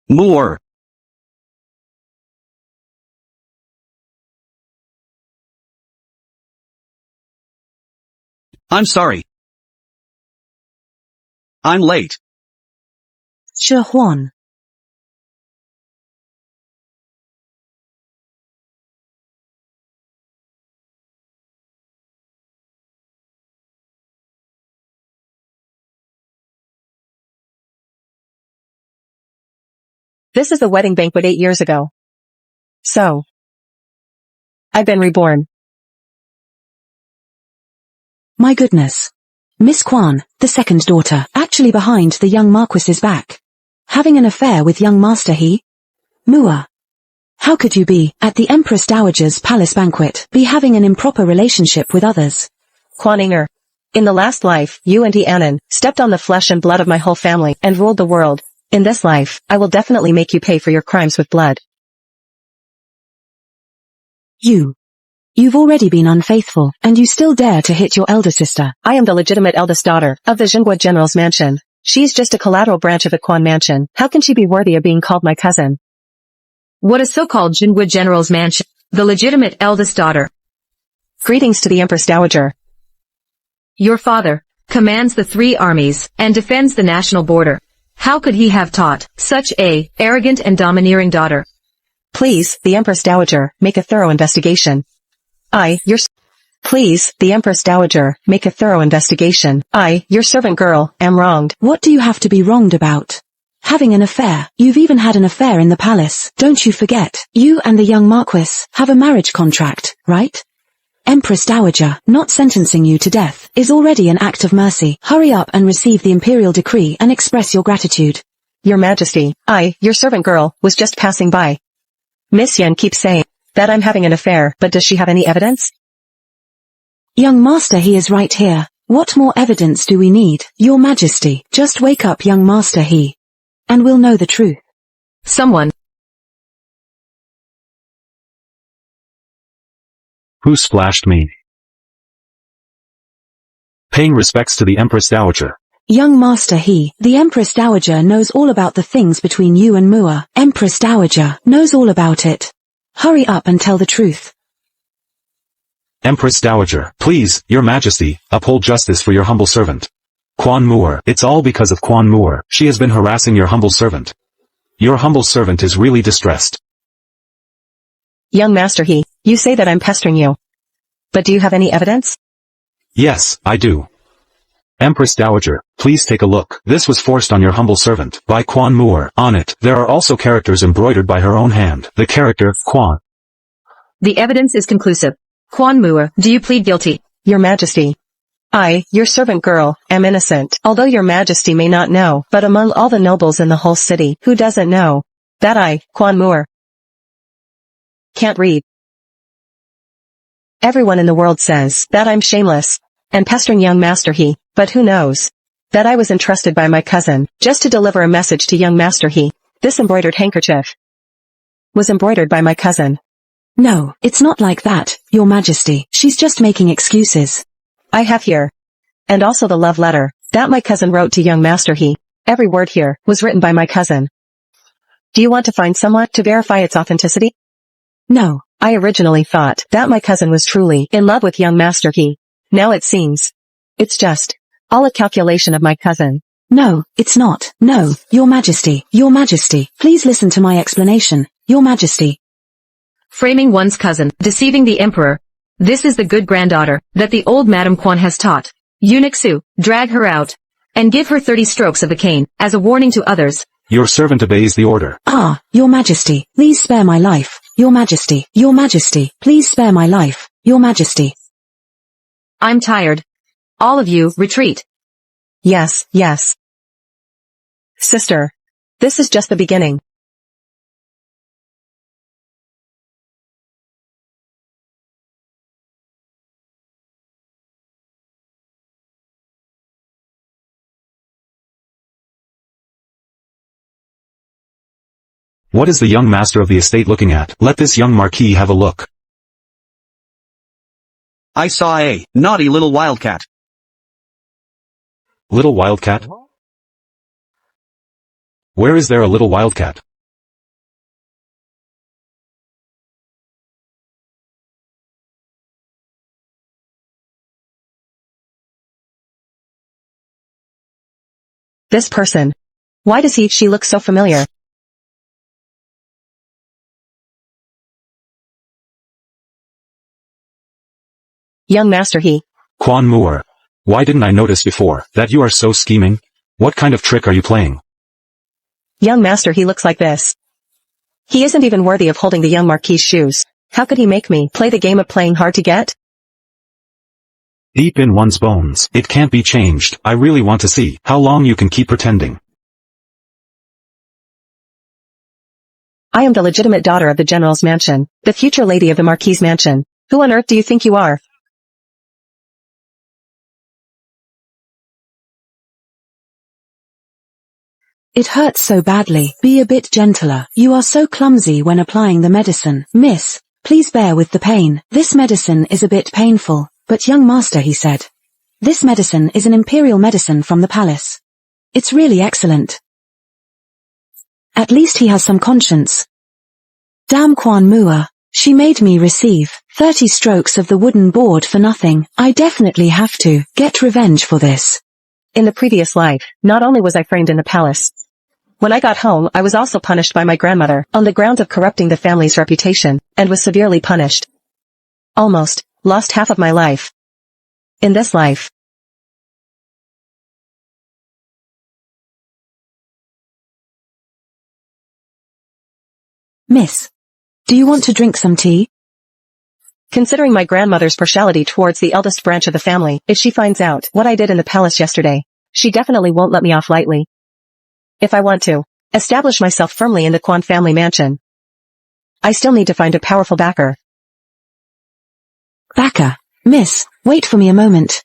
Moor. I'm sorry. I'm late. Huan. This is the wedding banquet 8 years ago. So, I've been reborn. My goodness. Miss Quan, the second daughter, actually behind the young Marquis's back. Having an affair with young Master He? Mua. How could you be, at the Empress Dowager's palace banquet, be having an improper relationship with others? Quan Inger. In the last life, you and Anan stepped on the flesh and blood of my whole family and ruled the world. In this life, I will definitely make you pay for your crimes with blood. You've already been unfaithful, and you still dare to hit your elder sister. I am the legitimate eldest daughter of the Jingguo General's mansion. She's just a collateral branch of the Quan mansion. How can she be worthy of being called my cousin? What is so-called Jingguo General's mansion? The legitimate eldest daughter. Greetings to the Empress Dowager. Your father commands the 3 armies and defends the national border. How could he have taught such a arrogant and domineering daughter? Please, the Empress Dowager, make a thorough investigation. Please, the Empress Dowager, make a thorough investigation. I, your servant girl, am wronged. What do you have to be wronged about? Having an affair. You've even had an affair in the palace. Don't you forget. You and the young Marquis have a marriage contract, right? Empress Dowager, not sentencing you to death, is already an act of mercy. Hurry up and receive the Imperial decree and express your gratitude. Your Majesty, I, your servant girl, was just passing by. Miss Yen keeps saying that I'm having an affair, but does she have any evidence? Young Master He is right here. What more evidence do we need? Your Majesty, just wake up young Master He, and we'll know the truth. Someone. Who splashed me? Paying respects to the Empress Dowager. Young Master He, the Empress Dowager knows all about the things between you and Mua. Empress Dowager knows all about it. Hurry up and tell the truth. Empress Dowager, please, your Majesty, uphold justice for your humble servant. Quan Moor, it's all because of Quan Moor. She has been harassing your humble servant. Your humble servant is really distressed. Young Master He, you say that I'm pestering you. But do you have any evidence? Yes, I do. Empress Dowager, please take a look. This was forced on your humble servant by Quan Moor. On it, there are also characters embroidered by her own hand. The character, Quan. The evidence is conclusive. Quan Moor, do you plead guilty? Your Majesty. I, your servant girl, am innocent. Although your Majesty may not know, but among all the nobles in the whole city, who doesn't know that I, Quan Moor, can't read? Everyone in the world says that I'm shameless and pestering young Master He, but who knows that I was entrusted by my cousin just to deliver a message to young Master He. This embroidered handkerchief was embroidered by my cousin. No, it's not like that, Your Majesty. She's just making excuses. I have here, and also the love letter that my cousin wrote to young Master He. Every word here was written by my cousin. Do you want to find someone to verify its authenticity? No. I originally thought that my cousin was truly in love with young Master He. Now it seems it's just all a calculation of my cousin. No, it's not. No, Your Majesty. Your Majesty, please listen to my explanation. Your Majesty. Framing one's cousin, deceiving the emperor. This is the good granddaughter that the old Madame Quan has taught. Eunuch Su, drag her out and give her 30 strokes of the cane as a warning to others. Your servant obeys the order. Ah, Your Majesty, please spare my life. Your Majesty, Your Majesty, please spare my life. Your Majesty. I'm tired. All of you, retreat. Yes, yes. Sister, this is just the beginning. What is the young master of the estate looking at? Let this young Marquis have a look. I saw a naughty little wildcat. Little wildcat? Where is there a little wildcat? This person. Why does she look so familiar? Young Master Quan Moore. Why didn't I notice before that you are so scheming? What kind of trick are you playing? Young Master looks like this. He isn't even worthy of holding the young Marquis' shoes. How could he make me play the game of playing hard to get? Deep in one's bones, it can't be changed. I really want to see how long you can keep pretending. I am the legitimate daughter of the General's mansion, the future lady of the Marquis' mansion. Who on earth do you think you are? It hurts so badly. Be a bit gentler. You are so clumsy when applying the medicine. Miss, please bear with the pain. This medicine is a bit painful, but young master, he said. This medicine is an Imperial medicine from the palace. It's really excellent. At least he has some conscience. Damn Quan Moore. She made me receive 30 strokes of the wooden board for nothing. I definitely have to get revenge for this. In the previous life, not only was I framed in the palace. When I got home, I was also punished by my grandmother on the ground of corrupting the family's reputation, and was severely punished. Almost lost half of my life. In this life. Miss, do you want to drink some tea? Considering my grandmother's partiality towards the eldest branch of the family, if she finds out what I did in the palace yesterday, she definitely won't let me off lightly. If I want to establish myself firmly in the Quan family mansion, I still need to find a powerful backer. Backer? Miss, wait for me a moment.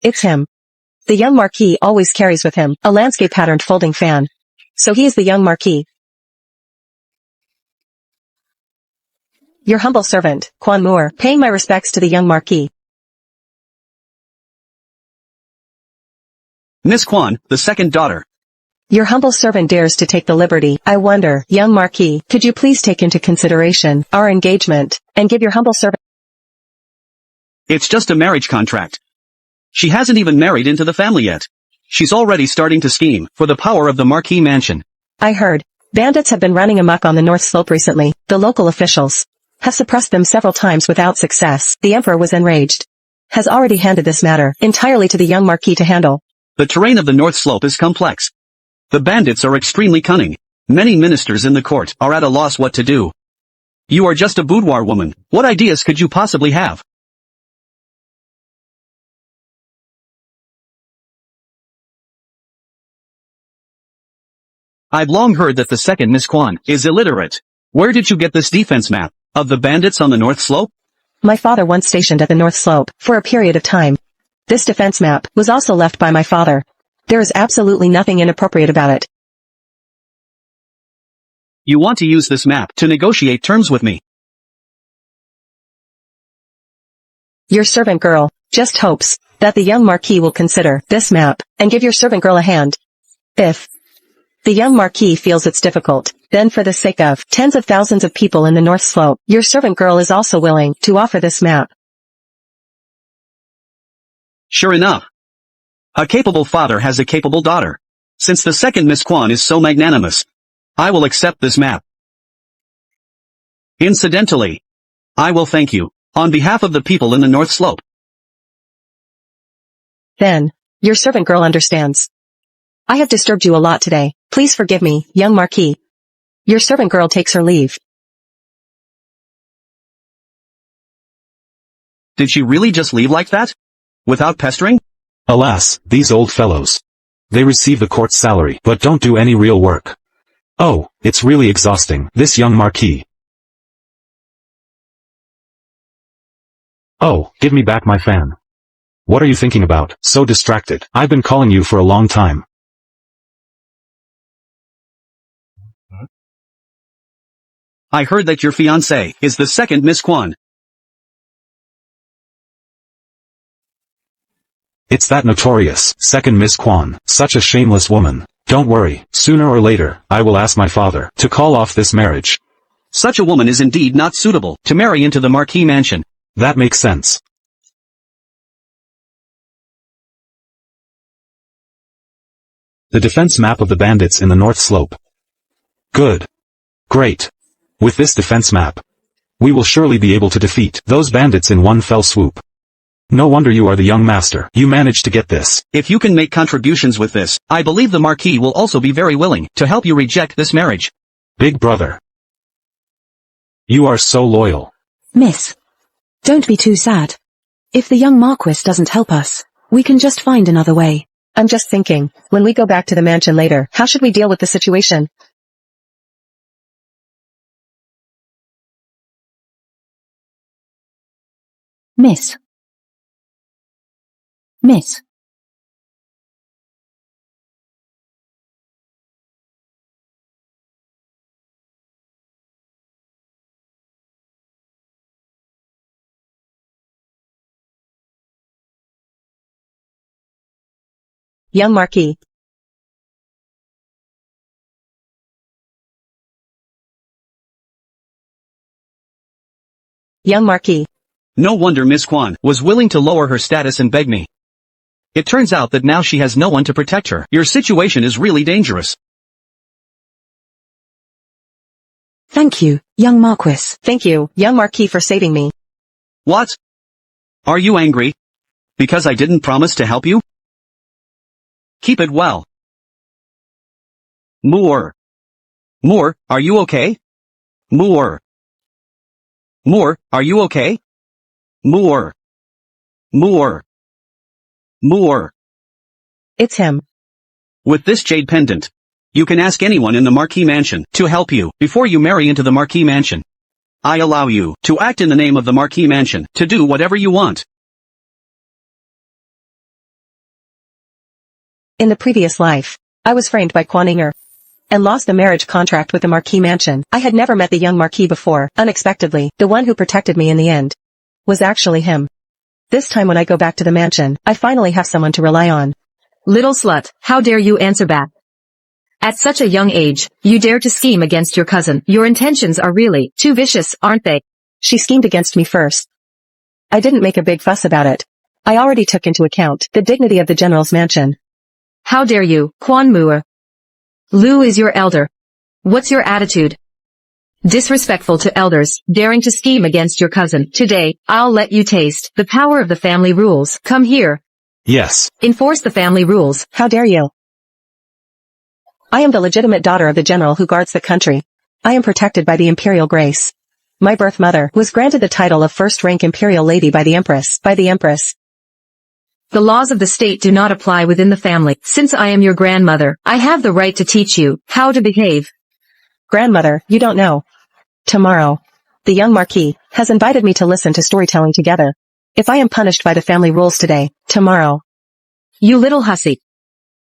It's him. The young Marquis always carries with him a landscape-patterned folding fan. So he is the young Marquis. Your humble servant, Quan Moore, paying my respects to the young Marquis. Miss Quan, the second daughter. Your humble servant dares to take the liberty. I wonder, young Marquis, could you please take into consideration our engagement, and give your humble servant— It's just a marriage contract. She hasn't even married into the family yet. She's already starting to scheme for the power of the Marquis mansion. I heard. Bandits have been running amok on the North Slope recently. The local officials have suppressed them several times without success. The Emperor was enraged. Has already handed this matter entirely to the young Marquis to handle. The terrain of the North Slope is complex. The bandits are extremely cunning. Many ministers in the court are at a loss what to do. You are just a boudoir woman. What ideas could you possibly have? I've long heard that the second Miss Quan is illiterate. Where did you get this defense map of the bandits on the North Slope? My father once stationed at the North Slope for a period of time. This defense map was also left by my father. There is absolutely nothing inappropriate about it. You want to use this map to negotiate terms with me? Your servant girl just hopes that the young Marquis will consider this map and give your servant girl a hand. If the young Marquis feels it's difficult, then for the sake of tens of thousands of people in the North Slope, your servant girl is also willing to offer this map. Sure enough. A capable father has a capable daughter. Since the second Miss Quan is so magnanimous, I will accept this map. Incidentally, I will thank you, on behalf of the people in the North Slope. Then, your servant girl understands. I have disturbed you a lot today. Please forgive me, young Marquis. Your servant girl takes her leave. Did she really just leave like that? Without pestering? Alas, these old fellows. They receive the court's salary, but don't do any real work. Oh, it's really exhausting, this young Marquis. Oh, give me back my fan. What are you thinking about, so distracted? I've been calling you for a long time. I heard that your fiancé is the second Miss Quan. It's that notorious second Miss Quan, such a shameless woman. Don't worry, sooner or later, I will ask my father to call off this marriage. Such a woman is indeed not suitable to marry into the Marquis mansion. That makes sense. The defense map of the bandits in the North Slope. Good. Great. With this defense map, we will surely be able to defeat those bandits in one fell swoop. No wonder you are the young master. You managed to get this. If you can make contributions with this, I believe the Marquis will also be very willing to help you reject this marriage. Big brother. You are so loyal. Miss. Don't be too sad. If the young Marquis doesn't help us, we can just find another way. I'm just thinking, when we go back to the mansion later, how should we deal with the situation? Miss. Miss. Young Marquis. Young Marquis. No wonder Miss Quan was willing to lower her status and beg me. It turns out that now she has no one to protect her. Your situation is really dangerous. Thank you, young Marquis. Thank you, young Marquis, for saving me. What? Are you angry? Because I didn't promise to help you? Keep it well. Moore. Moore, are you okay? Moore. Moore, are you okay? Moore. Moore. Moore. It's him. With this jade pendant, you can ask anyone in the Marquis mansion to help you before you marry into the Marquis mansion. I allow you to act in the name of the Marquis mansion to do whatever you want. In the previous life, I was framed by Quan Inger and lost the marriage contract with the Marquis mansion. I had never met the young Marquis before. Unexpectedly, the one who protected me in the end was actually him. This time when I go back to the mansion, I finally have someone to rely on. Little slut, how dare you answer back? At such a young age, you dare to scheme against your cousin. Your intentions are really too vicious, aren't they? She schemed against me first. I didn't make a big fuss about it. I already took into account the dignity of the general's mansion. How dare you, Quan Moore? Lu is your elder. What's your attitude? Disrespectful to elders, daring to scheme against your cousin. Today, I'll let you taste the power of the family rules. Come here. Yes. Enforce the family rules. How dare you? I am the legitimate daughter of the general who guards the country. I am protected by the Imperial grace. My birth mother was granted the title of first-rank Imperial lady by the Empress. The laws of the state do not apply within the family. Since I am your grandmother, I have the right to teach you how to behave. Grandmother, you don't know. Tomorrow, the young Marquis has invited me to listen to storytelling together. If I am punished by the family rules today, tomorrow. You little hussy.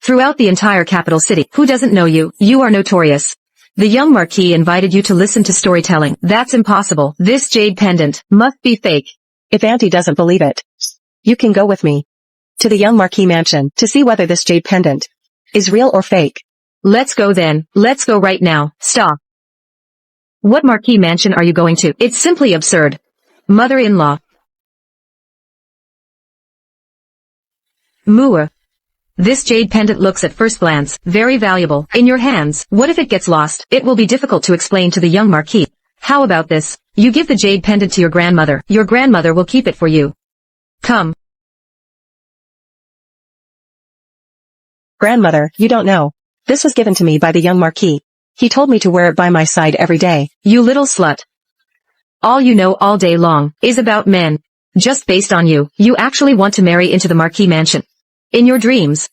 Throughout the entire capital city, who doesn't know you? You are notorious. The young Marquis invited you to listen to storytelling. That's impossible. This jade pendant must be fake. If Auntie doesn't believe it, you can go with me to the young Marquis mansion to see whether this jade pendant is real or fake. Let's go then. Let's go right now. Stop. What Marquis mansion are you going to? It's simply absurd. Mother-in-law. Moore. This jade pendant looks at first glance very valuable. In your hands, what if it gets lost? It will be difficult to explain to the young Marquis. How about this? You give the jade pendant to your grandmother. Your grandmother will keep it for you. Come. Grandmother, you don't know. This was given to me by the young Marquis. He told me to wear it by my side every day. You little slut. All you know all day long is about men. Just based on you, you actually want to marry into the Marquis mansion. In your dreams.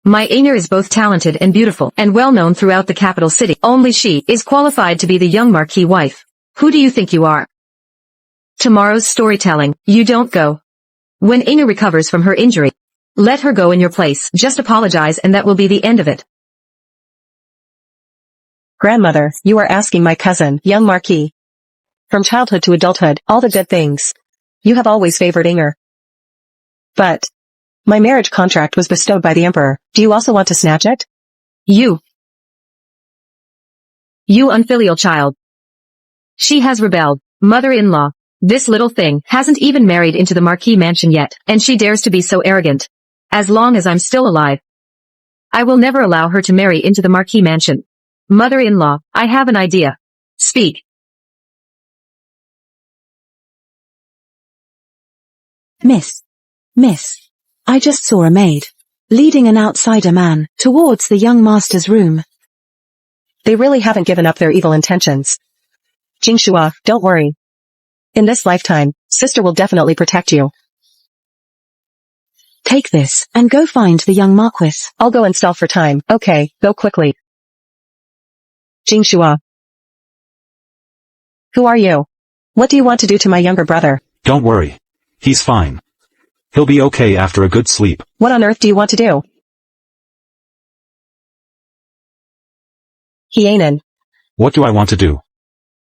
My Inger is both talented and beautiful and well known throughout the capital city. Only she is qualified to be the young Marquis wife. Who do you think you are? Tomorrow's storytelling, you don't go. When Inger recovers from her injury, let her go in your place. Just apologize and that will be the end of it. Grandmother, you are asking my cousin, young Marquis. From childhood to adulthood, all the good things. You have always favored Inger. But my marriage contract was bestowed by the Emperor. Do you also want to snatch it? You unfilial child. She has rebelled. Mother-in-law. This little thing hasn't even married into the Marquis mansion yet, and she dares to be so arrogant. As long as I'm still alive, I will never allow her to marry into the Marquis mansion. Mother-in-law, I have an idea. Speak. Miss, I just saw a maid leading an outsider man towards the young master's room. They really haven't given up their evil intentions. Jingshua, don't worry. In this lifetime, sister will definitely protect you. Take this, and go find the young Marquis. I'll go and stall for time. Okay, go quickly. Jingshua. Who are you? What do you want to do to my younger brother? Don't worry. He's fine. He'll be okay after a good sleep. What on earth do you want to do? Hyenan. What do I want to do?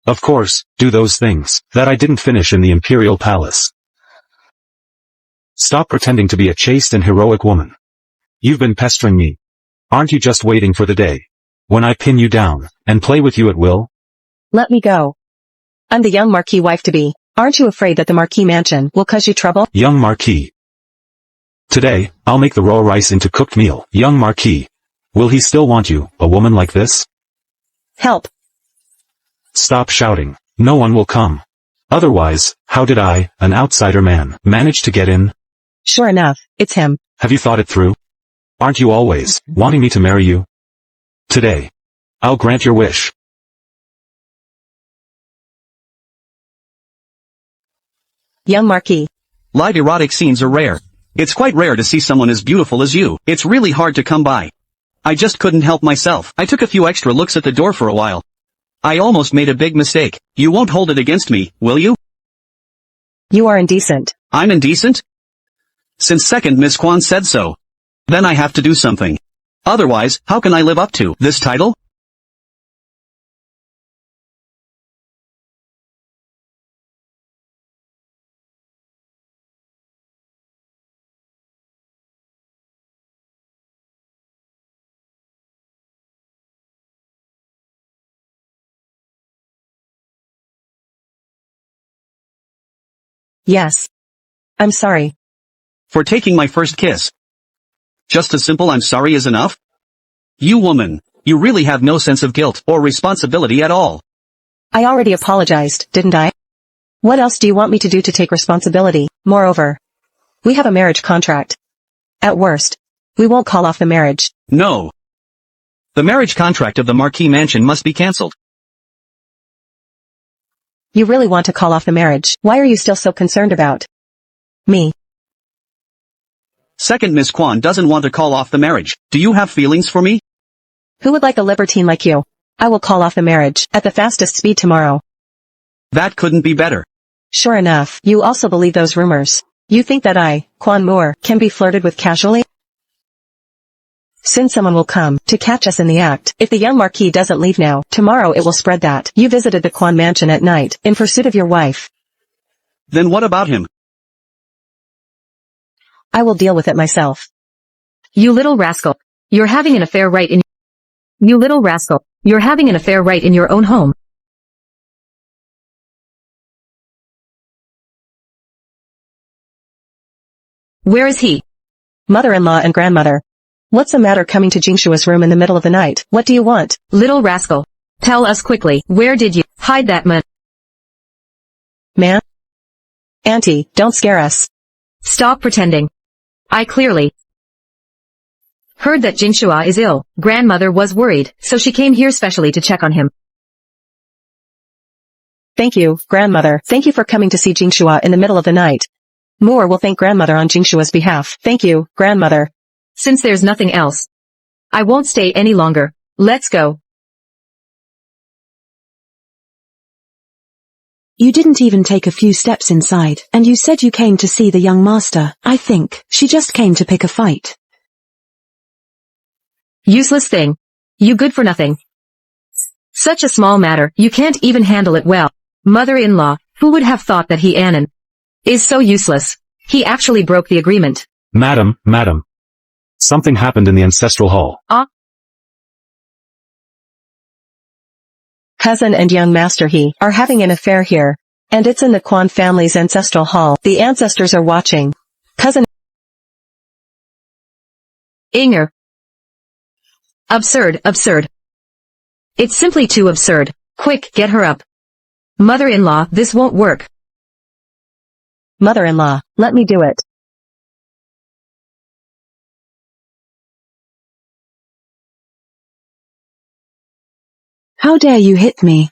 Of course, do those things that I didn't finish in the Imperial Palace. Stop pretending to be a chaste and heroic woman. You've been pestering me. Aren't you just waiting for the day when I pin you down and play with you at will? Let me go. I'm the young Marquis wife-to-be. Aren't you afraid that the Marquis mansion will cause you trouble? Young Marquis. Today, I'll make the raw rice into cooked meal. Young Marquis. Will he still want you, a woman like this? Help. Stop shouting. No one will come. Otherwise, how did I, an outsider man, manage to get in? Sure enough, it's him. Have you thought it through? Aren't you always wanting me to marry you? Today, I'll grant your wish. Young Marquis. Live erotic scenes are rare. It's quite rare to see someone as beautiful as you. It's really hard to come by. I just couldn't help myself. I took a few extra looks at the door for a while. I almost made a big mistake. You won't hold it against me, will you? You are indecent. I'm indecent? Since second Miss Quan said so. Then I have to do something. Otherwise, how can I live up to this title? Yes. I'm sorry. For taking my first kiss. Just a simple I'm sorry is enough? You woman, you really have no sense of guilt or responsibility at all. I already apologized, didn't I? What else do you want me to do to take responsibility? Moreover, we have a marriage contract. At worst, we won't call off the marriage. No. The marriage contract of the Marquis mansion must be cancelled. You really want to call off the marriage? Why are you still so concerned about me? Second Miss Quan doesn't want to call off the marriage. Do you have feelings for me? Who would like a libertine like you? I will call off the marriage at the fastest speed tomorrow. That couldn't be better. Sure enough, you also believe those rumors. You think that I, Quan Moore, can be flirted with casually? Soon someone will come to catch us in the act. If the young Marquis doesn't leave now, tomorrow it will spread that you visited the Quan mansion at night in pursuit of your wife. Then what about him? I will deal with it myself. You little rascal. You're having an affair right in... You little rascal. You're having an affair right in your own home. Where is he? Mother-in-law and grandmother. What's the matter coming to Jingshua's room in the middle of the night? What do you want? Little rascal. Tell us quickly, where did you hide that man? Man? Auntie, don't scare us. Stop pretending. I clearly heard that Jingshua is ill. Grandmother was worried, so she came here specially to check on him. Thank you, grandmother. Thank you for coming to see Jingshua in the middle of the night. Moore will thank grandmother on Jingshua's behalf. Thank you, grandmother. Since there's nothing else, I won't stay any longer. Let's go. You didn't even take a few steps inside, and you said you came to see the young master. I think she just came to pick a fight. Useless thing. You good for nothing. Such a small matter, you can't even handle it well. Mother-in-law, who would have thought that he Annan is so useless? He actually broke the agreement. Madam. Something happened in the ancestral hall. Cousin and young Master He are having an affair here. And it's in the Quan family's ancestral hall. The ancestors are watching. Cousin Inger. Absurd, absurd. It's simply too absurd. Quick, get her up. Mother-in-law, this won't work. Mother-in-law, let me do it. How dare you hit me?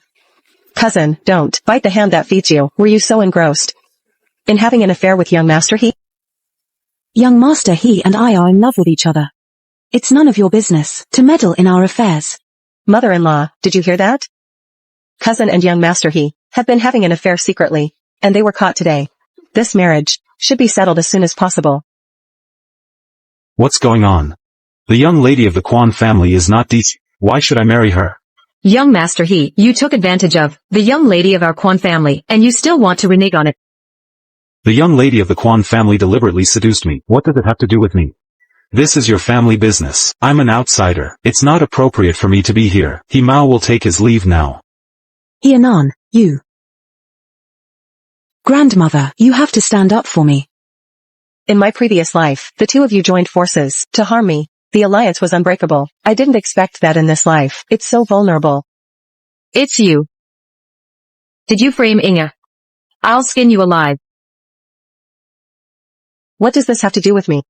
Cousin, don't bite the hand that feeds you. Were you so engrossed in having an affair with young Master He? Young Master He and I are in love with each other. It's none of your business to meddle in our affairs. Mother-in-law, did you hear that? Cousin and young Master He have been having an affair secretly, and they were caught today. This marriage should be settled as soon as possible. What's going on? The young lady of the Quan family is not decent. Why should I marry her? Young Master He, you took advantage of the young lady of our Quan family, and you still want to renege on it. The young lady of the Quan family deliberately seduced me. What does it have to do with me? This is your family business. I'm an outsider. It's not appropriate for me to be here. He Mao will take his leave now. Hianan, you. Grandmother, you have to stand up for me. In my previous life, the two of you joined forces to harm me. The alliance was unbreakable. I didn't expect that in this life. It's so vulnerable. It's you. Did you frame Inga? I'll skin you alive. What does this have to do with me?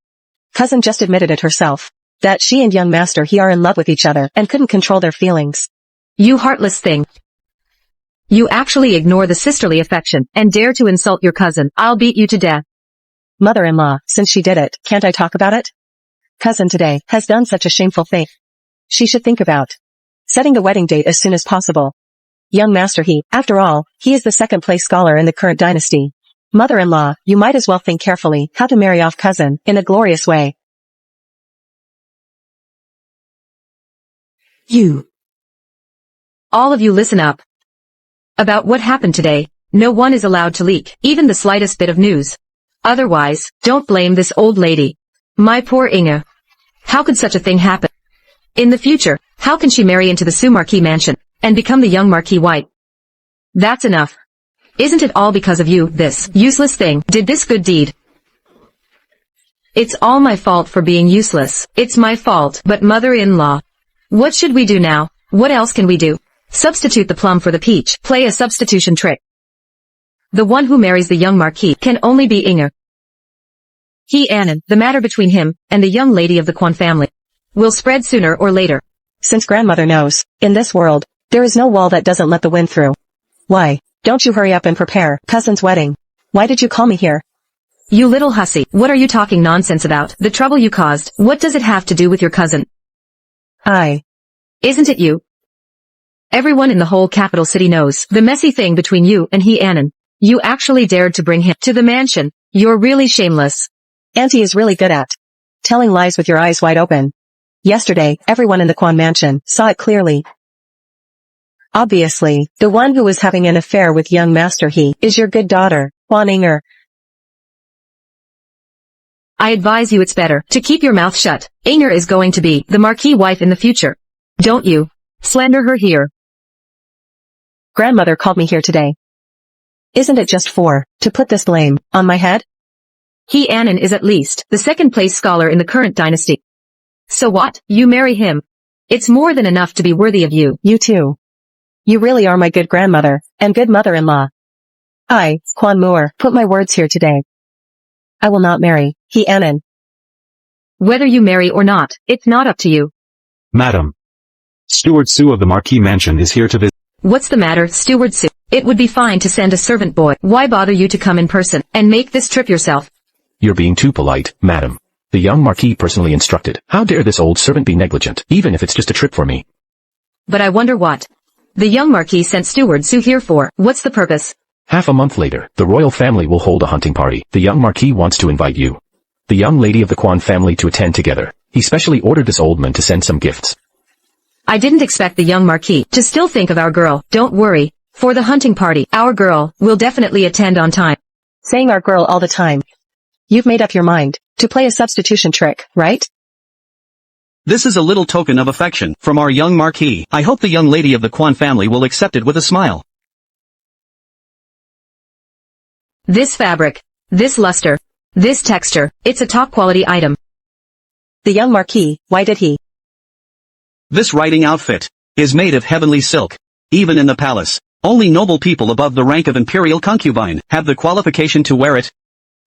Cousin just admitted it herself. That she and young Master He are in love with each other and couldn't control their feelings. You heartless thing. You actually ignore the sisterly affection and dare to insult your cousin. I'll beat you to death. Mother-in-law, since she did it, can't I talk about it? Cousin today has done such a shameful thing. She should think about setting the wedding date as soon as possible. Young Master He, after all, he is the second-place scholar in the current dynasty. Mother-in-law, you might as well think carefully how to marry off cousin in a glorious way. You. All of you listen up. About what happened today, no one is allowed to leak, even the slightest bit of news. Otherwise, don't blame this old lady. My poor Inga. How could such a thing happen? In the future, how can she marry into the Su Marquis mansion, and become the young Marquis wife? That's enough. Isn't it all because of you, this useless thing, did this good deed? It's all my fault for being useless. It's my fault, but mother-in-law. What should we do now? What else can we do? Substitute the plum for the peach. Play a substitution trick. The one who marries the young Marquis can only be Inga. Hianan, the matter between him and the young lady of the Quan family will spread sooner or later. Since grandmother knows, in this world, there is no wall that doesn't let the wind through. Why don't you hurry up and prepare cousin's wedding? Why did you call me here? You little hussy, what are you talking nonsense about? The trouble you caused, what does it have to do with your cousin? Isn't it you? Everyone in the whole capital city knows the messy thing between you and Hianan. You actually dared to bring him to the mansion. You're really shameless. Auntie is really good at telling lies with your eyes wide open. Yesterday, everyone in the Quan mansion saw it clearly. Obviously, the one who was having an affair with young Master He is your good daughter, Quan Inger. I advise you it's better to keep your mouth shut. Inger is going to be the Marquis wife in the future. Don't you slander her here. Grandmother called me here today. Isn't it just to put this blame on my head? Hianan is at least the second-place scholar in the current dynasty. So what? You marry him. It's more than enough to be worthy of you. You too. You really are my good grandmother and good mother-in-law. I, Quan Moore, put my words here today. I will not marry Hianan. Whether you marry or not, it's not up to you. Madam. Steward Su of the Marquis mansion is here to visit. What's the matter, Steward Su? It would be fine to send a servant boy. Why bother you to come in person and make this trip yourself? You're being too polite, madam. The young Marquis personally instructed. How dare this old servant be negligent, even if it's just a trip for me? But I wonder what the young Marquis sent Steward Su here for. What's the purpose? Half a month later, the royal family will hold a hunting party. The young Marquis wants to invite you, the young lady of the Quan family, to attend together. He specially ordered this old man to send some gifts. I didn't expect the young Marquis to still think of our girl. Don't worry. For the hunting party, our girl will definitely attend on time. Saying our girl all the time. You've made up your mind to play a substitution trick, right? This is a little token of affection from our young Marquis. I hope the young lady of the Quan family will accept it with a smile. This fabric, this luster, this texture, it's a top-quality item. The young Marquis, why did he? This riding outfit is made of heavenly silk. Even in the palace, only noble people above the rank of Imperial concubine have the qualification to wear it.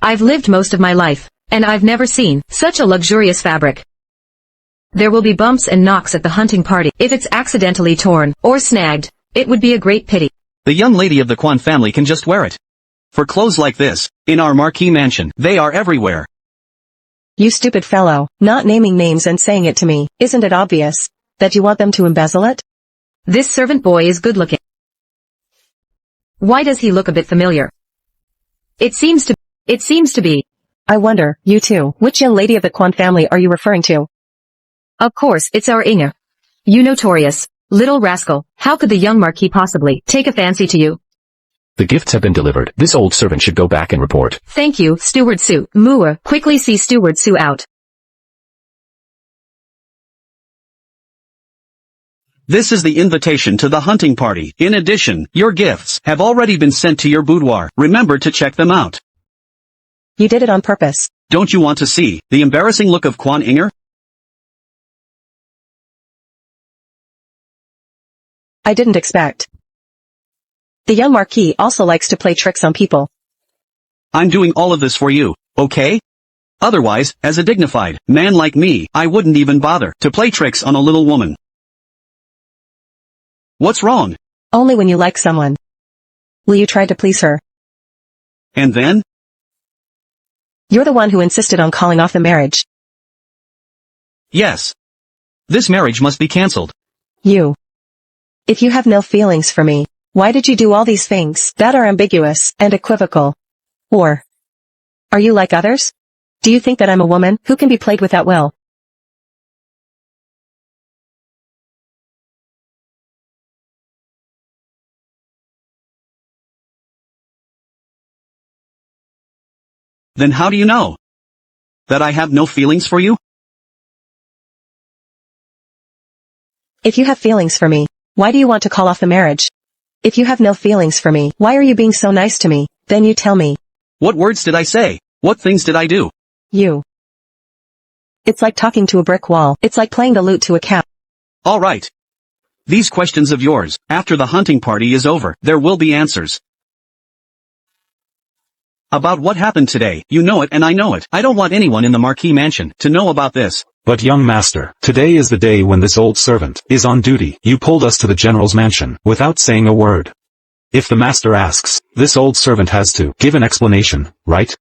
I've lived most of my life, and I've never seen such a luxurious fabric. There will be bumps and knocks at the hunting party. If it's accidentally torn or snagged, it would be a great pity. The young lady of the Quan family can just wear it. For clothes like this, in our Marquis mansion, they are everywhere. You stupid fellow, not naming names and saying it to me, isn't it obvious that you want them to embezzle it? This servant boy is good-looking. Why does he look a bit familiar? It seems to be. I wonder, you two, which young lady of the Quan family are you referring to? Of course, it's our Inge. You notorious little rascal, how could the young Marquis possibly take a fancy to you? The gifts have been delivered. This old servant should go back and report. Thank you, Steward Sue. Mua, quickly see Steward Sue out. This is the invitation to the hunting party. In addition, your gifts have already been sent to your boudoir. Remember to check them out. You did it on purpose. Don't you want to see the embarrassing look of Quan Inger? I didn't expect. The young Marquis also likes to play tricks on people. I'm doing all of this for you, okay? Otherwise, as a dignified man like me, I wouldn't even bother to play tricks on a little woman. What's wrong? Only when you like someone. Will you try to please her? And then? You're the one who insisted on calling off the marriage. Yes. This marriage must be cancelled. You. If you have no feelings for me, why did you do all these things that are ambiguous and equivocal? Or, are you like others? Do you think that I'm a woman who can be played with at will? Then how do you know that I have no feelings for you? If you have feelings for me, why do you want to call off the marriage? If you have no feelings for me, why are you being so nice to me? Then you tell me. What words did I say? What things did I do? You. It's like talking to a brick wall. It's like playing the lute to a cat. All right. These questions of yours, after the hunting party is over, there will be answers. About what happened today, you know it and I know it. I don't want anyone in the Marquis mansion to know about this. But young master, today is the day when this old servant is on duty. You pulled us to the general's mansion without saying a word. If the master asks, this old servant has to give an explanation, right?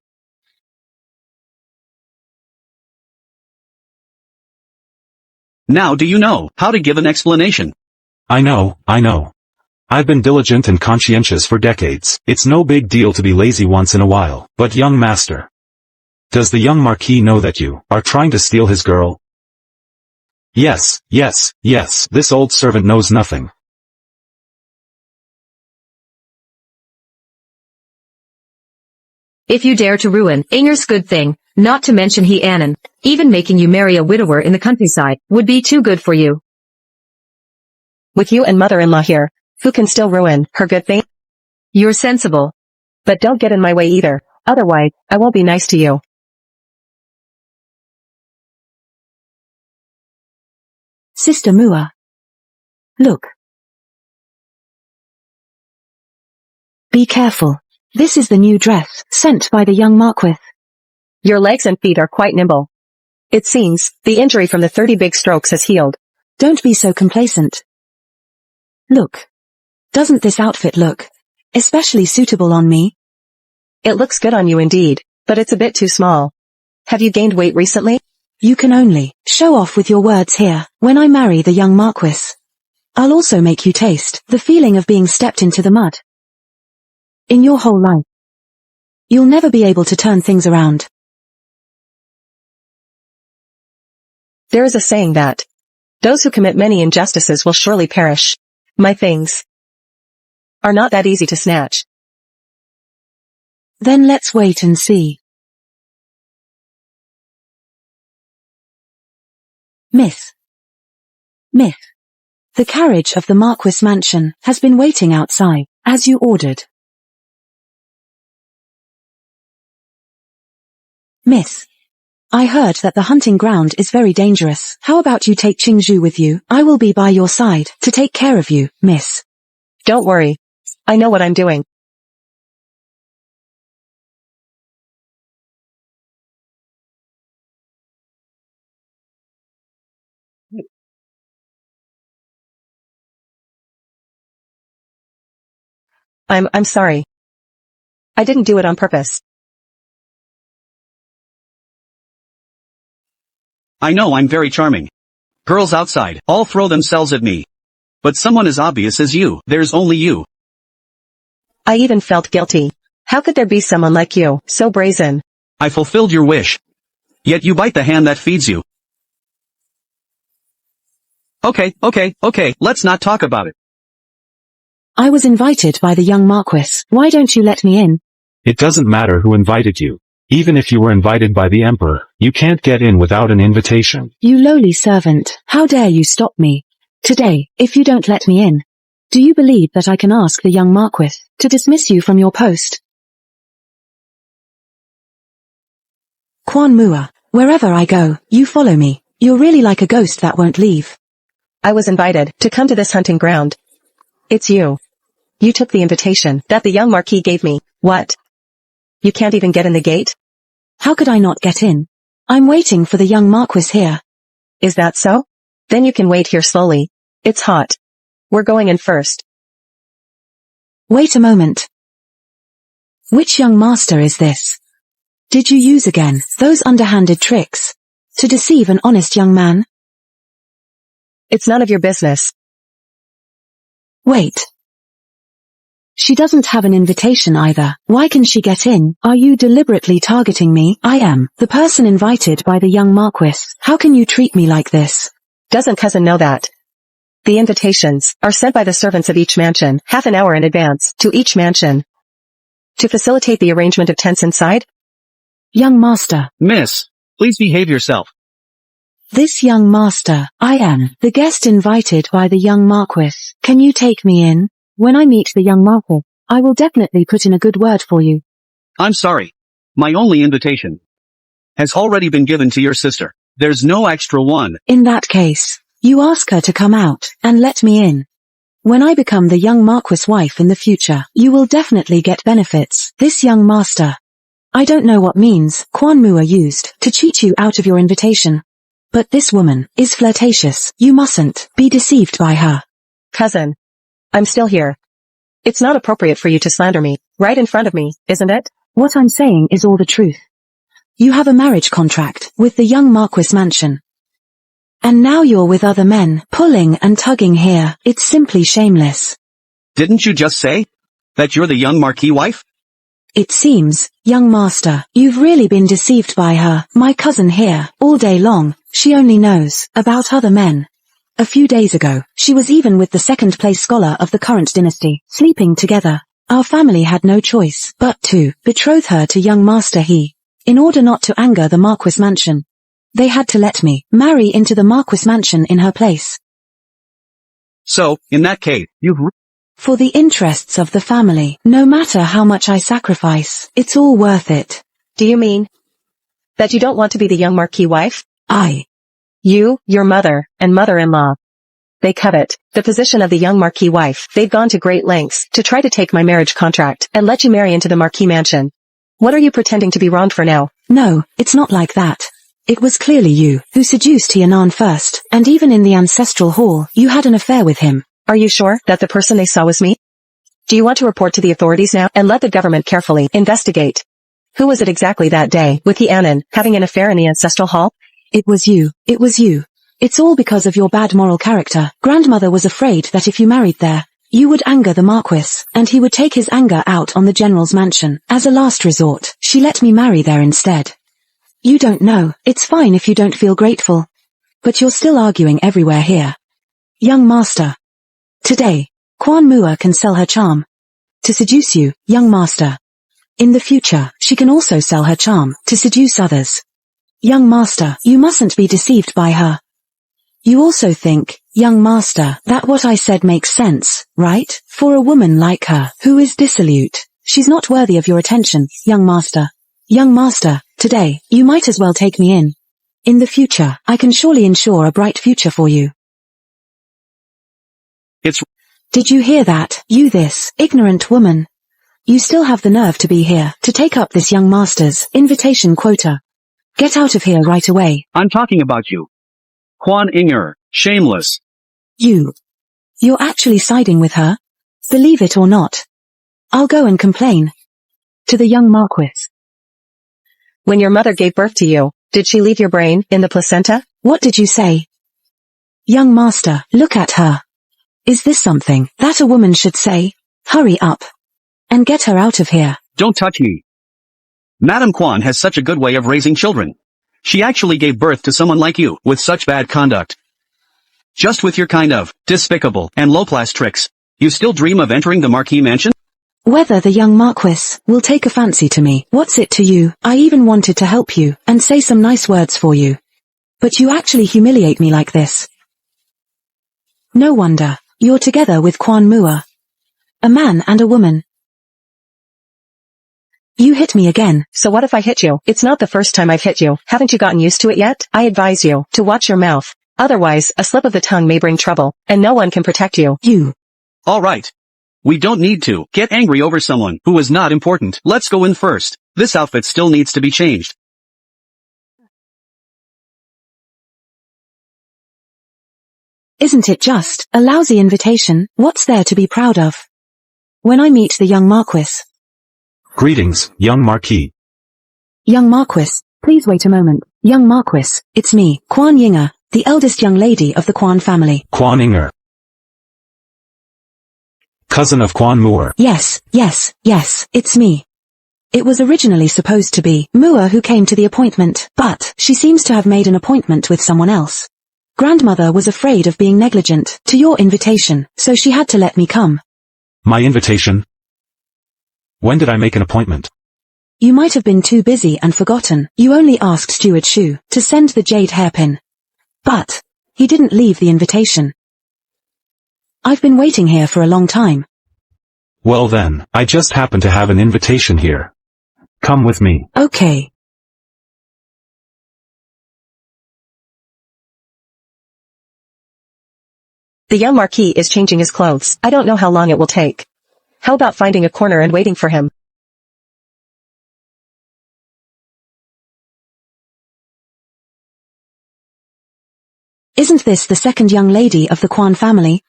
Now do you know how to give an explanation? I know. I've been diligent and conscientious for decades. It's no big deal to be lazy once in a while. But young master, does the young Marquis know that you are trying to steal his girl? Yes, this old servant knows nothing. If you dare to ruin Inger's good thing, not to mention he Annan, even making you marry a widower in the countryside, would be too good for you. With you and mother-in-law here, who can still ruin her good thing? You're sensible. But don't get in my way either, otherwise, I won't be nice to you. Sister Mua. Look. Be careful. This is the new dress, sent by the young Marquis. Your legs and feet are quite nimble. It seems, the injury from the 30 big strokes has healed. Don't be so complacent. Look. Doesn't this outfit look especially suitable on me? It looks good on you indeed, but it's a bit too small. Have you gained weight recently? You can only show off with your words here. When I marry the young Marquis, I'll also make you taste the feeling of being stepped into the mud. In your whole life, you'll never be able to turn things around. There is a saying that those who commit many injustices will surely perish. My things are not that easy to snatch. Then let's wait and see. Myth. Myth. The carriage of the Marquis mansion has been waiting outside, as you ordered. Myth. I heard that the hunting ground is very dangerous. How about you take Qingzhu with you? I will be by your side to take care of you, miss. Don't worry. I know what I'm doing. I'm sorry. I didn't do it on purpose. I know I'm very charming. Girls outside all throw themselves at me. But someone as obvious as you, there's only you. I even felt guilty. How could there be someone like you, so brazen? I fulfilled your wish. Yet you bite the hand that feeds you. Okay, let's not talk about it. I was invited by the young Marquis. Why don't you let me in? It doesn't matter who invited you. Even if you were invited by the Emperor, you can't get in without an invitation. You lowly servant, how dare you stop me? Today, if you don't let me in, do you believe that I can ask the young Marquis to dismiss you from your post? Quan Mua, wherever I go, you follow me. You're really like a ghost that won't leave. I was invited to come to this hunting ground. It's you. You took the invitation that the young Marquis gave me. What? You can't even get in the gate? How could I not get in? I'm waiting for the young Marquis here. Is that so? Then you can wait here slowly. It's hot. We're going in first. Wait a moment. Which young master is this? Did you use again those underhanded tricks to deceive an honest young man? It's none of your business. Wait. She doesn't have an invitation either. Why can she get in? Are you deliberately targeting me? I am the person invited by the young Marquis. How can you treat me like this? Doesn't cousin know that? The invitations are sent by the servants of each mansion, half an hour in advance, to each mansion. To facilitate the arrangement of tents inside? Young master. Miss, please behave yourself. This young master, I am the guest invited by the young Marquis. Can you take me in? When I meet the young Marquis, I will definitely put in a good word for you. I'm sorry. My only invitation has already been given to your sister. There's no extra one. In that case, you ask her to come out and let me in. When I become the young Marquis' wife in the future, you will definitely get benefits. This young master, I don't know what means Quan Mua used to cheat you out of your invitation. But this woman is flirtatious. You mustn't be deceived by her. Cousin. I'm still here. It's not appropriate for you to slander me, right in front of me, isn't it? What I'm saying is all the truth. You have a marriage contract with the young Marquis mansion. And now you're with other men, pulling and tugging here. It's simply shameless. Didn't you just say that you're the young Marquis wife? It seems, young master, you've really been deceived by her. My cousin here, all day long, she only knows about other men. A few days ago, she was even with the second-place scholar of the current dynasty, sleeping together. Our family had no choice but to betroth her to young Master He. In order not to anger the Marquis mansion, they had to let me marry into the Marquis mansion in her place. So, in that case, For the interests of the family, no matter how much I sacrifice, it's all worth it. Do you mean that you don't want to be the young Marquis wife? You, your mother, and mother-in-law. They covet the position of the young Marquis wife. They've gone to great lengths to try to take my marriage contract and let you marry into the Marquis mansion. What are you pretending to be wronged for now? No, it's not like that. It was clearly you who seduced Tianan first, and even in the ancestral hall, you had an affair with him. Are you sure that the person they saw was me? Do you want to report to the authorities now and let the government carefully investigate? Who was it exactly that day with Tianan having an affair in the ancestral hall? It was you. It was you. It's all because of your bad moral character. Grandmother was afraid that if you married there, you would anger the Marquis, and he would take his anger out on the general's mansion. As a last resort, she let me marry there instead. You don't know. It's fine if you don't feel grateful. But you're still arguing everywhere here. Young master. Today, Quan Mua can sell her charm to seduce you, young master. In the future, she can also sell her charm to seduce others. Young master, you mustn't be deceived by her. You also think, young master, that what I said makes sense, right? For a woman like her, who is dissolute, she's not worthy of your attention, young master. Young master, today, you might as well take me in. In the future, I can surely ensure a bright future for you. Did you hear that, you this ignorant woman? You still have the nerve to be here, to take up this young master's invitation quota. Get out of here right away. I'm talking about you. Quan Inger, shameless. You're actually siding with her? Believe it or not. I'll go and complain. To the young Marquis. When your mother gave birth to you, did she leave your brain in the placenta? What did you say? Young master, look at her. Is this something that a woman should say? Hurry up. And get her out of here. Don't touch me. Madame Quan has such a good way of raising children. She actually gave birth to someone like you, with such bad conduct. Just with your kind of despicable and low-class tricks, you still dream of entering the Marquis mansion? Whether the young Marquis will take a fancy to me, what's it to you? I even wanted to help you, and say some nice words for you. But you actually humiliate me like this. No wonder, you're together with Quan Moore. A man and a woman. You hit me again. So what if I hit you? It's not the first time I've hit you. Haven't you gotten used to it yet? I advise you to watch your mouth. Otherwise, a slip of the tongue may bring trouble, and no one can protect you. All right. We don't need to get angry over someone who is not important. Let's go in first. This outfit still needs to be changed. Isn't it just a lousy invitation? What's there to be proud of? When I meet the young Marquis. Greetings, young Marquis. Young Marquis, please wait a moment. Young Marquis, it's me, Quan Yinger, the eldest young lady of the Quan family. Quan Inger. Cousin of Quan Moore. Yes, it's me. It was originally supposed to be Moore who came to the appointment, but she seems to have made an appointment with someone else. Grandmother was afraid of being negligent to your invitation, so she had to let me come. My invitation? When did I make an appointment? You might have been too busy and forgotten. You only asked Steward Shu to send the jade hairpin. But he didn't leave the invitation. I've been waiting here for a long time. Well then, I just happen to have an invitation here. Come with me. Okay. The young Marquis is changing his clothes. I don't know how long it will take. How about finding a corner and waiting for him? Isn't this the second young lady of the Quan family?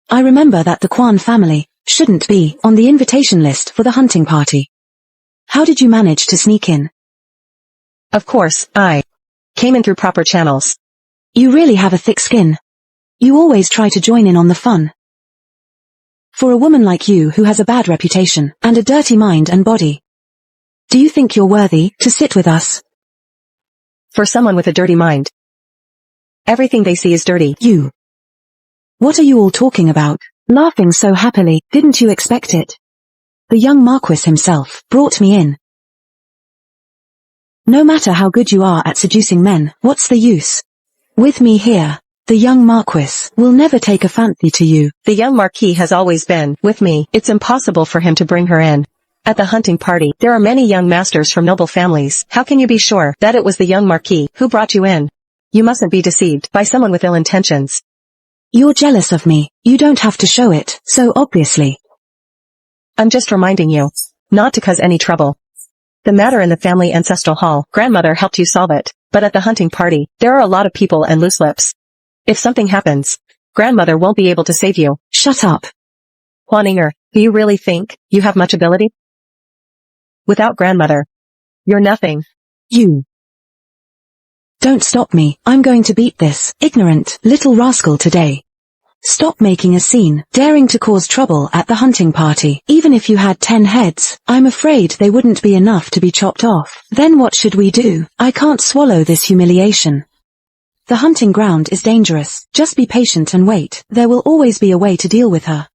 I remember that the Quan family shouldn't be on the invitation list for the hunting party. How did you manage to sneak in? Of course, I came in through proper channels. You really have a thick skin. You always try to join in on the fun. For a woman like you who has a bad reputation and a dirty mind and body. Do you think you're worthy to sit with us? For someone with a dirty mind, everything they see is dirty. You. What are you all talking about? Laughing so happily, didn't you expect it? The young Marquis himself brought me in. No matter how good you are at seducing men, what's the use? With me here, the young Marquis will never take a fancy to you. The young Marquis has always been with me. It's impossible for him to bring her in. At the hunting party, there are many young masters from noble families. How can you be sure that it was the young Marquis who brought you in? You mustn't be deceived by someone with ill intentions. You're jealous of me. You don't have to show it, so obviously. I'm just reminding you, not to cause any trouble. The matter in the family ancestral hall, grandmother helped you solve it, but at the hunting party, there are a lot of people and loose lips. If something happens, grandmother won't be able to save you. Shut up. Quan Inger, do you really think you have much ability? Without grandmother, you're nothing. You. Don't stop me. I'm going to beat this ignorant little rascal today. Stop making a scene, daring to cause trouble at the hunting party. Even if you had 10 heads, I'm afraid they wouldn't be enough to be chopped off. Then what should we do? I can't swallow this humiliation. The hunting ground is dangerous. Just be patient and wait. There will always be a way to deal with her.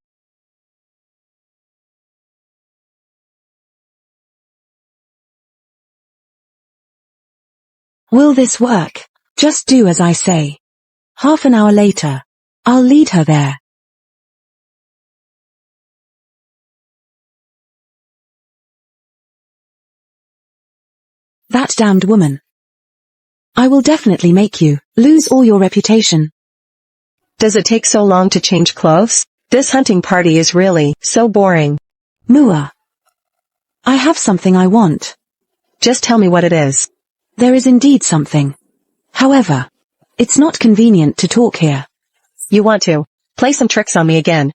Will this work? Just do as I say. Half an hour later. I'll lead her there. That damned woman. I will definitely make you lose all your reputation. Does it take so long to change clothes? This hunting party is really so boring. Mua. I have something I want. Just tell me what it is. There is indeed something. However, it's not convenient to talk here. You want to play some tricks on me again.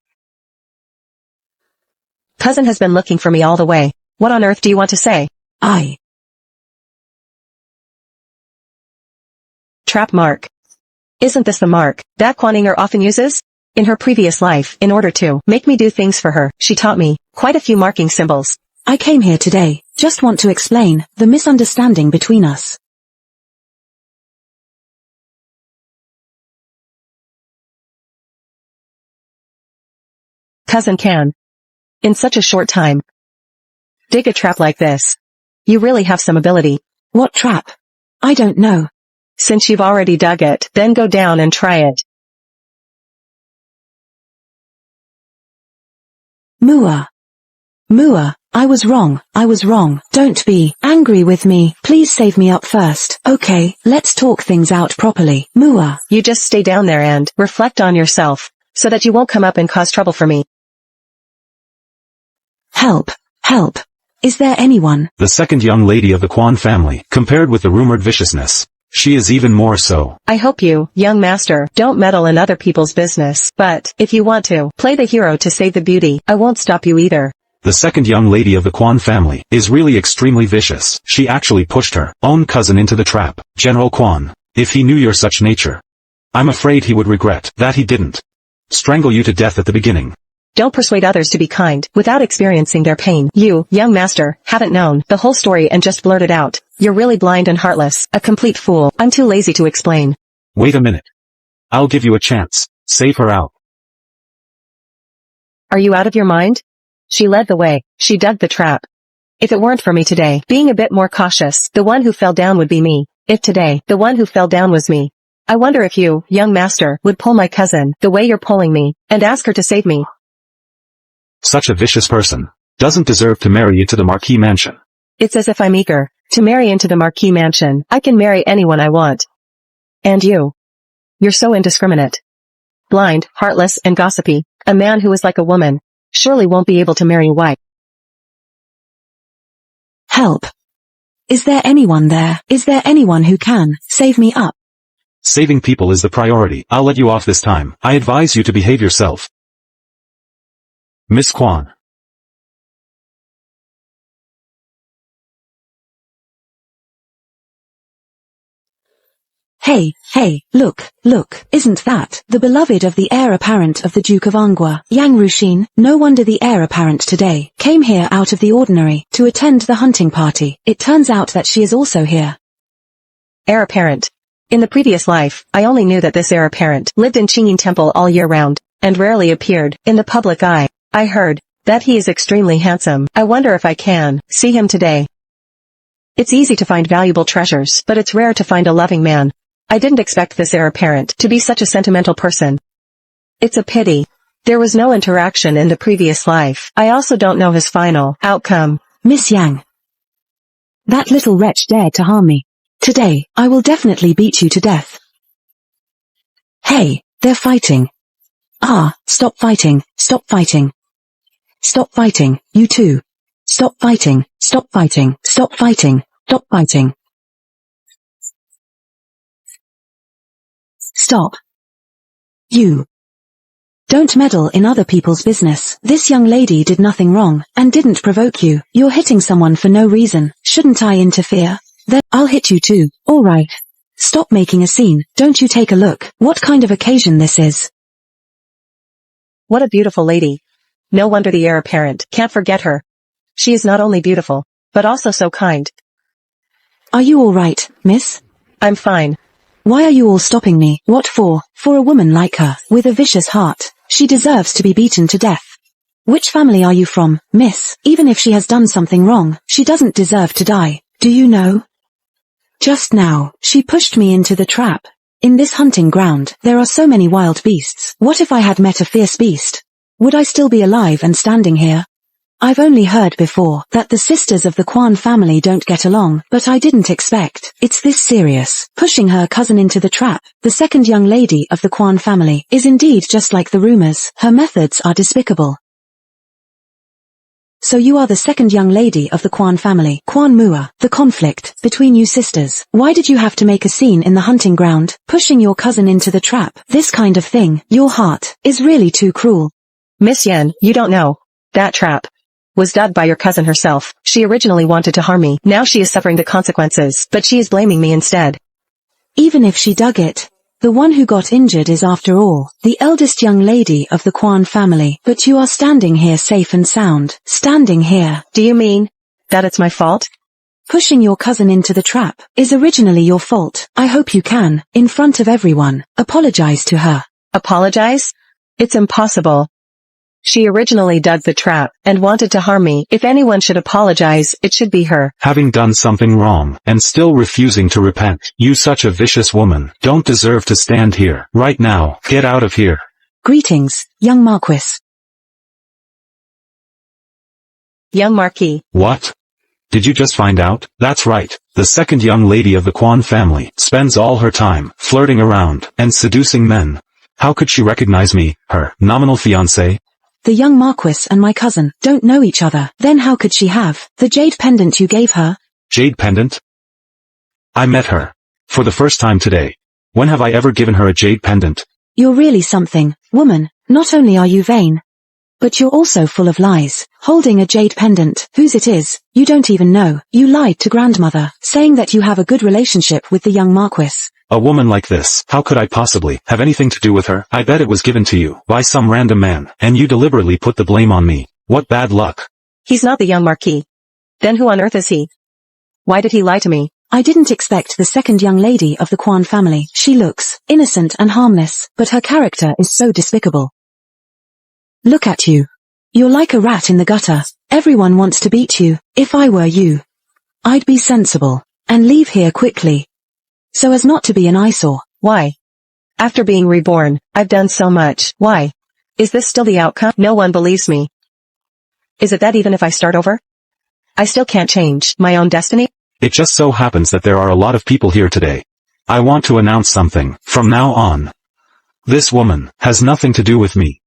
Cousin has been looking for me all the way. What on earth do you want to say? Trap mark. Isn't this the mark that Kuan often uses? In her previous life, in order to make me do things for her, she taught me quite a few marking symbols. I came here today, just want to explain the misunderstanding between us. Cousin can. In such a short time. Dig a trap like this. You really have some ability. What trap? I don't know. Since you've already dug it, then go down and try it. Mua. Mua, I was wrong. Don't be angry with me. Please save me up first. Okay, let's talk things out properly. Mua. You just stay down there and reflect on yourself, so that you won't come up and cause trouble for me. Help. Help. Is there anyone? The second young lady of the Quan family, compared with the rumored viciousness. She is even more so. I hope you, young master, don't meddle in other people's business, but, if you want to, play the hero to save the beauty, I won't stop you either. The second young lady of the Quan family is really extremely vicious. She actually pushed her own cousin into the trap. General Quan, if he knew your such nature, I'm afraid he would regret that he didn't strangle you to death at the beginning. Don't persuade others to be kind, without experiencing their pain. You, young master, haven't known the whole story and just blurted out. You're really blind and heartless, a complete fool. I'm too lazy to explain. Wait a minute. I'll give you a chance. Save her out. Are you out of your mind? She led the way. She dug the trap. If it weren't for me today, being a bit more cautious, the one who fell down would be me. If today, the one who fell down was me. I wonder if you, young master, would pull my cousin, the way you're pulling me, and ask her to save me. Such a vicious person doesn't deserve to marry you to the Marquis mansion. It's as if I'm eager to marry into the Marquis mansion. I can marry anyone I want. And you. You're so indiscriminate. Blind, heartless, and gossipy. A man who is like a woman surely won't be able to marry a wife. Help. Is there anyone there? Is there anyone who can save me up? Saving people is the priority. I'll let you off this time. I advise you to behave yourself. Miss Quan. Hey, look, isn't that the beloved of the heir apparent of the Duke of Angua, Yang Ruxin? No wonder the heir apparent today came here out of the ordinary to attend the hunting party. It turns out that she is also here. Heir apparent. In the previous life, I only knew that this heir apparent lived in Qingyin Temple all year round, and rarely appeared in the public eye. I heard that he is extremely handsome. I wonder if I can see him today. It's easy to find valuable treasures, but it's rare to find a loving man. I didn't expect this heir apparent to be such a sentimental person. It's a pity. There was no interaction in the previous life. I also don't know his final outcome. Miss Yang. That little wretch dared to harm me. Today, I will definitely beat you to death. Hey, they're fighting. Stop fighting, stop fighting. Stop fighting, you two. Stop fighting, stop fighting, stop fighting, stop fighting. Stop. You. Don't meddle in other people's business. This young lady did nothing wrong, and didn't provoke you. You're hitting someone for no reason. Shouldn't I interfere? Then I'll hit you too. Alright. Stop making a scene. Don't you take a look. What kind of occasion this is? What a beautiful lady. No wonder the heir apparent can't forget her. She is not only beautiful, but also so kind. Are you alright, miss? I'm fine. Why are you all stopping me? What for? For a woman like her, with a vicious heart, she deserves to be beaten to death. Which family are you from, miss? Even if she has done something wrong, she doesn't deserve to die. Do you know? Just now, she pushed me into the trap. In this hunting ground, there are so many wild beasts. What if I had met a fierce beast? Would I still be alive and standing here? I've only heard before that the sisters of the Quan family don't get along, but I didn't expect it's this serious. Pushing her cousin into the trap, the second young lady of the Quan family, is indeed just like the rumors. Her methods are despicable. So you are the second young lady of the Quan family. Quan Mua, the conflict between you sisters. Why did you have to make a scene in the hunting ground, pushing your cousin into the trap? This kind of thing, your heart, is really too cruel. Miss Yen, you don't know. That trap was dug by your cousin herself. She originally wanted to harm me. Now she is suffering the consequences, but she is blaming me instead. Even if she dug it, the one who got injured is after all the eldest young lady of the Quan family. But you are standing here safe and sound. Standing here. Do you mean that it's my fault? Pushing your cousin into the trap is originally your fault. I hope you can, in front of everyone, apologize to her. Apologize? It's impossible. She originally dug the trap and wanted to harm me. If anyone should apologize, it should be her. Having done something wrong and still refusing to repent, you such a vicious woman don't deserve to stand here. Right now, get out of here. Greetings, young Marquis. Young Marquis. What? Did you just find out? That's right. The second young lady of the Quan family spends all her time flirting around and seducing men. How could she recognize me, her nominal fiancé? The young Marquis and my cousin don't know each other. Then how could she have the jade pendant you gave her? Jade pendant? I met her for the first time today. When have I ever given her a jade pendant? You're really something, woman. Not only are you vain, but you're also full of lies. Holding a jade pendant, whose it is, you don't even know. You lied to grandmother, saying that you have a good relationship with the young Marquis. A woman like this, how could I possibly have anything to do with her? I bet it was given to you by some random man, and you deliberately put the blame on me. What bad luck. He's not the young Marquis. Then who on earth is he? Why did he lie to me? I didn't expect the second young lady of the Quan family. She looks innocent and harmless, but her character is so despicable. Look at you. You're like a rat in the gutter. Everyone wants to beat you. If I were you, I'd be sensible and leave here quickly, so as not to be an eyesore. Why? After being reborn, I've done so much. Why? Is this still the outcome? No one believes me. Is it that even if I start over, I still can't change my own destiny? It just so happens that there are a lot of people here today. I want to announce something. From now on, this woman has nothing to do with me.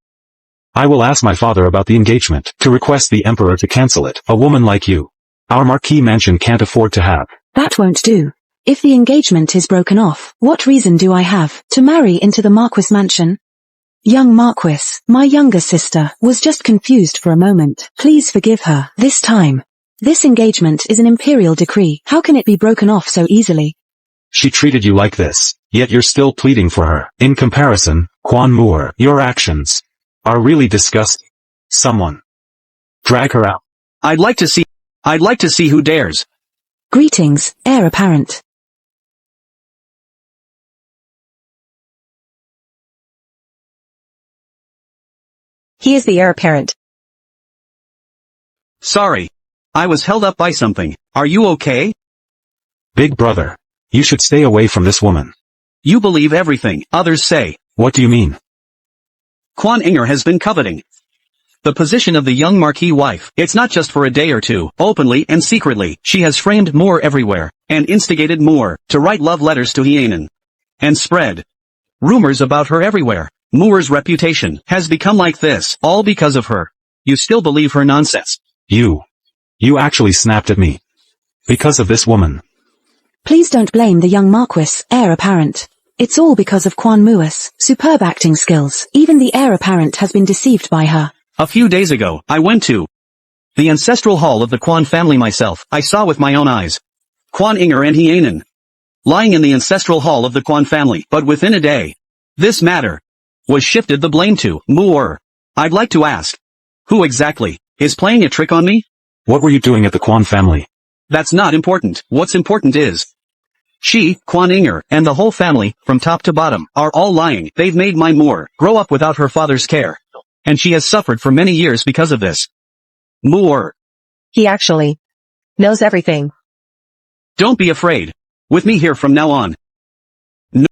I will ask my father about the engagement, to request the Emperor to cancel it. A woman like you, our Marquis mansion can't afford to have. That won't do. If the engagement is broken off, what reason do I have to marry into the Marquis mansion? Young Marquis, my younger sister, was just confused for a moment. Please forgive her. This time. This engagement is an Imperial decree. How can it be broken off so easily? She treated you like this, yet you're still pleading for her. In comparison, Quan Moore, your actions are really disgusting. Someone drag her out. I'd like to see who dares. Greetings, heir apparent. He is the heir apparent. Sorry. I was held up by something. Are you okay? Big brother, you should stay away from this woman. You believe everything others say. What do you mean? Quan Inger has been coveting the position of the young Marquis wife. It's not just for a day or two. Openly and secretly, she has framed Moore everywhere, and instigated Moore to write love letters to Hyenan, and spread rumors about her everywhere. Moore's reputation has become like this, all because of her. You still believe her nonsense? You actually snapped at me. Because of this woman. Please don't blame the young Marquis, heir apparent. It's all because of Quan Mua's superb acting skills. Even the heir apparent has been deceived by her. A few days ago, I went to the ancestral hall of the Quan family myself. I saw with my own eyes Quan Inger and Hyenan lying in the ancestral hall of the Quan family. But within a day, this matter was shifted the blame to Moore. I'd like to ask, who exactly is playing a trick on me? What were you doing at the Quan family? That's not important. What's important is she, Quan Inger, and the whole family, from top to bottom, are all lying. They've made my Moore grow up without her father's care, and she has suffered for many years because of this. Moore. He actually knows everything. Don't be afraid. With me here from now on.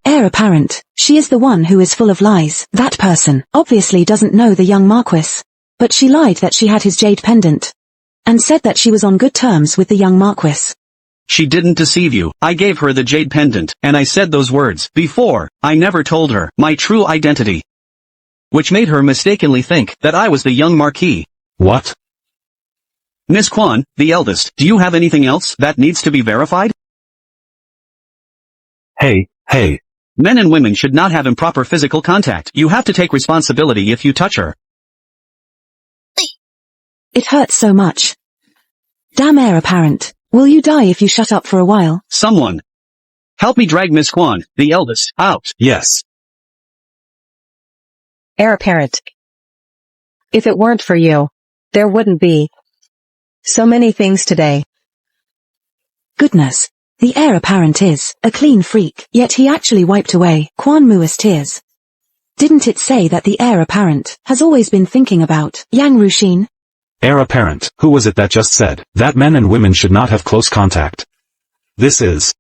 Heir apparent. She is the one who is full of lies. That person obviously doesn't know the young Marquis. But she lied that she had his jade pendant. And said that she was on good terms with the young Marquis. She didn't deceive you. I gave her the jade pendant, and I said those words. Before, I never told her my true identity. Which made her mistakenly think that I was the young Marquis. What? Miss Quan, the eldest, do you have anything else that needs to be verified? Hey. Men and women should not have improper physical contact. You have to take responsibility if you touch her. It hurts so much. Damn heir apparent. Will you die if you shut up for a while? Someone. Help me drag Miss Quan, the eldest, out. Yes. Heir apparent. If it weren't for you, there wouldn't be so many things today. Goodness. The heir apparent is a clean freak, yet he actually wiped away Quan Mua's tears. Didn't it say that the heir apparent has always been thinking about Yang Ruxin? Heir apparent, who was it that just said that men and women should not have close contact? This is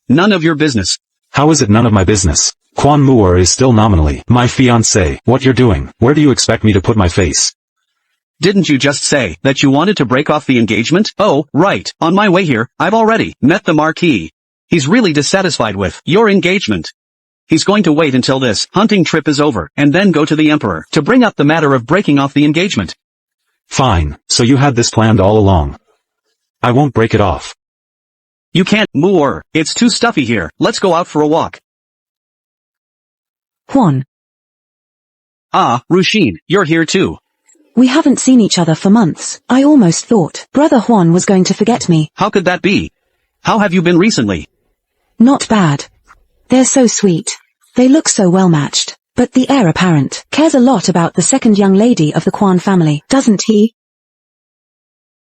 none of your business. How is it none of my business? Quan Muor is still nominally my fiancé. What you're doing, where do you expect me to put my face? Didn't you just say that you wanted to break off the engagement? Oh, right, on my way here, I've already met the Marquis. He's really dissatisfied with your engagement. He's going to wait until this hunting trip is over, and then go to the Emperor to bring up the matter of breaking off the engagement. Fine, so you had this planned all along. I won't break it off. You can't, Muor, it's too stuffy here, let's go out for a walk. Quan. Ah, Ruxin, you're here too. We haven't seen each other for months. I almost thought Brother Juan was going to forget me. How could that be? How have you been recently? Not bad. They're so sweet. They look so well matched. But the heir apparent cares a lot about the second young lady of the Quan family, doesn't he?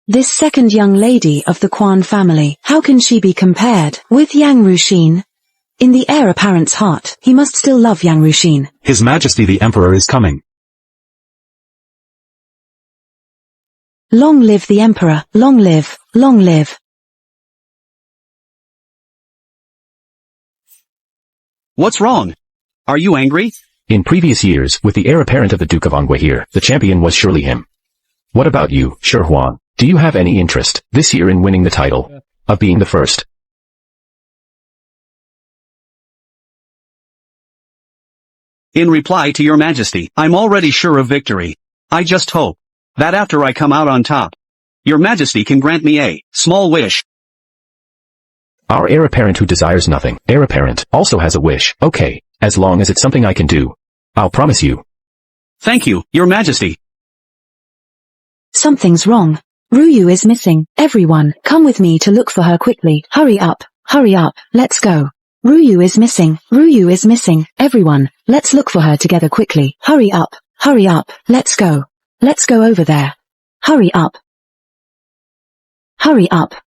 This second young lady of the Quan family, how can she be compared with Yang Ruxin? In the heir apparent's heart, he must still love Yang Ruxin. His Majesty the Emperor is coming. Long live the Emperor, long live, long live. What's wrong? Are you angry? In previous years, with the heir apparent of the Duke of Anhui here, the champion was surely him. What about you, Shi Huan? Do you have any interest, this year in winning the title of being the first? In reply to your Majesty, I'm already sure of victory. I just hope that after I come out on top, your Majesty can grant me a small wish. Our heir apparent who desires nothing, heir apparent, also has a wish. Okay, as long as it's something I can do. I'll promise you. Thank you, your Majesty. Something's wrong. Ruyu is missing. Everyone, come with me to look for her quickly. Hurry up, let's go. Ruyu is missing. Ruyu is missing. Everyone, let's look for her together quickly. Hurry up, let's go. Let's go over there. Hurry up,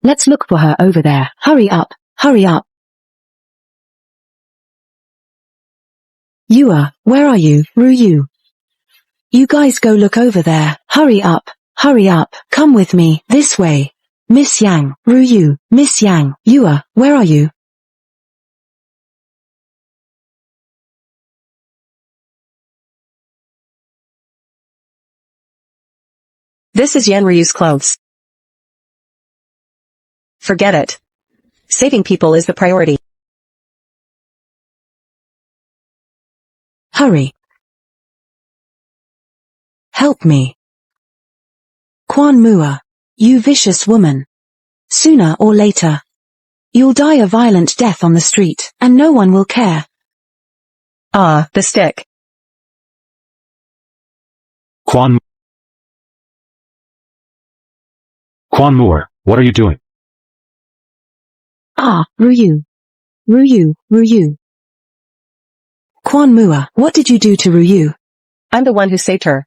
let's look for her over there. Hurry up. Yua, where are you, Ruyu? You guys go look over there. Hurry up, come with me, this way. Miss Yang, Ruyu, Miss Yang, Yua, where are you? This is Yan Ryu's clothes. Forget it. Saving people is the priority. Hurry. Help me. Quan Mua, you vicious woman. Sooner or later, you'll die a violent death on the street, and no one will care. Ah, the stick. Quan Muor, what are you doing? Ah, Ruyu. Quan Mua, what did you do to Ruyu? I'm the one who saved her.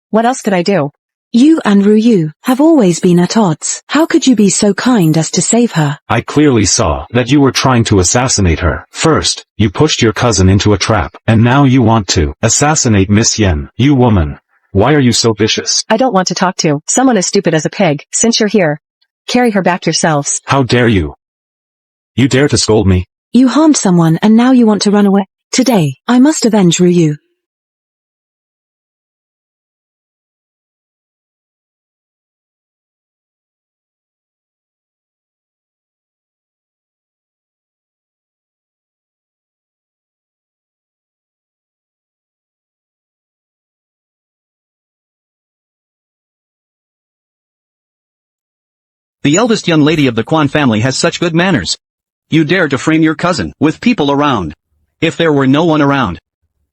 What else could I do? You and Ruyu have always been at odds. How could you be so kind as to save her? I clearly saw that you were trying to assassinate her. First, you pushed your cousin into a trap, and now you want to assassinate Miss Yen. You woman. Why are you so vicious? I don't want to talk to someone as stupid as a pig. Since you're here, carry her back yourselves. How dare you? You dare to scold me? You harmed someone and now you want to run away. Today, I must avenge Ryu. The eldest young lady of the Quan family has such good manners. You dare to frame your cousin, with people around. If there were no one around,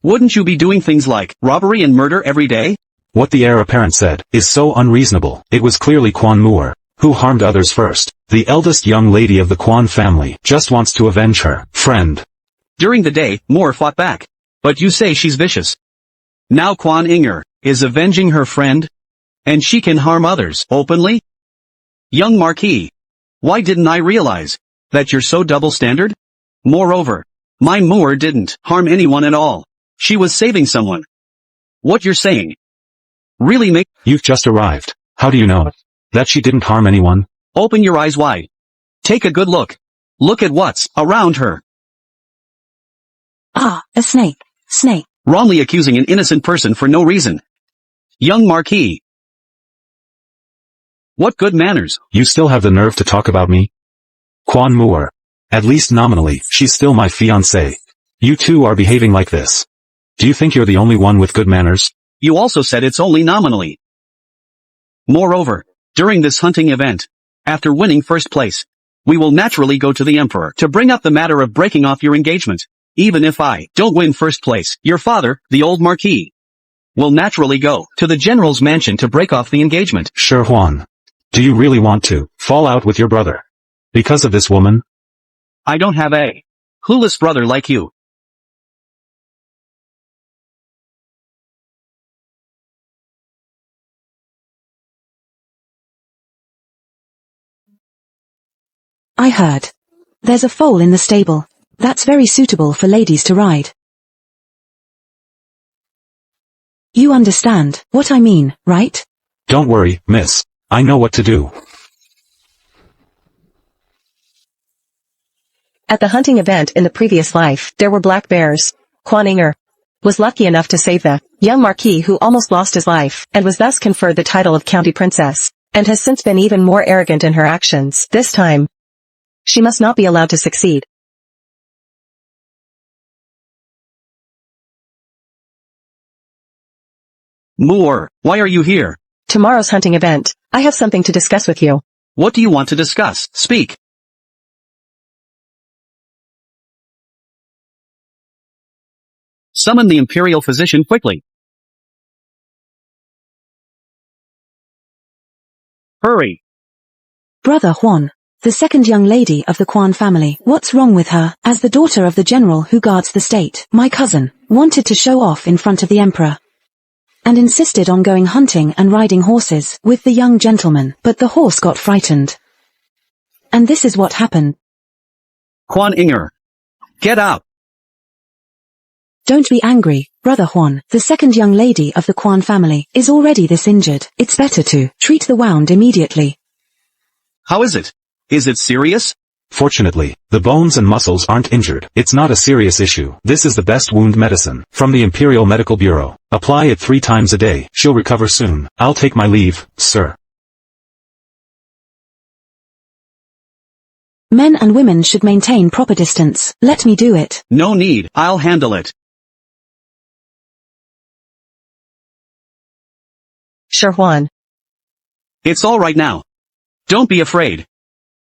wouldn't you be doing things like robbery and murder every day? What the heir apparent said is so unreasonable. It was clearly Quan Moore who harmed others first. The eldest young lady of the Quan family just wants to avenge her friend. During the day, Moore fought back. But you say she's vicious. Now Quan Inger is avenging her friend? And she can harm others openly? Young Marquis, why didn't I realize that you're so double-standard? Moreover, my Moore didn't harm anyone at all. She was saving someone. What you're saying really make— You've just arrived. How do you know that she didn't harm anyone? Open your eyes wide. Take a good look. Look at what's around her. Ah, a snake. Snake. Wrongly accusing an innocent person for no reason. Young Marquis. What good manners. You still have the nerve to talk about me? Quan Moore. At least nominally, she's still my fiancé. You two are behaving like this. Do you think you're the only one with good manners? You also said it's only nominally. Moreover, during this hunting event, after winning first place, we will naturally go to the Emperor to bring up the matter of breaking off your engagement. Even if I don't win first place, your father, the old Marquis, will naturally go to the General's mansion to break off the engagement. Sure, Juan. Do you really want to fall out with your brother because of this woman? I don't have a clueless brother like you. I heard. There's a foal in the stable. That's very suitable for ladies to ride. You understand what I mean, right? Don't worry, miss. I know what to do. At the hunting event in the previous life, there were black bears. Quan Inger was lucky enough to save the young Marquis who almost lost his life, and was thus conferred the title of County Princess, and has since been even more arrogant in her actions. This time, she must not be allowed to succeed. Moore, why are you here? Tomorrow's hunting event. I have something to discuss with you. What do you want to discuss? Speak. Summon the Imperial physician quickly. Hurry. Brother Juan, the second young lady of the Quan family. What's wrong with her? As the daughter of the general who guards the state, my cousin wanted to show off in front of the emperor, and insisted on going hunting and riding horses with the young gentleman, but the horse got frightened. And this is what happened. Quan Inger. Get out. Don't be angry, Brother Juan. The second young lady of the Quan family is already this injured. It's better to treat the wound immediately. How is it? Is it serious? Fortunately, the bones and muscles aren't injured. It's not a serious issue. This is the best wound medicine from the Imperial Medical Bureau. Apply it 3 times a day. She'll recover soon. I'll take my leave, sir. Men and women should maintain proper distance. Let me do it. No need. I'll handle it. Sure, Juan. It's all right now. Don't be afraid.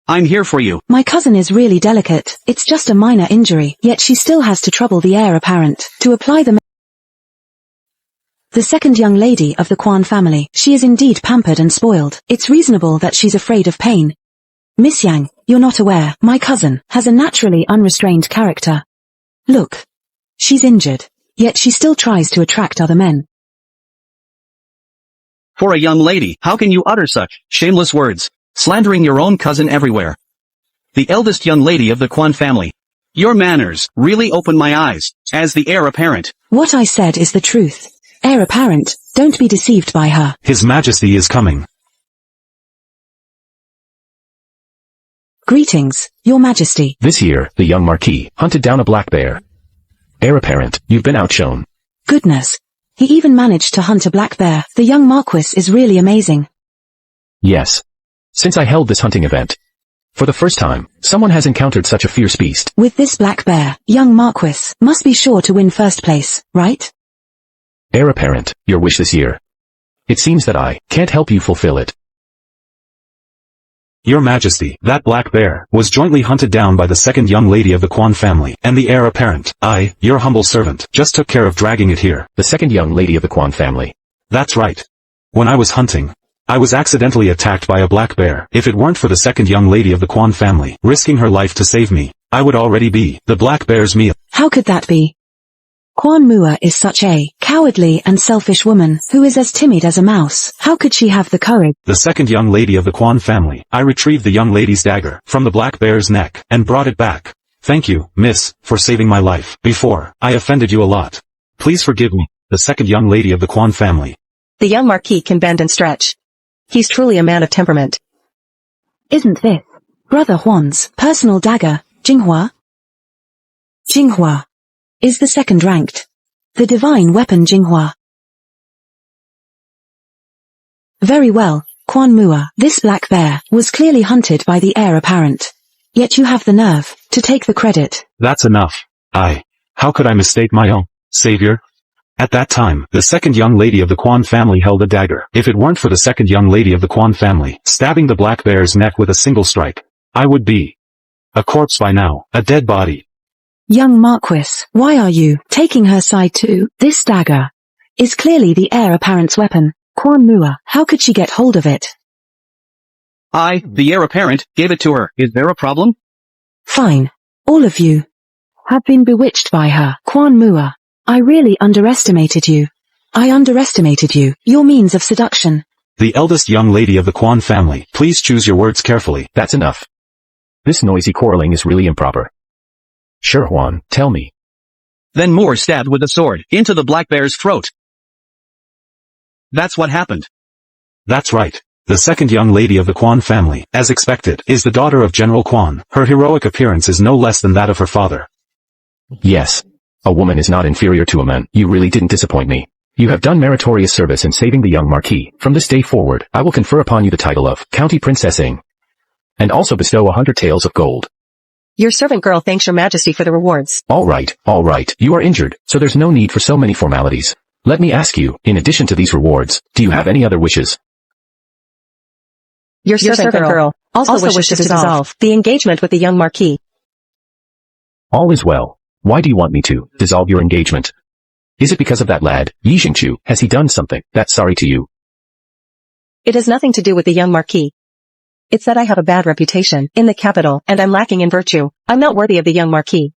I'm here for you. My cousin is really delicate. It's just a minor injury, yet she still has to trouble the heir apparent to apply the second young lady of the Quan family. She is indeed pampered and spoiled. It's reasonable that she's afraid of pain. Miss Yang, you're not aware. My cousin has a naturally unrestrained character. Look. She's injured, yet she still tries to attract other men. For a young lady, how can you utter such shameless words, slandering your own cousin everywhere? The eldest young lady of the Quan family. Your manners really open my eyes, as the heir apparent. What I said is the truth. Heir apparent, don't be deceived by her. His Majesty is coming. Greetings, Your Majesty. This year, the young Marquis hunted down a black bear. Heir apparent, you've been outshone. Goodness. He even managed to hunt a black bear. The young Marquis is really amazing. Yes. Since I held this hunting event, for the first time, someone has encountered such a fierce beast. With this black bear, young Marquis must be sure to win first place, right? Heir apparent, your wish this year. It seems that I can't help you fulfill it. Your Majesty, that black bear was jointly hunted down by the second young lady of the Quan family, and the heir apparent, I, your humble servant, just took care of dragging it here. The second young lady of the Quan family. That's right. When I was hunting, I was accidentally attacked by a black bear. If it weren't for the second young lady of the Quan family, risking her life to save me, I would already be the black bear's meal. How could that be? Quan Mua is such a cowardly and selfish woman who is as timid as a mouse. How could she have the courage? The second young lady of the Quan family, I retrieved the young lady's dagger from the black bear's neck and brought it back. Thank you, miss, for saving my life. Before, I offended you a lot. Please forgive me, the second young lady of the Quan family. The young Marquis can bend and stretch. He's truly a man of temperament. Isn't this Brother Huan's personal dagger, Jinghua? Jinghua is the second ranked. The divine weapon Jinghua. Very well, Quan Mua. This black bear was clearly hunted by the heir apparent. Yet you have the nerve to take the credit. That's enough. How could I mistake my own savior? At that time, the second young lady of the Quan family held a dagger. If it weren't for the second young lady of the Quan family stabbing the black bear's neck with a single strike, I would be a corpse by now, a dead body. Young Marquis, why are you taking her side too? This dagger is clearly the heir apparent's weapon. Quan Mua, how could she get hold of it? I, the heir apparent, gave it to her. Is there a problem? Fine. All of you have been bewitched by her. Quan Mua, I really underestimated you. I underestimated you, your means of seduction. The eldest young lady of the Quan family, please choose your words carefully. That's enough. This noisy quarreling is really improper. Sure, Juan, tell me. Then Moore stabbed with a sword into the black bear's throat. That's what happened. That's right. The second young lady of the Quan family, as expected, is the daughter of General Quan. Her heroic appearance is no less than that of her father. Yes. A woman is not inferior to a man. You really didn't disappoint me. You have done meritorious service in saving the young Marquis. From this day forward, I will confer upon you the title of County Princess Eng, and also bestow 100 taels of gold. Your servant girl thanks your majesty for the rewards. All right. You are injured, so there's no need for so many formalities. Let me ask you, in addition to these rewards, do you have any other wishes? Your servant girl also wishes to dissolve the engagement with the young Marquis. All is well. Why do you want me to dissolve your engagement? Is it because of that lad, Yi Xingqiu? Has he done something that's sorry to you? It has nothing to do with the young Marquis. It's that I have a bad reputation in the capital, and I'm lacking in virtue. I'm not worthy of the young Marquis.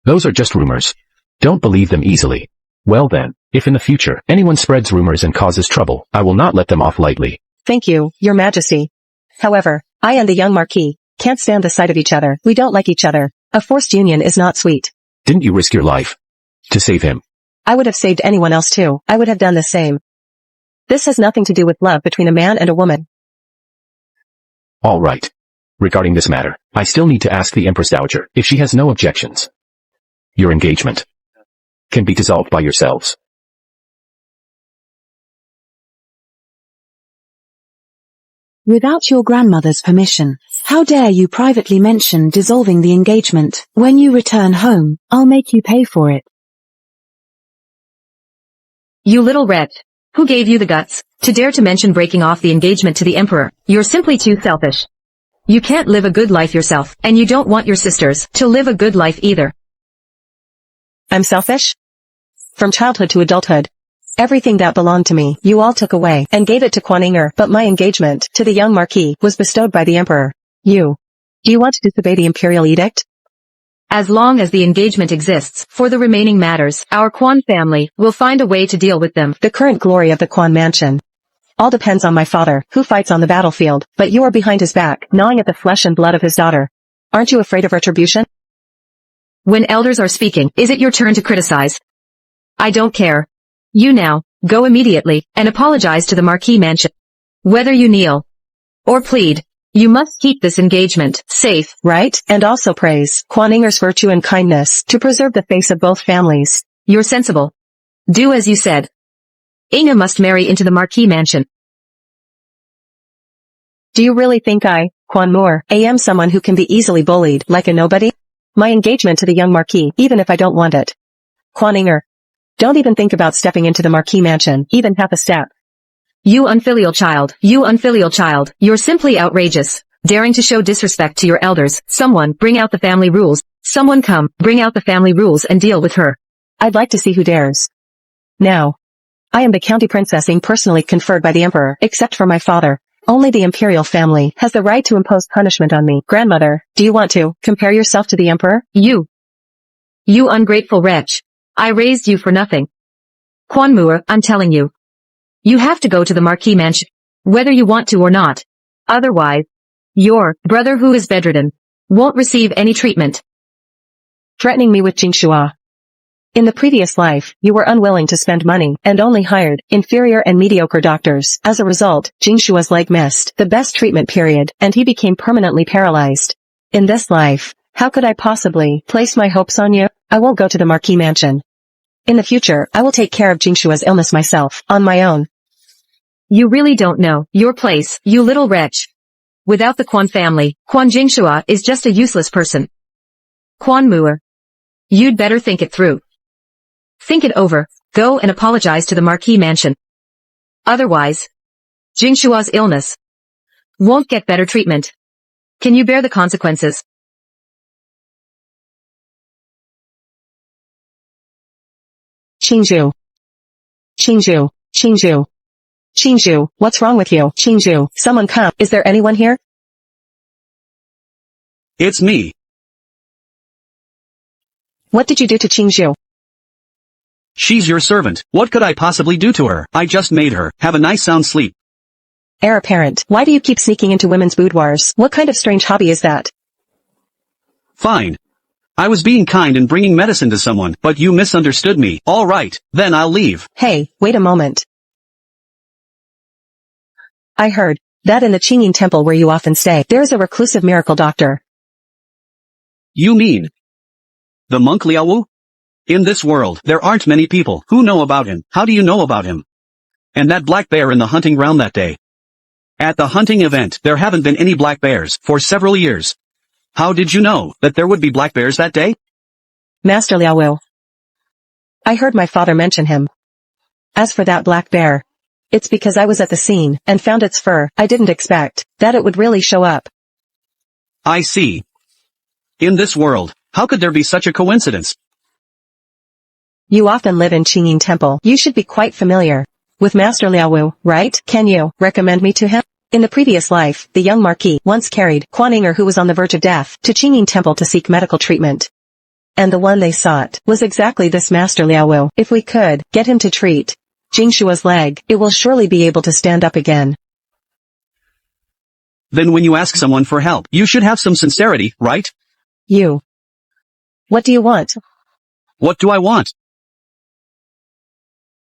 Those are just rumors. Don't believe them easily. Well then, if in the future anyone spreads rumors and causes trouble, I will not let them off lightly. Thank you, your majesty. However, I and the young Marquis can't stand the sight of each other. We don't like each other. A forced union is not sweet. Didn't you risk your life to save him? I would have saved anyone else too. I would have done the same. This has nothing to do with love between a man and a woman. All right. Regarding this matter, I still need to ask the Empress Dowager if she has no objections. Your engagement can be dissolved by yourselves. Without your grandmother's permission, how dare you privately mention dissolving the engagement? When you return home, I'll make you pay for it. You little wretch. Who gave you the guts to dare to mention breaking off the engagement to the Emperor? You're simply too selfish. You can't live a good life yourself, and you don't want your sisters to live a good life either. I'm selfish? From childhood to adulthood, everything that belonged to me, you all took away and gave it to Quan Inger, but my engagement to the young Marquis was bestowed by the Emperor. Do you want to disobey the Imperial edict? As long as the engagement exists, for the remaining matters, our Quan family will find a way to deal with them. The current glory of the Quan mansion all depends on my father, who fights on the battlefield, but you are behind his back, gnawing at the flesh and blood of his daughter. Aren't you afraid of retribution? When elders are speaking, is it your turn to criticize? I don't care. You now, go immediately, and apologize to the Marquis mansion. Whether you kneel or plead, You must keep this engagement safe. Right? And also praise Quan Inger's virtue and kindness to preserve the face of both families. You're sensible. Do as you said. Inga must marry into the Marquis mansion. Do you really think I, Quan Moore, am someone who can be easily bullied like a nobody? My engagement to the young Marquis, even if I don't want it. Quan Inger, don't even think about stepping into the Marquis mansion, even half a step. You unfilial child, you're simply outrageous, daring to show disrespect to your elders. Someone, bring out the family rules. Someone come, bring out the family rules and deal with her. I'd like to see who dares. Now. I am the county princess personally conferred by the Emperor, except for my father. Only the Imperial family has the right to impose punishment on me. Grandmother, do you want to compare yourself to the Emperor? You ungrateful wretch. I raised you for nothing. Quan Moore, I'm telling you. You have to go to the Marquis mansion, whether you want to or not. Otherwise, your brother who is bedridden won't receive any treatment. Threatening me with Jingshua. In the previous life, you were unwilling to spend money and only hired inferior and mediocre doctors. As a result, Jingshua's leg missed the best treatment period, and he became permanently paralyzed. In this life, how could I possibly place my hopes on you? I won't go to the Marquis mansion. In the future, I will take care of Jingshua's illness myself, on my own. You really don't know your place, you little wretch. Without the Quan family, Quan Jingshua is just a useless person. Quan Moore. You'd better think it through. Think it over, go and apologize to the Marquis mansion. Otherwise, Jingshua's illness won't get better treatment. Can you bear the consequences? Qingzhu. Qingzhu. Qingzhu. Qingzhu, what's wrong with you? Qingzhu, someone come. Is there anyone here? It's me. What did you do to Qingzhu? She's your servant. What could I possibly do to her? I just made her have a nice sound sleep. Heir apparent, why do you keep sneaking into women's boudoirs? What kind of strange hobby is that? Fine. I was being kind and bringing medicine to someone, but you misunderstood me. All right, then I'll leave. Hey, wait a moment. I heard that in the Qingyin temple where you often stay, there's a reclusive miracle doctor. You mean the monk Liaowu? In this world, there aren't many people who know about him. How do you know about him? And that black bear in the hunting ground that day. At the hunting event, there haven't been any black bears for several years. How did you know that there would be black bears that day? Master Liaowu. I heard my father mention him. As for that black bear, it's because I was at the scene and found its fur. I didn't expect that it would really show up. I see. In this world, how could there be such a coincidence? You often live in Qingyin Temple. You should be quite familiar with Master Liaowu, right? Can you recommend me to him? In the previous life, the young Marquis once carried Quan Inger, who was on the verge of death, to Qingyin Temple to seek medical treatment. And the one they sought was exactly this Master Liaowu. If we could get him to treat Jingshua's leg, it will surely be able to stand up again. Then when you ask someone for help, you should have some sincerity, right? You. What do you want? What do I want?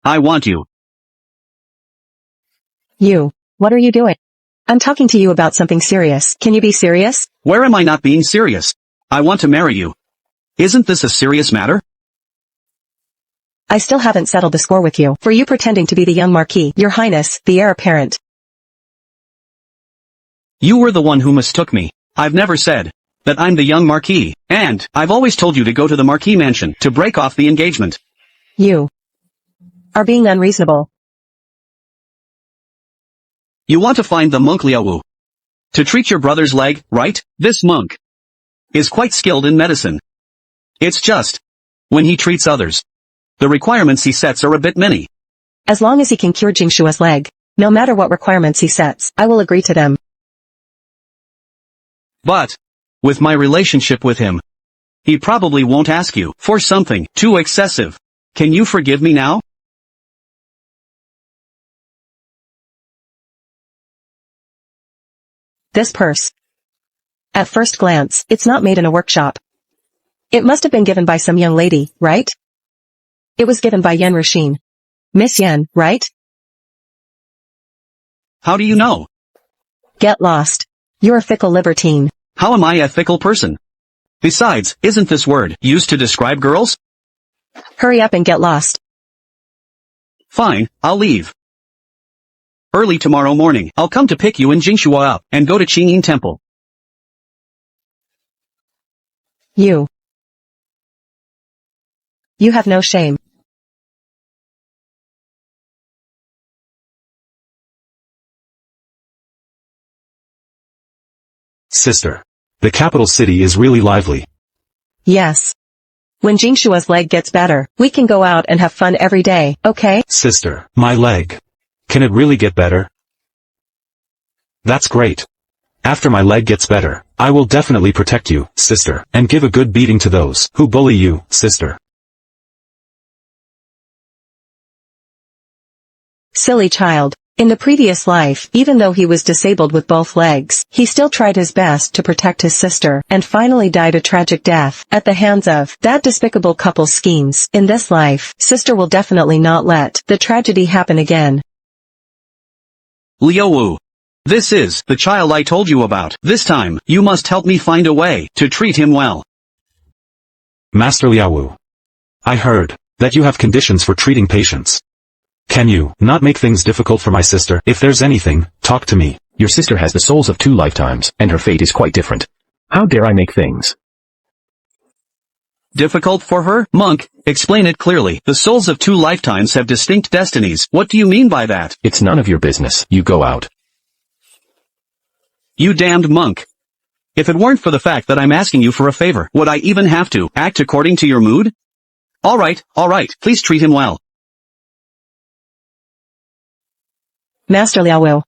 I want you. You. What are you doing? I'm talking to you about something serious. Can you be serious? Where am I not being serious? I want to marry you. Isn't this a serious matter? I still haven't settled the score with you, for you pretending to be the young Marquis, Your Highness, the heir apparent. You were the one who mistook me. I've never said that I'm the young Marquis, and I've always told you to go to the Marquis mansion to break off the engagement. You are being unreasonable. You want to find the monk Liaowu to treat your brother's leg, right? This monk is quite skilled in medicine. It's just when he treats others, the requirements he sets are a bit many. As long as he can cure Jingshua's leg, no matter what requirements he sets, I will agree to them. But with my relationship with him, he probably won't ask you for something too excessive. Can you forgive me now? This purse. At first glance, it's not made in a workshop. It must have been given by some young lady, right? It was given by Yen Ruxin. Miss Yen, right? How do you know? Get lost. You're a fickle libertine. How am I a fickle person? Besides, isn't this word used to describe girls? Hurry up and get lost. Fine, I'll leave. Early tomorrow morning, I'll come to pick you and Jingshua up, and go to Qingyin Temple. You have no shame. Sister. The capital city is really lively. Yes. When Jingshua's leg gets better, we can go out and have fun every day, okay? Sister, my leg. Can it really get better? That's great. After my leg gets better, I will definitely protect you, sister, and give a good beating to those who bully you, sister. Silly child. In the previous life, even though he was disabled with both legs, he still tried his best to protect his sister, and finally died a tragic death, at the hands of that despicable couple's schemes. In this life, sister will definitely not let the tragedy happen again. Liu Wu. This is the child I told you about. This time, you must help me find a way to treat him well. Master Liaowu. I heard that you have conditions for treating patients. Can you not make things difficult for my sister? If there's anything, talk to me. Your sister has the souls of 2 lifetimes, and her fate is quite different. How dare I make things Difficult for her? Monk, explain it clearly. The souls of 2 lifetimes have distinct destinies. What do you mean by that? It's none of your business. You go out. You damned monk. If it weren't for the fact that I'm asking you for a favor, would I even have to act according to your mood? Alright, please treat him well. Master Liaowu.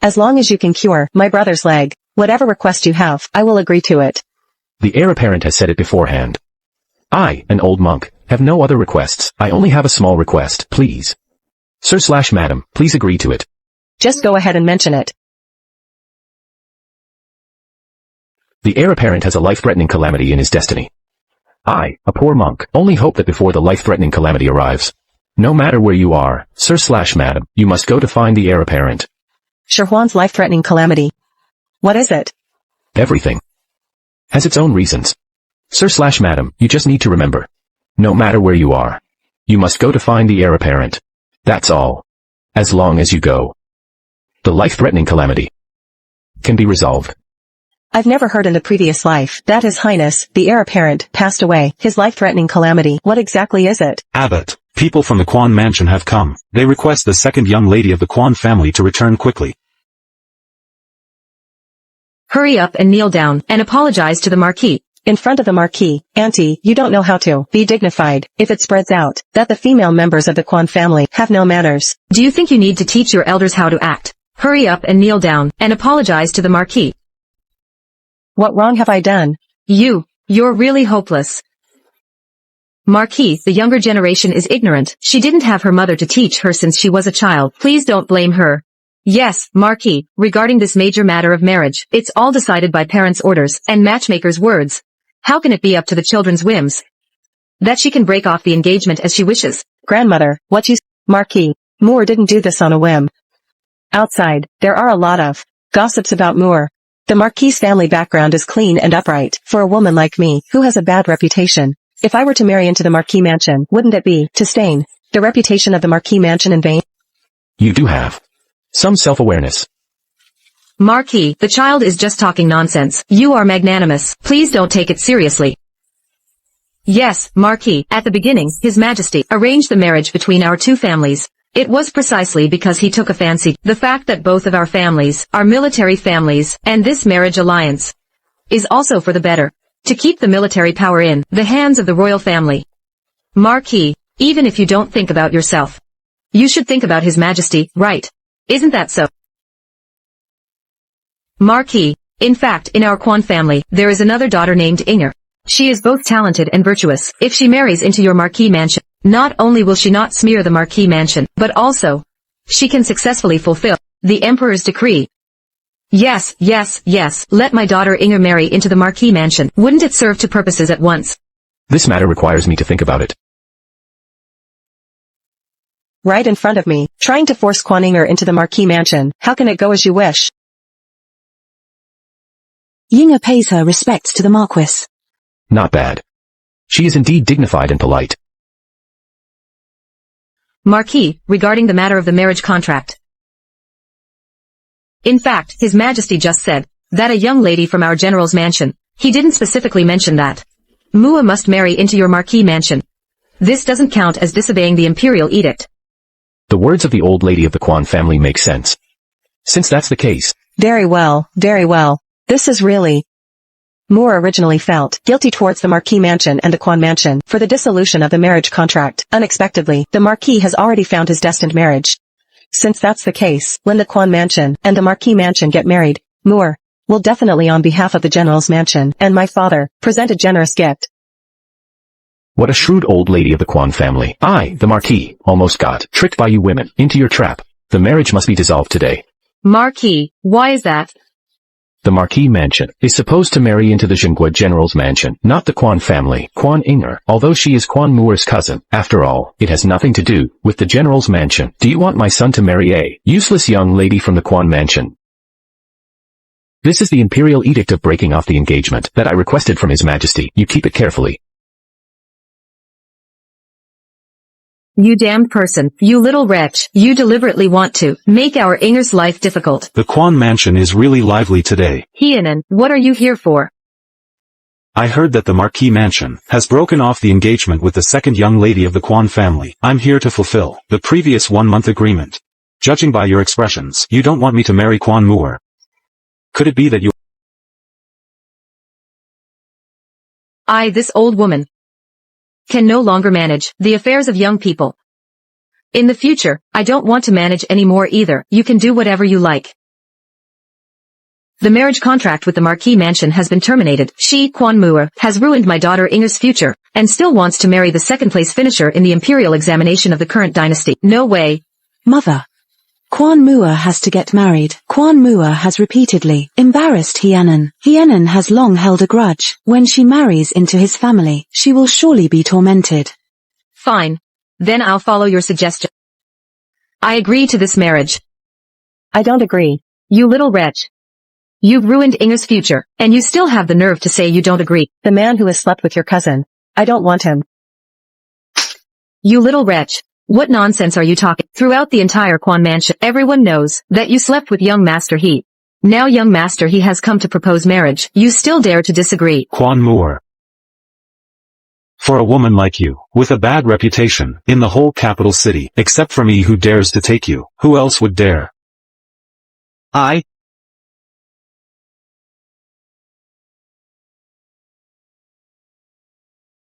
As long as you can cure my brother's leg, whatever request you have, I will agree to it. The heir apparent has said it beforehand. I, an old monk, have no other requests. I only have a small request, please. Sir/Madam, please agree to it. Just go ahead and mention it. The heir apparent has a life-threatening calamity in his destiny. I, a poor monk, only hope that before the life-threatening calamity arrives, no matter where you are, Sir/Madam, you must go to find the heir apparent. Shirhuan's life-threatening calamity. What is it? Everything has its own reasons. Sir/Madam, you just need to remember. No matter where you are, you must go to find the heir apparent. That's all. As long as you go, the life-threatening calamity can be resolved. I've never heard in the previous life that His Highness, the heir apparent, passed away. His life-threatening calamity. What exactly is it? Abbot, people from the Quan mansion have come. They request the second young lady of the Quan family to return quickly. Hurry up and kneel down, and apologize to the Marquis. In front of the Marquis, Auntie, you don't know how to be dignified if it spreads out that the female members of the Quan family have no manners. Do you think you need to teach your elders how to act? Hurry up and kneel down, and apologize to the Marquis. What wrong have I done? You're really hopeless. Marquis, the younger generation is ignorant. She didn't have her mother to teach her since she was a child. Please don't blame her. Yes, Marquis, regarding this major matter of marriage, it's all decided by parents' orders and matchmakers' words. How can it be up to the children's whims? That she can break off the engagement as she wishes. Grandmother, what you Marquis, Moore didn't do this on a whim. Outside, there are a lot of gossips about Moore. The Marquis' family background is clean and upright, for a woman like me, who has a bad reputation. If I were to marry into the Marquis mansion, wouldn't it be to stain the reputation of the Marquis mansion in vain? You do have some self-awareness. Marquis, the child is just talking nonsense. You are magnanimous. Please don't take it seriously. Yes, Marquis, at the beginning, His Majesty arranged the marriage between our 2 families. It was precisely because he took a fancy. The fact that both of our families are military families, and this marriage alliance is also for the better, to keep the military power in the hands of the royal family. Marquis, even if you don't think about yourself, you should think about His Majesty, right? Isn't that so? Marquis, in fact, in our Quan family, there is another daughter named Inger. She is both talented and virtuous. If she marries into your Marquis mansion, not only will she not smear the Marquis mansion, but also, she can successfully fulfill the Emperor's decree. Yes, let my daughter Inger marry into the Marquis mansion. Wouldn't it serve 2 purposes at once? This matter requires me to think about it. Right in front of me, trying to force Quan Inger into the Marquis mansion. How can it go as you wish? Yinga pays her respects to the Marquis. Not bad. She is indeed dignified and polite. Marquis, regarding the matter of the marriage contract. In fact, His Majesty just said that a young lady from our general's mansion. He didn't specifically mention that Mua must marry into your Marquis mansion. This doesn't count as disobeying the Imperial edict. The words of the old lady of the Quan family make sense. Since that's the case. Very well, very well. This is really... Moore originally felt guilty towards the Marquis mansion and the Quan mansion for the dissolution of the marriage contract. Unexpectedly, the Marquis has already found his destined marriage. Since that's the case, when the Quan mansion and the Marquis mansion get married, Moore will definitely on behalf of the general's mansion and my father present a generous gift. What a shrewd old lady of the Quan family. I, the Marquis, almost got tricked by you women into your trap. The marriage must be dissolved today. Marquis, why is that? The Marquis mansion is supposed to marry into the Jingua general's mansion, not the Quan family. Quan Inger, although she is Quan Muir's cousin. After all, it has nothing to do with the general's mansion. Do you want my son to marry a useless young lady from the Quan mansion? This is the Imperial edict of breaking off the engagement that I requested from His Majesty. You keep it carefully. You damned person, you little wretch, you deliberately want to make our Inger's life difficult. The Quan mansion is really lively today. Hienan, what are you here for? I heard that the Marquis mansion has broken off the engagement with the second young lady of the Quan family. I'm here to fulfill the previous 1-month agreement. Judging by your expressions, you don't want me to marry Quan Moore. Could it be that you... This old woman, can no longer manage the affairs of young people. In the future, I don't want to manage anymore either. You can do whatever you like. The marriage contract with the Marquis mansion has been terminated. She, Quan Moore, has ruined my daughter Inger's future, and still wants to marry the second-place finisher in the Imperial examination of the current dynasty. No way. Mother. Quan Moore has to get married. Quan Moore has repeatedly embarrassed Hienan. Hienan has long held a grudge. When she marries into his family, she will surely be tormented. Fine. Then I'll follow your suggestion. I agree to this marriage. I don't agree. You little wretch. You've ruined Inger's future, and you still have the nerve to say you don't agree. The man who has slept with your cousin. I don't want him. You little wretch. What nonsense are you talking? Throughout the entire Quan mansion, everyone knows that you slept with young Master He. Now young Master He has come to propose marriage. You still dare to disagree. Quan Moore. For a woman like you, with a bad reputation, in the whole capital city, except for me who dares to take you, who else would dare?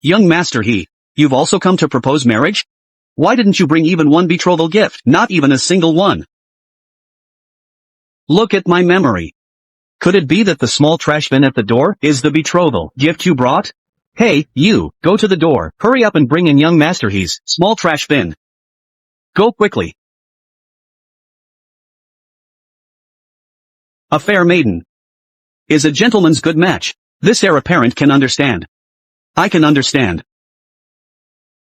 Young Master He, you've also come to propose marriage? Why didn't you bring even one betrothal gift? Not even a single one. Look at my memory. Could it be that the small trash bin at the door is the betrothal gift you brought? Hey, you, go to the door, hurry up and bring in young Master He's small trash bin. Go quickly. A fair maiden is a gentleman's good match. This heir apparent can understand. I can understand.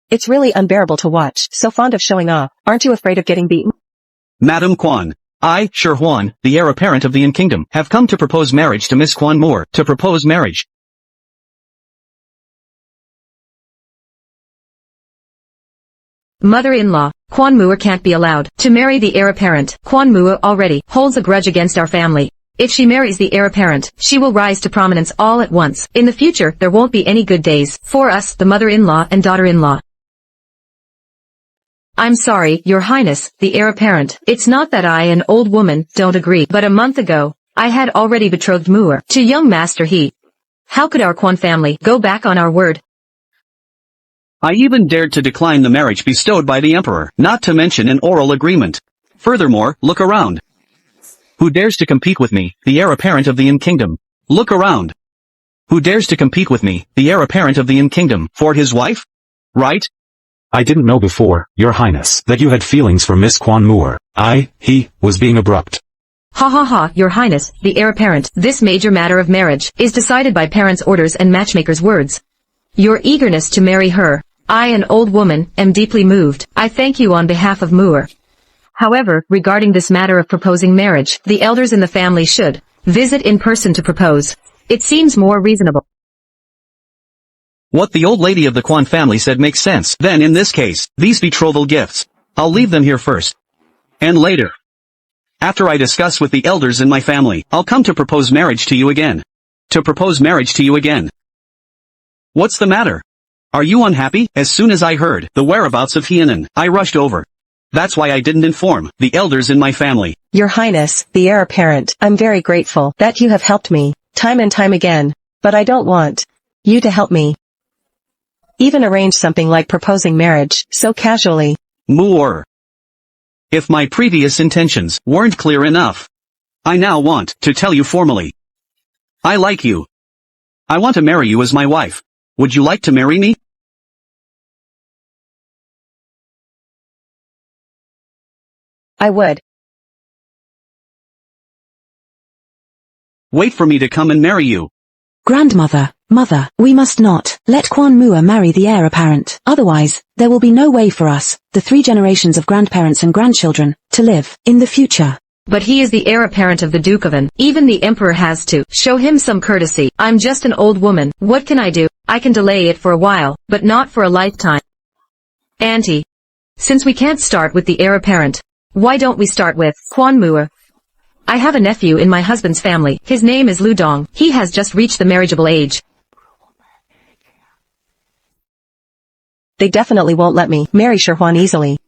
It's really unbearable to watch. So fond of showing off. Aren't you afraid of getting beaten? Madam Quan, I, Sir Huan, the heir apparent of the Eng Kingdom, have come to propose marriage to Miss Quan Moore. To propose marriage. Mother-in-law, Quan Moore can't be allowed to marry the heir apparent. Quan Moore already holds a grudge against our family. If she marries the heir apparent, she will rise to prominence all at once. In the future, there won't be any good days for us, the mother-in-law and daughter-in-law. I'm sorry, Your Highness, the heir apparent. It's not that I, an old woman, don't agree, but a month ago, I had already betrothed Moore to young Master He. How could our Quan family go back on our word? I even dared to decline the marriage bestowed by the Emperor, not to mention an oral agreement. Furthermore, look around. Who dares to compete with me, the heir apparent of the Eng Kingdom? Look around. Who dares to compete with me, the heir apparent of the Eng Kingdom, for his wife? Right? I didn't know before, Your Highness, that you had feelings for Miss Quan Moore. He was being abrupt. Ha ha ha, Your Highness, the heir apparent. This major matter of marriage is decided by parents' orders and matchmakers' words. Your eagerness to marry her, I, an old woman, am deeply moved. I thank you on behalf of Moore. However, regarding this matter of proposing marriage, the elders in the family should visit in person to propose. It seems more reasonable. What the old lady of the Quan family said makes sense. Then in this case, these betrothal gifts. I'll leave them here first. And later, after I discuss with the elders in my family, I'll come to propose marriage to you again. To propose marriage to you again. What's the matter? Are you unhappy? As soon as I heard the whereabouts of Hienan, I rushed over. That's why I didn't inform the elders in my family. Your Highness, the heir apparent, I'm very grateful that you have helped me, time and time again, but I don't want you to help me. Even arrange something like proposing marriage, so casually. Moor. If my previous intentions weren't clear enough, I now want to tell you formally. I like you. I want to marry you as my wife. Would you like to marry me? I would. Wait for me to come and marry you. Grandmother, mother, we must not let Quan Mua marry the heir apparent. Otherwise, there will be no way for us, the 3 generations of grandparents and grandchildren, to live in the future. But he is the heir apparent of the Duke of An. Even the Emperor has to show him some courtesy. I'm just an old woman. What can I do? I can delay it for a while, but not for a lifetime. Auntie. Since we can't start with the heir apparent, why don't we start with Quan Mua? I have a nephew in my husband's family. His name is Lu Dong. He has just reached the marriageable age. They definitely won't let me marry Shirhuan easily.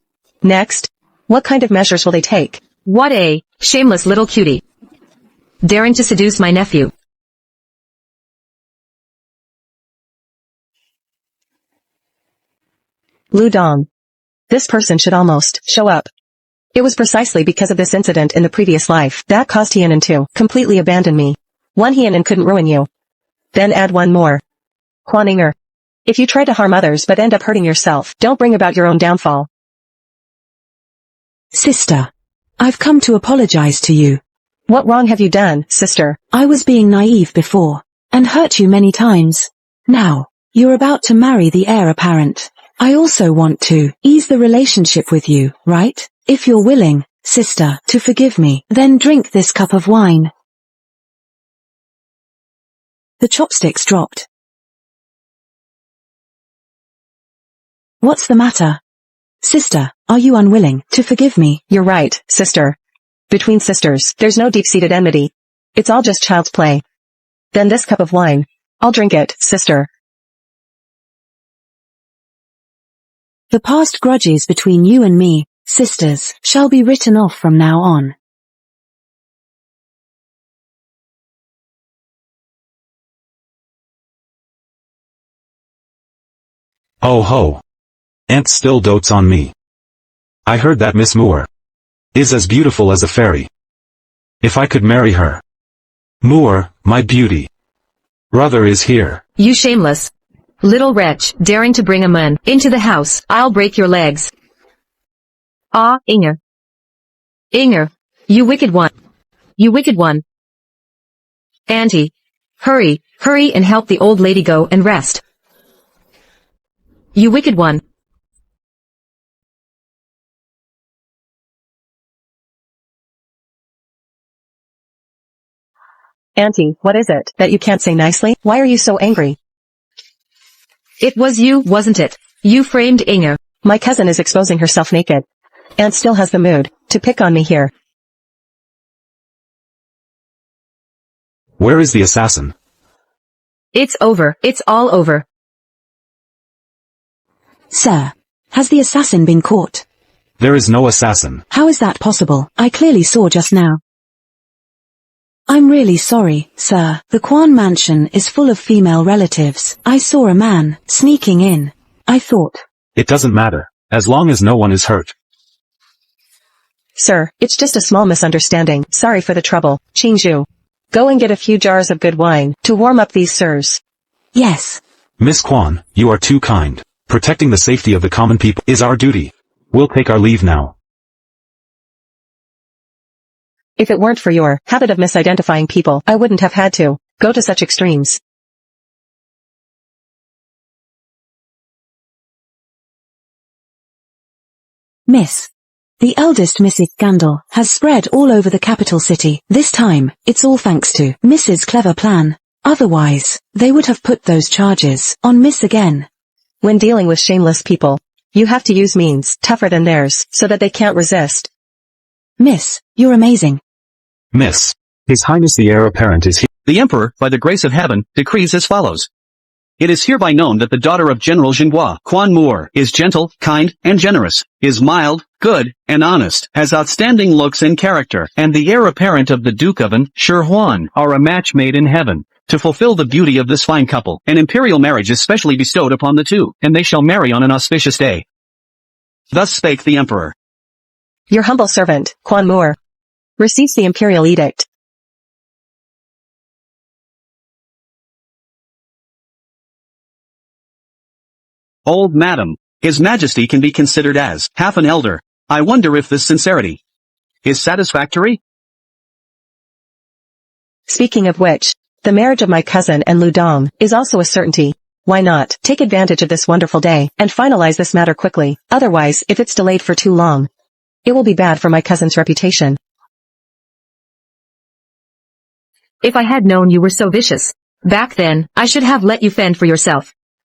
Next, what kind of measures will they take? What a shameless little cutie. Daring to seduce my nephew. Lu Dong. This person should almost show up. It was precisely because of this incident in the previous life that caused Hienan to completely abandon me. One Hienan couldn't ruin you. Then add one more. Quan Inger. If you try to harm others but end up hurting yourself, don't bring about your own downfall. Sister. I've come to apologize to you. What wrong have you done, sister? I was being naive before, and hurt you many times. Now, you're about to marry the heir apparent. I also want to ease the relationship with you, right? If you're willing, sister, to forgive me, then drink this cup of wine. The chopsticks dropped. What's the matter? Sister, are you unwilling to forgive me? You're right, sister. Between sisters, there's no deep-seated enmity. It's all just child's play. Then this cup of wine. I'll drink it, sister. The past grudges between you and me, sisters, shall be written off from now on. Oh ho. Aunt still dotes on me. I heard that Miss Moore is as beautiful as a fairy. If I could marry her. Moore, my beauty. Brother is here. You shameless little wretch, daring to bring a man into the house. I'll break your legs. Ah, Inger. Inger, you wicked one. You wicked one. Auntie, hurry, hurry and help the old lady go and rest. You wicked one. Auntie, what is it that you can't say nicely? Why are you so angry? It was you, wasn't it? You framed Inger. My cousin is exposing herself naked. Aunt still has the mood to pick on me here. Where is the assassin? It's over. It's all over. Sir, has the assassin been caught? There is no assassin. How is that possible? I clearly saw just now. I'm really sorry, sir. The Quan mansion is full of female relatives. I saw a man sneaking in. I thought. It doesn't matter, as long as no one is hurt. Sir, it's just a small misunderstanding. Sorry for the trouble. Qingzhu. Go and get a few jars of good wine to warm up these sirs. Yes. Miss Quan, you are too kind. Protecting the safety of the common people is our duty. We'll take our leave now. If it weren't for your habit of misidentifying people, I wouldn't have had to go to such extremes. Miss. The eldest Mrs. Scandal has spread all over the capital city. This time, it's all thanks to Mrs. Clever Plan. Otherwise, they would have put those charges on Miss again. When dealing with shameless people, you have to use means tougher than theirs so that they can't resist. Miss, you're amazing. Miss. His Highness the heir apparent is here. The Emperor, by the grace of heaven, decrees as follows. It is hereby known that the daughter of General Jinhua, Quan Moore, is gentle, kind, and generous, is mild, good, and honest, has outstanding looks and character, and the heir apparent of the Duke of An, Shi Huan, are a match made in heaven. To fulfill the beauty of this fine couple, an imperial marriage is specially bestowed upon the two, and they shall marry on an auspicious day. Thus spake the Emperor. Your humble servant, Quan Moore, receives the Imperial edict. Old Madam, His Majesty can be considered as half an elder. I wonder if this sincerity is satisfactory? Speaking of which, the marriage of my cousin and Lu Dong is also a certainty. Why not take advantage of this wonderful day and finalize this matter quickly? Otherwise, if it's delayed for too long, it will be bad for my cousin's reputation. If I had known you were so vicious back then, I should have let you fend for yourself.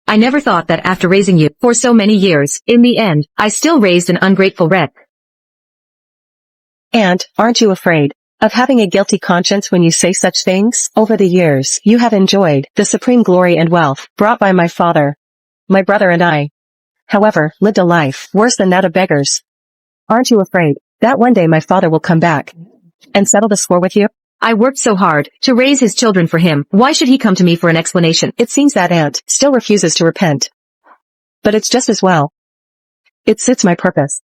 I never thought that after raising you for so many years, in the end, I still raised an ungrateful wreck. And, aren't you afraid of having a guilty conscience when you say such things? Over the years, you have enjoyed the supreme glory and wealth brought by my father, my brother and I. However, lived a life worse than that of beggars. Aren't you afraid that one day my father will come back and settle the score with you? I worked so hard to raise his children for him. Why should he come to me for an explanation? It seems that aunt still refuses to repent. But it's just as well. It suits my purpose.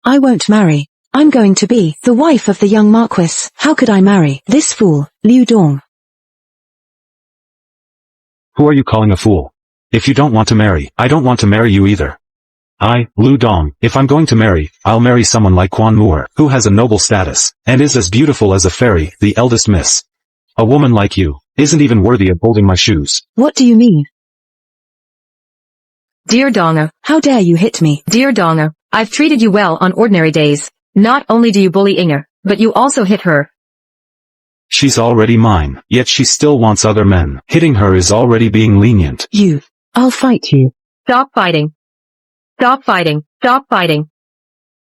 I won't marry. I'm going to be the wife of the young Marquis. How could I marry this fool, Liu Dong? Who are you calling a fool? If you don't want to marry, I don't want to marry you either. I, Lu Dong, if I'm going to marry, I'll marry someone like Quan Moore, who has a noble status, and is as beautiful as a fairy, the eldest miss. A woman like you isn't even worthy of holding my shoes. What do you mean? Dear Donga, How dare you hit me? dear Donga, I've treated you well on ordinary days. Not only do you bully Inger, but you also hit her. She's already mine, yet she still wants other men. Hitting her is already being lenient. I'll fight you. Stop fighting. Stop fighting. Stop fighting.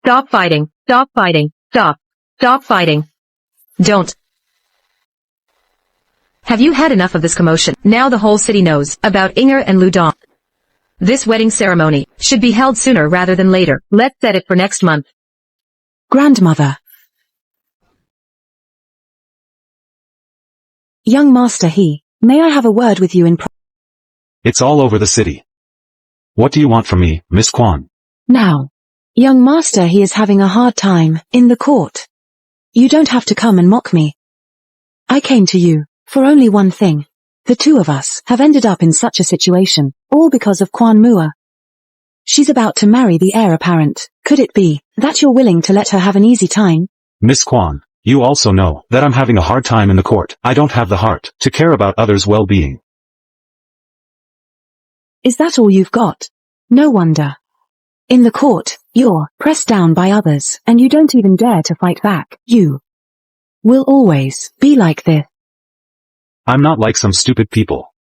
Stop fighting. Stop fighting. Stop. Stop fighting. Don't. Have you had enough of this commotion? Now the whole city knows about Inger and Lu Dong. This wedding ceremony should be held sooner rather than later. Let's set it for next month. Grandmother. Young Master He, may I have a word with you in It's all over the city. What do you want from me, Miss Quan? Now. Young Master He is having a hard time in the court. You don't have to come and mock me. I came to you for only one thing. The two of us have ended up in such a situation, all because of Quan Moore. She's about to marry the heir apparent. Could it be that you're willing to let her have an easy time? Miss Quan, you also know that I'm having a hard time in the court. I don't have the heart to care about others' well-being. Is that all you've got? No wonder. In the court, you're pressed down by others, and you don't even dare to fight back. You will always be like this. I'm not like some stupid people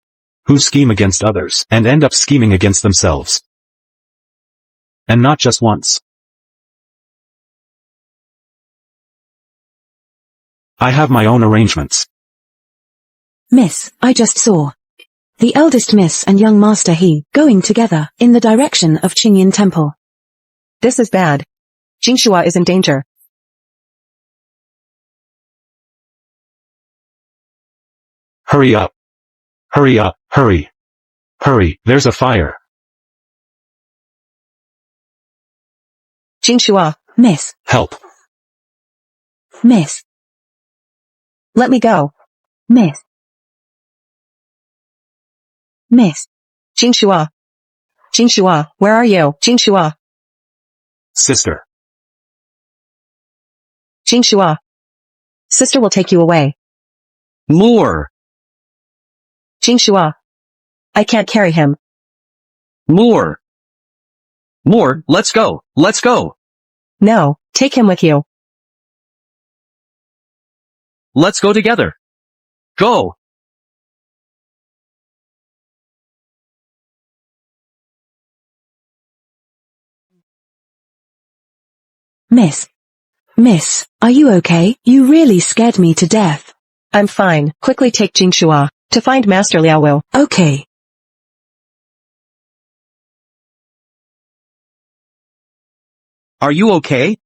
who scheme against others and end up scheming against themselves. And not just once. I have my own arrangements. Miss, I just saw the eldest Miss and young Master He going together in the direction of Qingyan Temple. This is bad. Jingshua is in danger. Hurry up. Hurry up, hurry. Hurry, there's a fire. Jingshua, Miss, Help. Miss, let me go. Miss, Miss, Jingshua. Jingshua, where are you? Jingshua. Sister. Jingshua. Sister will take you away. Moore! Jingshua. I can't carry him. Moore! Moore, let's go! Let's go! No, take him with you. Let's go together! Go! Miss, are you okay? You really scared me to death. I'm fine. Quickly take Jingshua to find Master Liaowu. Okay. Are you okay?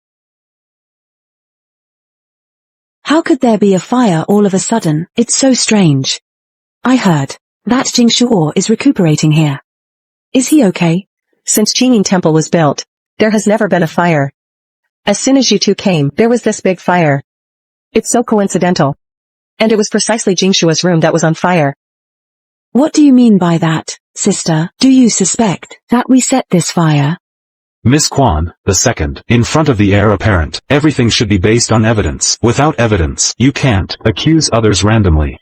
How could there be a fire all of a sudden? It's so strange. I heard that Jingshuo is recuperating here. Is he okay? Since Qingyin Temple was built, there has never been a fire. As soon as you two came, there was this big fire. It's so coincidental. And it was precisely Jingshua's room that was on fire. What do you mean by that, sister? Do you suspect that we set this fire? Miss Quan, the second, in front of the heir apparent, everything should be based on evidence. Without evidence, you can't accuse others randomly.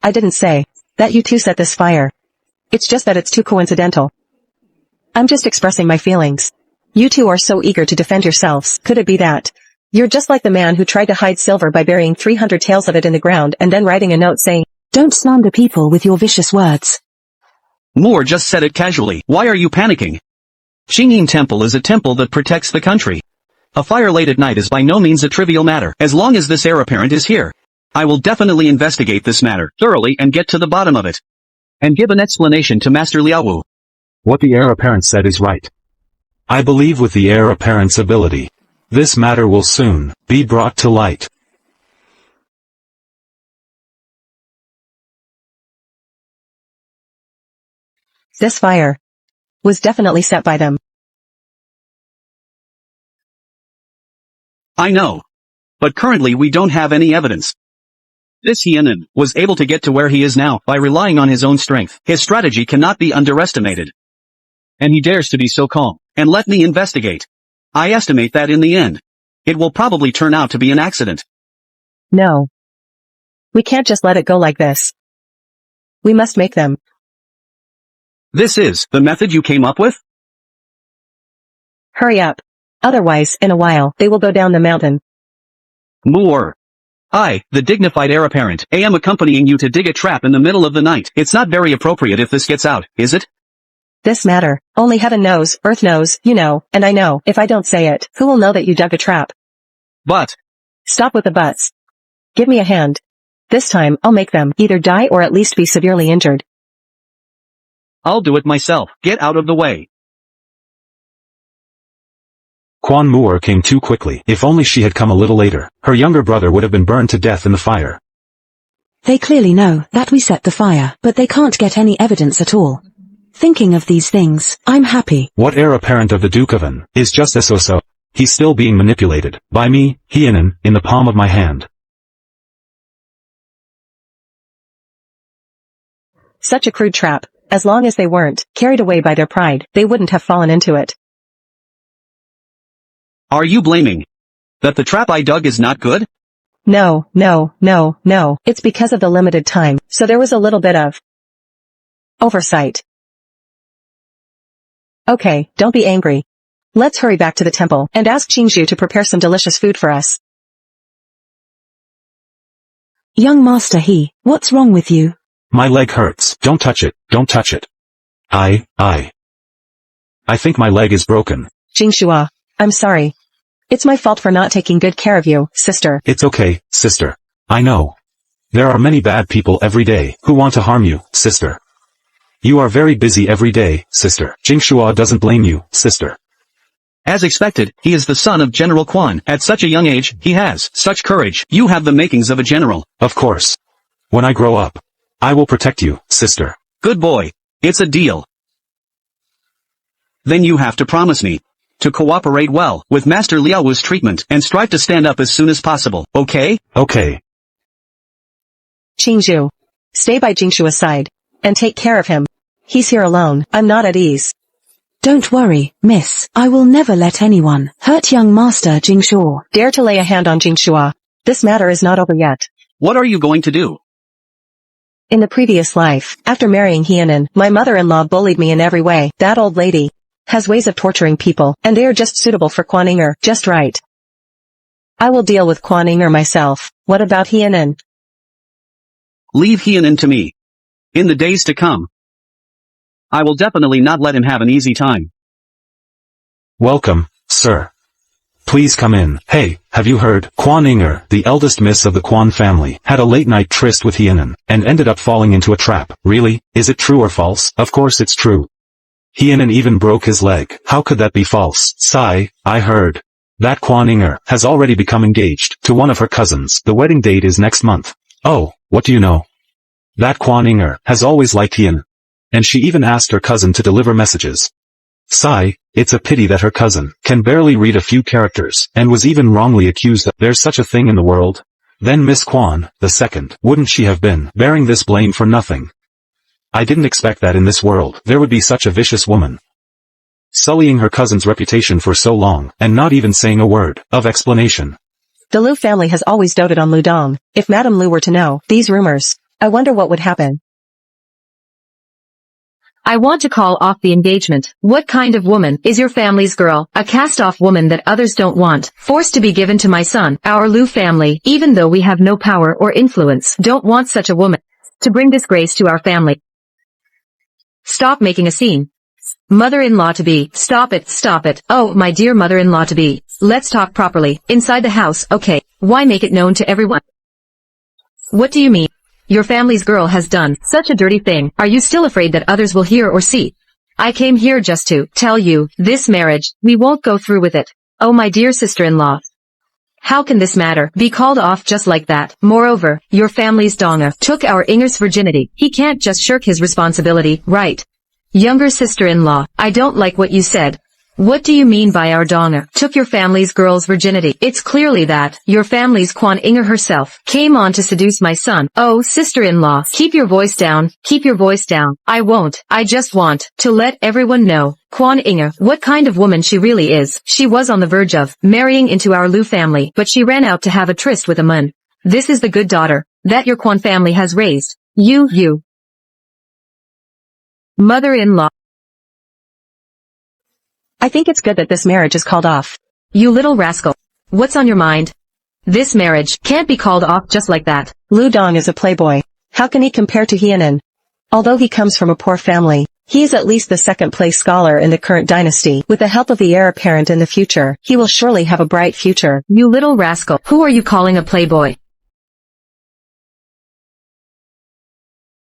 I didn't say that you two set this fire. It's just that it's too coincidental. I'm just expressing my feelings. You two are so eager to defend yourselves. Could it be that you're just like the man who tried to hide silver by burying 300 taels of it in the ground and then writing a note saying, "Don't slander people with your vicious words." Moore just said it casually. Why are you panicking? Qingyin Temple is a temple that protects the country. A fire late at night is by no means a trivial matter. As long as this heir apparent is here, I will definitely investigate this matter thoroughly and get to the bottom of it. And give an explanation to Master Liaowu. What the heir apparent said is right. I believe with the heir apparent's ability, this matter will soon be brought to light. this fire was definitely set by them. I know. But currently we don't have any evidence. This Hienan was able to get to where he is now by relying on his own strength. His strategy cannot be underestimated. And he dares to be so calm. And let me investigate. I estimate that in the end, it will probably turn out to be an accident. No. We can't just let it go like this. We must make them. This is the method you came up with? Hurry up. Otherwise, in a while, they will go down the mountain. Moore. I, the dignified heir apparent, am accompanying you to dig a trap in the middle of the night. It's not very appropriate if this gets out, is it? This matter, only heaven knows, earth knows, you know, and I know. If I don't say it, who will know that you dug a trap? But, Stop with the buts. Give me a hand. This time, I'll make them either die or at least be severely injured. I'll do it myself. Get out of the way. Quan Moore came too quickly. If only she had come a little later, her younger brother would have been burned to death in the fire. They clearly know that we set the fire, but they can't get any evidence at all. Thinking of these things, I'm happy. What heir apparent of the Duke of An is just so. He's still being manipulated by me, Hienan, in the palm of my hand. Such a crude trap. As long as they weren't carried away by their pride, they wouldn't have fallen into it. Are you blaming that the trap I dug is not good? No. It's because of the limited time, so there was a little bit of oversight. Okay, don't be angry. Let's hurry back to the temple and ask Qingzhu to prepare some delicious food for us. Young Master He, what's wrong with you? My leg hurts. Don't touch it. Don't touch it. I think my leg is broken. Jingshua, I'm sorry. It's my fault for not taking good care of you, sister. It's okay, sister. I know. There are many bad people every day who want to harm you, sister. You are very busy every day, sister. Jingshua doesn't blame you, sister. As expected, he is the son of General Quan. At such a young age, he has such courage. You have the makings of a general. Of course. When I grow up, I will protect you, sister. Good boy. It's a deal. Then you have to promise me to cooperate well with Master Liaowu's treatment and strive to stand up as soon as possible, okay? Okay. Qingzhu, stay by Jingshua's side and take care of him. He's here alone. I'm not at ease. Don't worry, miss. I will never let anyone hurt young Master Jingshuo. Dare to lay a hand on Jingshua. This matter is not over yet. What are you going to do? In the previous life, after marrying Hienan, my mother-in-law bullied me in every way. That old lady has ways of torturing people, and they are just suitable for Quan Inger, just right. I will deal with Quan Inger myself. What about Hienan? Leave Hienan to me. In the days to come, I will definitely not let him have an easy time. Welcome, sir. Please come in. Hey, have you heard? Quan Inger, the eldest miss of the Quan family, had a late-night tryst with Hienan, and ended up falling into a trap. Really? Is it true or false? Of course it's true. Hienan even broke his leg. How could that be false? Sigh, I heard that Quan Inger has already become engaged to one of her cousins. The wedding date is next month. Oh, what do you know? That Quan Inger has always liked Hienan, and she even asked her cousin to deliver messages. Sigh, it's a pity that her cousin can barely read a few characters, and was even wrongly accused of there's such a thing in the world. Then Miss Quan, the second, wouldn't she have been bearing this blame for nothing? I didn't expect that in this world there would be such a vicious woman, sullying her cousin's reputation for so long, and not even saying a word of explanation. The Lu family has always doted on Lu Dong. If Madame Lu were to know these rumors, I wonder what would happen. I want to call off the engagement. What kind of woman is your family's girl? A cast-off woman that others don't want, forced to be given to my son. Our Lu family, even though we have no power or influence, don't want such a woman to bring disgrace to our family. Stop making a scene. Mother-in-law-to-be, stop it, stop it. Oh, my dear mother-in-law-to-be, let's talk properly, inside the house, okay? Why make it known to everyone? What do you mean? Your family's girl has done such a dirty thing. Are you still afraid that others will hear or see? I came here just to tell you, this marriage, we won't go through with it. Oh my dear sister-in-law. How can this matter be called off just like that? Moreover, your family's Donga took our Inger's virginity. He can't just shirk his responsibility, right? Younger sister-in-law, I don't like what you said. What do you mean by our Donga took your family's girl's virginity? It's clearly that your family's Quan Inger herself came on to seduce my son. Oh, sister-in-law, keep your voice down, keep your voice down. I won't. I just want to let everyone know Quan Inger, what kind of woman she really is. She was on the verge of marrying into our Lu family, but she ran out to have a tryst with a man. This is the good daughter that your Quan family has raised. You. Mother-in-law. I think it's good that this marriage is called off. You little rascal. What's on your mind? This marriage can't be called off just like that. Lu Dong is a playboy. How can he compare to Hienan? Although he comes from a poor family, he is at least the second-place scholar in the current dynasty. With the help of the heir apparent in the future, he will surely have a bright future. You little rascal. Who are you calling a playboy?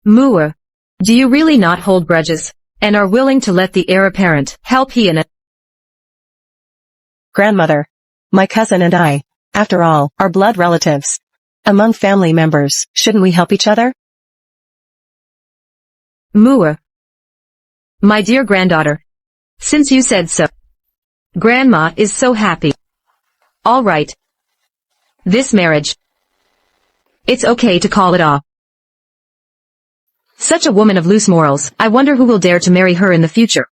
Muur. Do you really not hold grudges, and are willing to let the heir apparent help Hienan? Grandmother. My cousin and I, after all, are blood relatives. Among family members, shouldn't we help each other? Muur. My dear granddaughter. Since you said so. Grandma is so happy. All right. This marriage. It's okay to call it off. Such a woman of loose morals, I wonder who will dare to marry her in the future.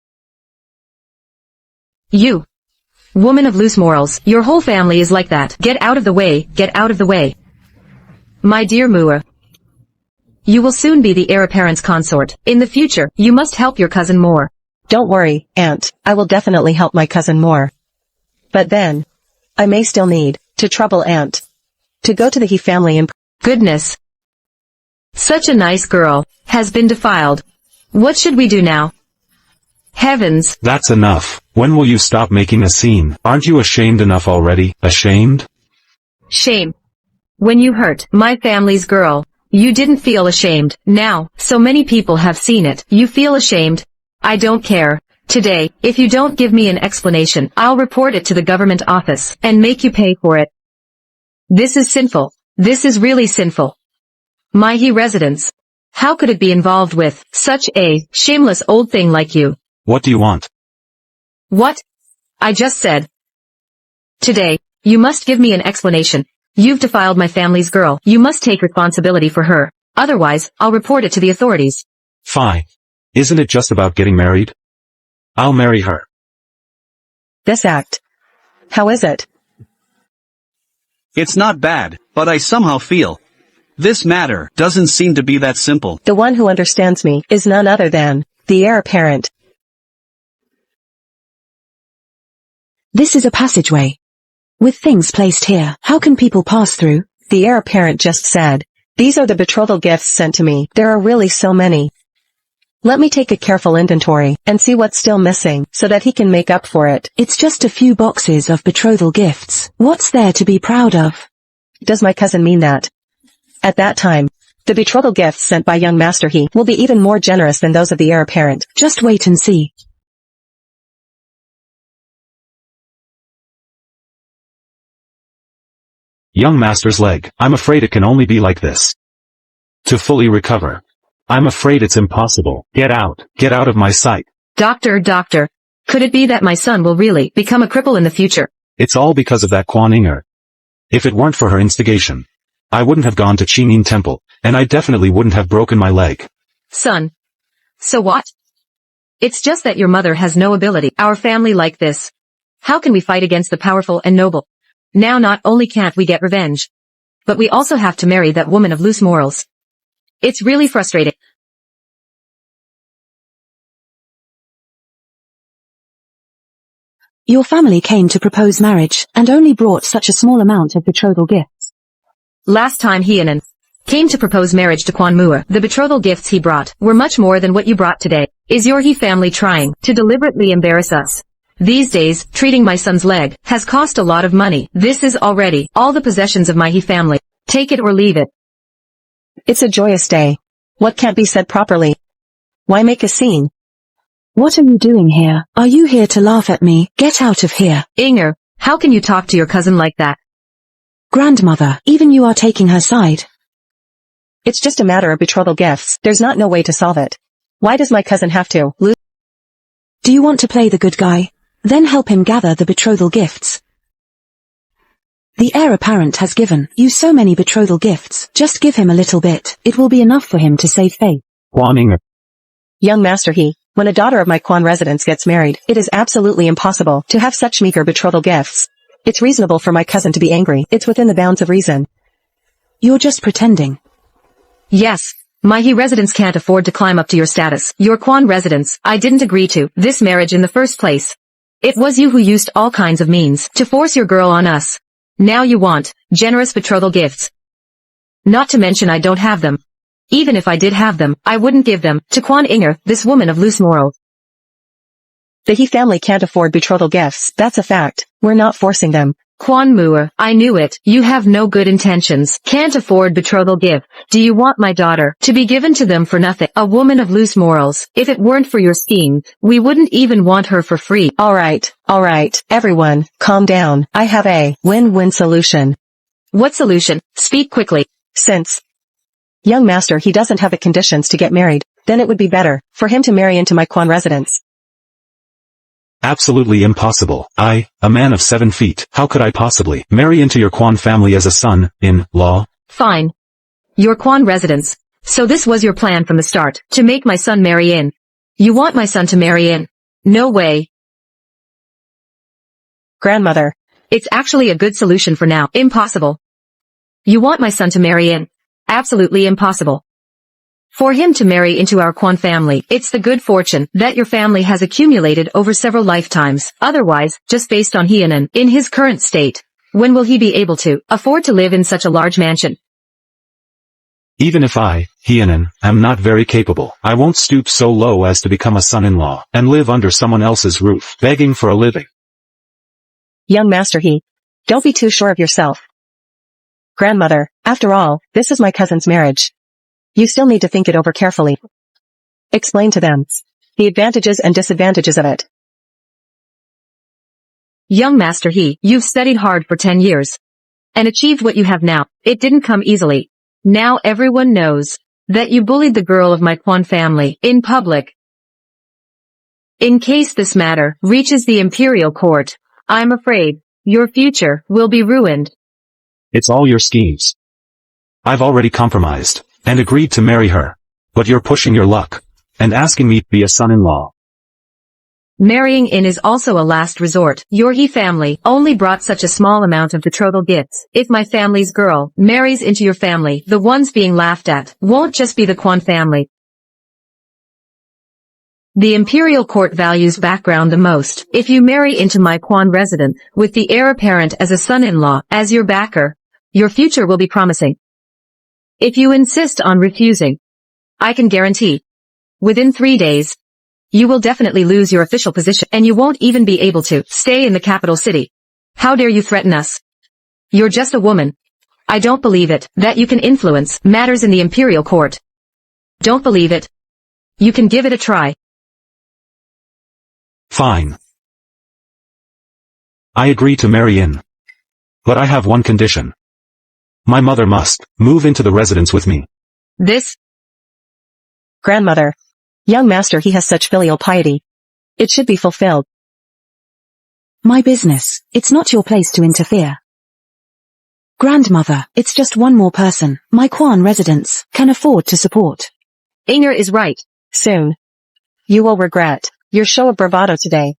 You. Woman of loose morals, your whole family is like that. Get out of the way, get out of the way. My dear Muur. You will soon be the heir apparent's consort. In the future, you must help your cousin more. Don't worry, Aunt, I will definitely help my cousin more. But then, I may still need to trouble Aunt to go to the He family and... Goodness. Such a nice girl has been defiled. What should we do now? Heavens. That's enough. When will you stop making a scene? Aren't you ashamed enough already? Ashamed? Shame. When you hurt my family's girl, you didn't feel ashamed. Now, so many people have seen it. You feel ashamed. I don't care. Today, if you don't give me an explanation, I'll report it to the government office and make you pay for it. This is sinful. This is really sinful. My He residence. How could it be involved with such a shameless old thing like you? What do you want? What? I just said. Today, you must give me an explanation. You've defiled my family's girl. You must take responsibility for her. Otherwise, I'll report it to the authorities. Fine. Isn't it just about getting married? I'll marry her. This act. How is it? It's not bad, but I somehow feel this matter doesn't seem to be that simple. The one who understands me is none other than the heir apparent. This is a passageway. With things placed here, how can people pass through? The heir apparent just said, these are the betrothal gifts sent to me. There are really so many. Let me take a careful inventory and see what's still missing so that he can make up for it. It's just a few boxes of betrothal gifts. What's there to be proud of? Does my cousin mean that? At that time, the betrothal gifts sent by young Master He will be even more generous than those of the heir apparent. Just wait and see. Young master's leg. I'm afraid it can only be like this. To fully recover. I'm afraid it's impossible. Get out. Get out of my sight. Doctor, could it be that my son will really become a cripple in the future? It's all because of that Quan Inger. If it weren't for her instigation, I wouldn't have gone to Qinin Temple, and I definitely wouldn't have broken my leg. Son. So what? It's just that your mother has no ability. Our family like this. How can we fight against the powerful and noble? Now not only can't we get revenge, but we also have to marry that woman of loose morals. It's really frustrating. Your family came to propose marriage, and only brought such a small amount of betrothal gifts. Last time Hienan came to propose marriage to Quan Mua, the betrothal gifts he brought were much more than what you brought today. Is your He family trying to deliberately embarrass us? These days, treating my son's leg has cost a lot of money. This is already all the possessions of my He family. Take it or leave it. It's a joyous day. What can't be said properly? Why make a scene? What are you doing here? Are you here to laugh at me? Get out of here. Inger, how can you talk to your cousin like that? Grandmother, even you are taking her side. It's just a matter of betrothal gifts. There's no way to solve it. Why does my cousin have to lose? Do you want to play the good guy? Then help him gather the betrothal gifts. The heir apparent has given you so many betrothal gifts. Just give him a little bit. It will be enough for him to save face. Quan Inger. Young Master He, when a daughter of my Quan residence gets married, it is absolutely impossible to have such meager betrothal gifts. It's reasonable for my cousin to be angry. It's within the bounds of reason. You're just pretending. Yes. My He residence can't afford to climb up to your status. Your Quan residence, I didn't agree to this marriage in the first place. It was you who used all kinds of means to force your girl on us. Now you want generous betrothal gifts. Not to mention I don't have them. Even if I did have them, I wouldn't give them to Quan Inger, this woman of loose morals. The He family can't afford betrothal gifts. That's a fact. We're not forcing them. Quan Mua, I knew it. You have no good intentions. Can't afford betrothal gift. Do you want my daughter to be given to them for nothing? A woman of loose morals. If it weren't for your scheme, we wouldn't even want her for free. All right. Everyone, calm down. I have a win-win solution. What solution? Speak quickly. Since young master he doesn't have the conditions to get married, then it would be better for him to marry into my Quan residence. Absolutely impossible. I, a man of 7 feet, how could I possibly marry into your Quan family as a son-in-law? Fine. Your Quan residence. So this was your plan from the start, to make my son marry in. You want my son to marry in? No way. Grandmother. It's actually a good solution for now. Impossible. You want my son to marry in? Absolutely impossible. For him to marry into our Quan family, it's the good fortune that your family has accumulated over several lifetimes. Otherwise, just based on Hienan, in his current state, when will he be able to afford to live in such a large mansion? Even if I, Hienan, am not very capable, I won't stoop so low as to become a son-in-law, and live under someone else's roof, begging for a living. Young Master He, don't be too sure of yourself. Grandmother, after all, this is my cousin's marriage. You still need to think it over carefully. Explain to them the advantages and disadvantages of it. Young Master He, you've studied hard for 10 years. And achieved what you have now. It didn't come easily. Now everyone knows that you bullied the girl of my Quan family in public. In case this matter reaches the Imperial court, I'm afraid your future will be ruined. It's all your schemes. I've already compromised and agreed to marry her. But you're pushing your luck and asking me to be a son-in-law. Marrying in is also a last resort. Your He family only brought such a small amount of betrothal gifts. If my family's girl marries into your family, the ones being laughed at won't just be the Quan family. The Imperial court values background the most. If you marry into my Quan resident, with the heir apparent as a son-in-law, as your backer, your future will be promising. If you insist on refusing, I can guarantee Within 3 days, you will definitely lose your official position and you won't even be able to stay in the capital city. How dare you threaten us? You're just a woman. I don't believe it, that you can influence matters in the Imperial court. Don't believe it. You can give it a try. Fine. I agree to marry in. But I have one condition. My mother must move into the residence with me. This? Grandmother. Young master, he has such filial piety. It should be fulfilled. My business, it's not your place to interfere. Grandmother, it's just one more person my Quan residents can afford to support. Inger is right. Soon. You will regret your show of bravado today.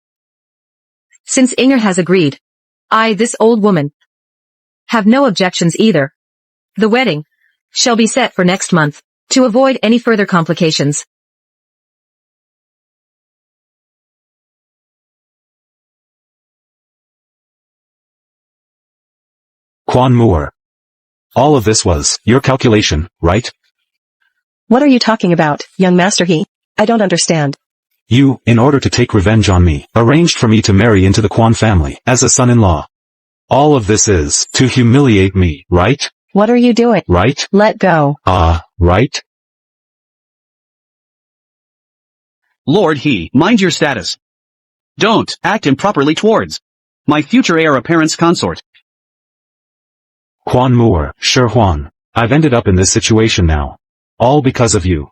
Since Inger has agreed, I, this old woman, have no objections either. The wedding shall be set for next month, to avoid any further complications. Quan Moore. All of this was your calculation, right? What are you talking about, young master he? I don't understand. You, in order to take revenge on me, arranged for me to marry into the Quan family, as a son-in-law. All of this is to humiliate me, right? What are you doing? Right? Let go. Right? Lord he, mind your status. Don't act improperly towards my future heir apparent's consort. Quan Moore, Sir Juan, I've ended up in this situation now. All because of you.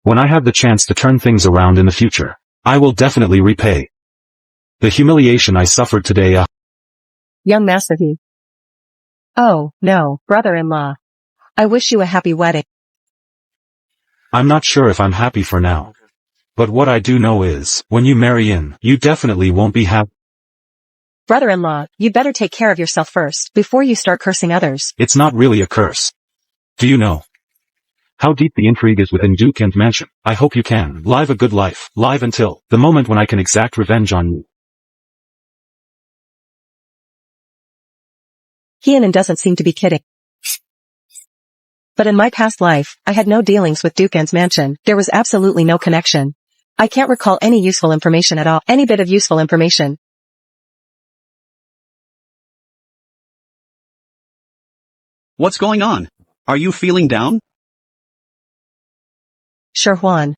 When I have the chance to turn things around in the future, I will definitely repay the humiliation I suffered today. Young master he. Oh, no, brother-in-law. I wish you a happy wedding. I'm not sure if I'm happy for now. But what I do know is, when you marry in, you definitely won't be happy. Brother-in-law, you'd better take care of yourself first, before you start cursing others. It's not really a curse. Do you know how deep the intrigue is within Duke and Mansion? I hope you can live a good life, live until the moment when I can exact revenge on you. Hienan doesn't seem to be kidding. But in my past life, I had no dealings with Duken's mansion. There was absolutely no connection. I can't recall any useful information at all. Any bit of useful information. What's going on? Are you feeling down? Sure, Juan.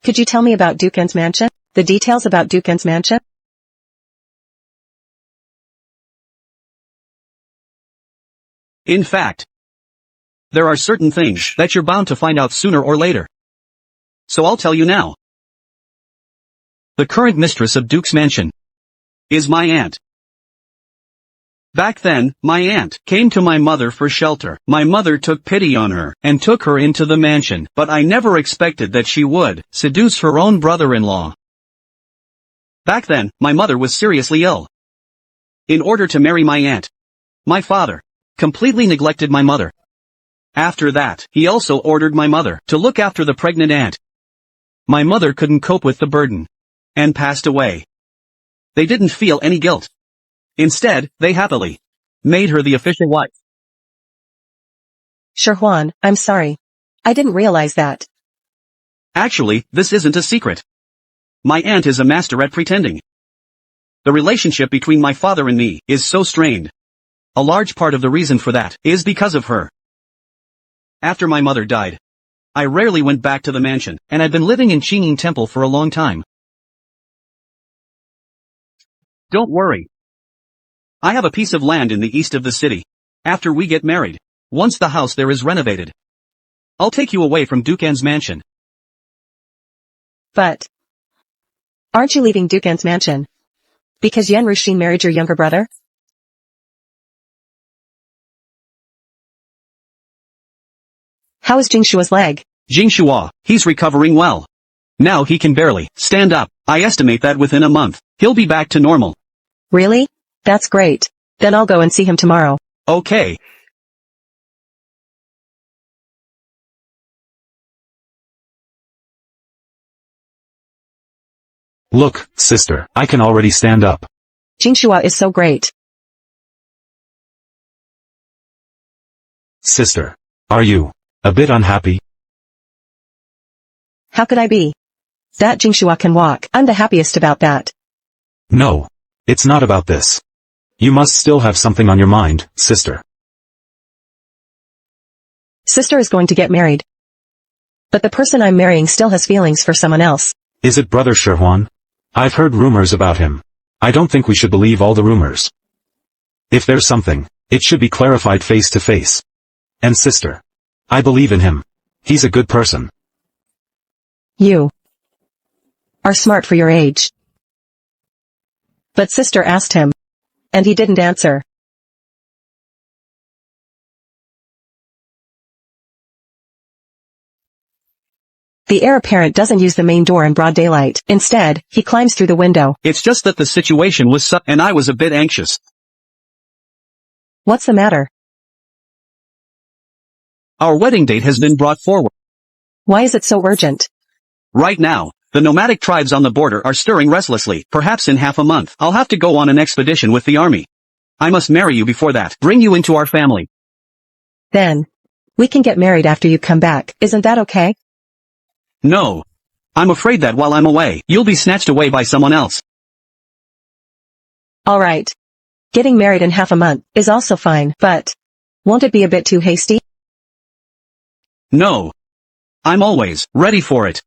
Could you tell me about Duken's mansion? The details about Duken's mansion? In fact, there are certain things that you're bound to find out sooner or later. So I'll tell you now. The current mistress of Duke's mansion is my aunt. Back then, my aunt came to my mother for shelter. My mother took pity on her and took her into the mansion, but I never expected that she would seduce her own brother-in-law. Back then, my mother was seriously ill. In order to marry my aunt, my father completely neglected my mother. After that, he also ordered my mother to look after the pregnant aunt. My mother couldn't cope with the burden and passed away. They didn't feel any guilt. Instead, they happily made her the official wife. Sure, Juan, I'm sorry. I didn't realize that. Actually, this isn't a secret. My aunt is a master at pretending. The relationship between my father and me is so strained. A large part of the reason for that is because of her. After my mother died, I rarely went back to the mansion, and I've been living in Qingyin Temple for a long time. Don't worry. I have a piece of land in the east of the city. After we get married, once the house there is renovated, I'll take you away from Dukan's mansion. But aren't you leaving Dukan's mansion? Because Yan Ruxin married your younger brother? How is Jingshua's leg? Jingshua, he's recovering well. Now he can barely stand up. I estimate that within a month, he'll be back to normal. Really? That's great. Then I'll go and see him tomorrow. Okay. Look, sister, I can already stand up. Jingshua is so great. Sister, are you a bit unhappy? How could I be? That Jingshua can walk. I'm the happiest about that. No. It's not about this. You must still have something on your mind, sister. Sister is going to get married. But the person I'm marrying still has feelings for someone else. Is it Brother Sherhuan? I've heard rumors about him. I don't think we should believe all the rumors. If there's something, it should be clarified face to face. And sister. I believe in him. He's a good person. You are smart for your age. But sister asked him. And he didn't answer. The heir apparent doesn't use the main door in broad daylight. Instead, he climbs through the window. It's just that the situation was and I was a bit anxious. What's the matter? Our wedding date has been brought forward. Why is it so urgent? Right now, the nomadic tribes on the border are stirring restlessly. Perhaps in half a month, I'll have to go on an expedition with the army. I must marry you before that. Bring you into our family. Then, we can get married after you come back. Isn't that okay? No. I'm afraid that while I'm away, you'll be snatched away by someone else. Alright. Getting married in half a month is also fine, but won't it be a bit too hasty? No. I'm always ready for it.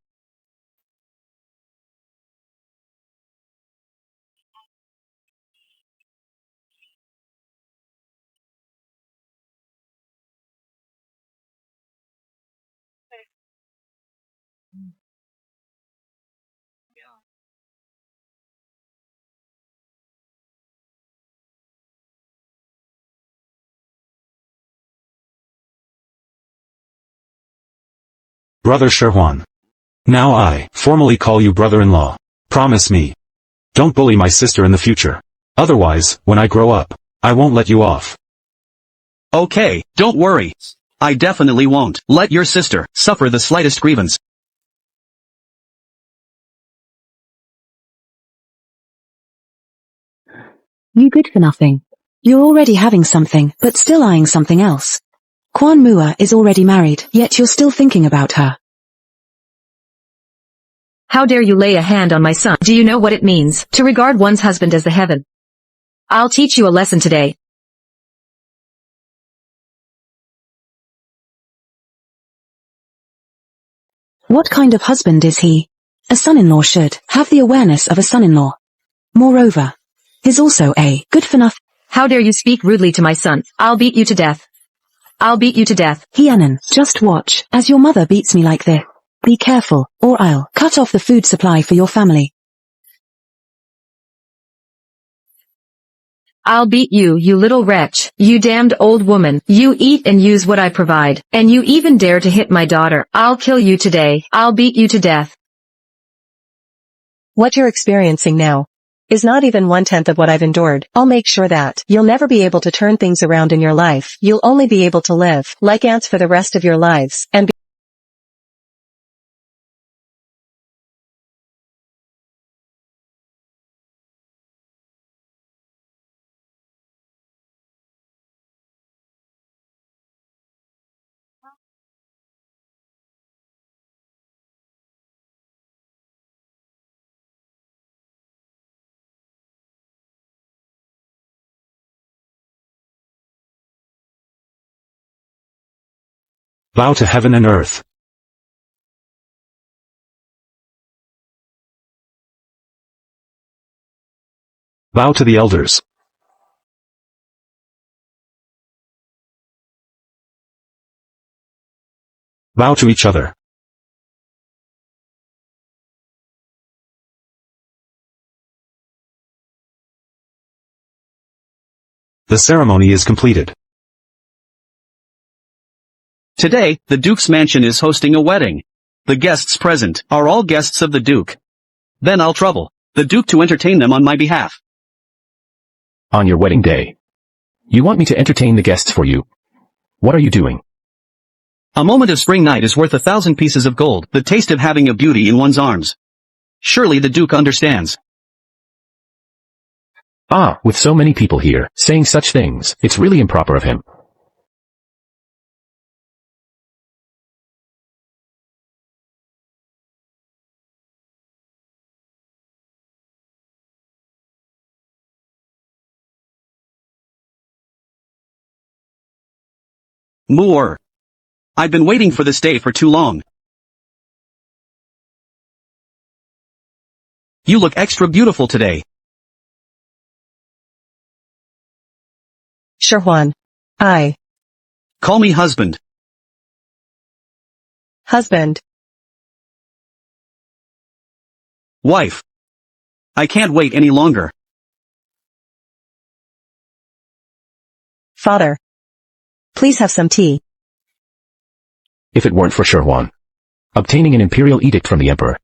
Brother Sherhuan. Now I formally call you brother-in-law. Promise me. Don't bully my sister in the future. Otherwise, when I grow up, I won't let you off. Okay, don't worry. I definitely won't let your sister suffer the slightest grievance. You good for nothing. You're already having something, but still eyeing something else. Quan Mua is already married, yet you're still thinking about her. How dare you lay a hand on my son? Do you know what it means to regard one's husband as the heaven? I'll teach you a lesson today. What kind of husband is he? A son-in-law should have the awareness of a son-in-law. Moreover, he's also a good-for-nothing. How dare you speak rudely to my son? I'll beat you to death. I'll beat you to death. Hianan, just watch as your mother beats me like this. Be careful, or I'll cut off the food supply for your family. I'll beat you, you little wretch, you damned old woman. You eat and use what I provide, and you even dare to hit my daughter. I'll kill you today. I'll beat you to death. What you're experiencing now is not even 1/10 of what I've endured. I'll make sure that you'll never be able to turn things around in your life. You'll only be able to live like ants for the rest of your lives, and Vow to heaven and earth. Vow to the elders. Vow to each other. The ceremony is completed. Today, the Duke's mansion is hosting a wedding. The guests present are all guests of the Duke. Then I'll trouble the Duke to entertain them on my behalf. On your wedding day. You want me to entertain the guests for you. What are you doing? A moment of spring night is worth 1,000 pieces of gold, the taste of having a beauty in one's arms. Surely the Duke understands. Ah, with so many people here, saying such things, it's really improper of him. Moor. I've been waiting for this day for too long. You look extra beautiful today. Shirhuan. Call me husband. Husband. Wife. I can't wait any longer. Father. Please have some tea. If it weren't for Shirhuan obtaining an imperial edict from the emperor,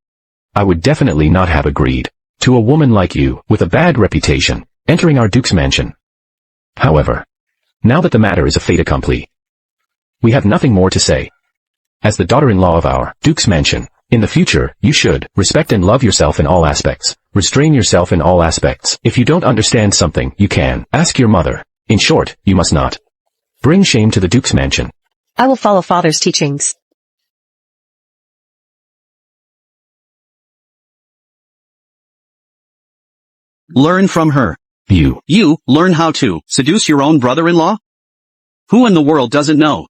I would definitely not have agreed to a woman like you, with a bad reputation, entering our duke's mansion. However, now that the matter is a fait accompli, we have nothing more to say. As the daughter-in-law of our duke's mansion, in the future, you should respect and love yourself in all aspects. Restrain yourself in all aspects. If you don't understand something, you can ask your mother. In short, you must not bring shame to the duke's mansion. I will follow father's teachings. Learn from her. You Learn how to seduce your own brother-in-law? Who in the world doesn't know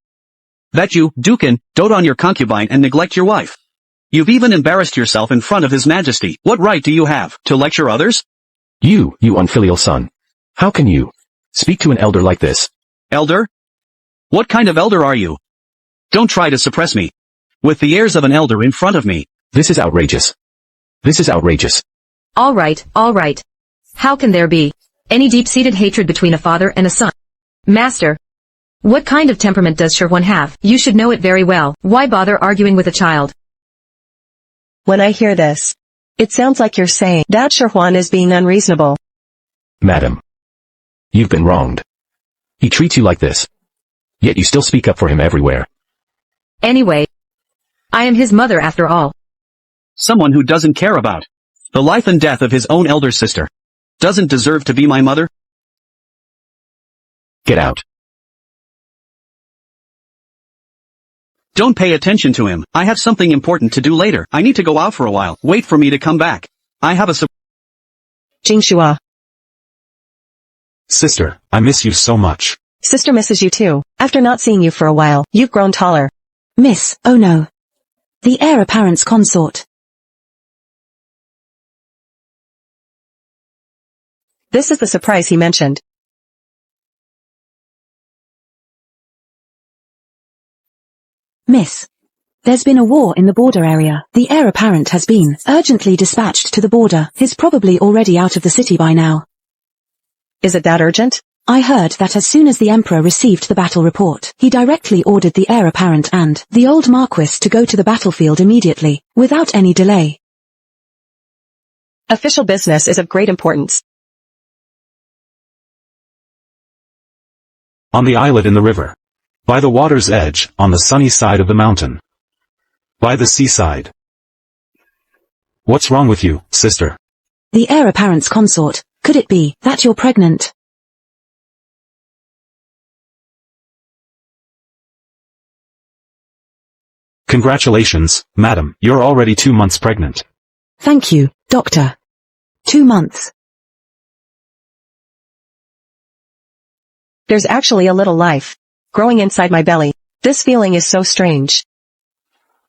that you, Dukin, dote on your concubine and neglect your wife? You've even embarrassed yourself in front of His Majesty. What right do you have to lecture others? You unfilial son. How can you speak to an elder like this? Elder? What kind of elder are you? Don't try to suppress me with the airs of an elder in front of me. This is outrageous. This is outrageous. All right, all right. How can there be any deep-seated hatred between a father and a son? Master, what kind of temperament does Shirhuan have? You should know it very well. Why bother arguing with a child? When I hear this, it sounds like you're saying that Shirhuan is being unreasonable. Madam, you've been wronged. He treats you like this, yet you still speak up for him everywhere. Anyway, I am his mother after all. Someone who doesn't care about the life and death of his own elder sister doesn't deserve to be my mother? Get out. Don't pay attention to him. I have something important to do later. I need to go out for a while. Wait for me to come back. I have a Jingshua. Sister, I miss you so much. Sister misses you too. After not seeing you for a while, you've grown taller. Miss, oh no. The heir apparent's consort. This is the surprise he mentioned. Miss. There's been a war in the border area. The heir apparent has been urgently dispatched to the border. He's probably already out of the city by now. Is it that urgent? I heard that as soon as the Emperor received the battle report, he directly ordered the heir apparent and the old Marquis to go to the battlefield immediately, without any delay. Official business is of great importance. On the islet in the river. By the water's edge, on the sunny side of the mountain. By the seaside. What's wrong with you, sister? The heir apparent's consort. Could it be that you're pregnant? Congratulations, madam, you're already 2 months pregnant. Thank you, doctor. 2 months. There's actually a little life growing inside my belly. This feeling is so strange.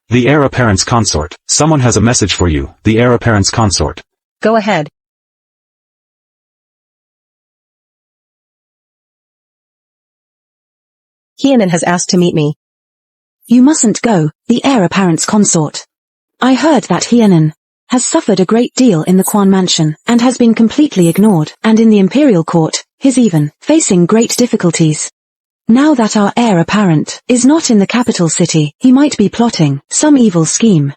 The heir apparent's consort. Someone has a message for you, the heir apparent's consort. Go ahead. Hienan has asked to meet me. You mustn't go, the heir apparent's consort. I heard that Hienan has suffered a great deal in the Quan mansion, and has been completely ignored, and in the Imperial court, he's even facing great difficulties. Now that our heir apparent is not in the capital city, he might be plotting some evil scheme.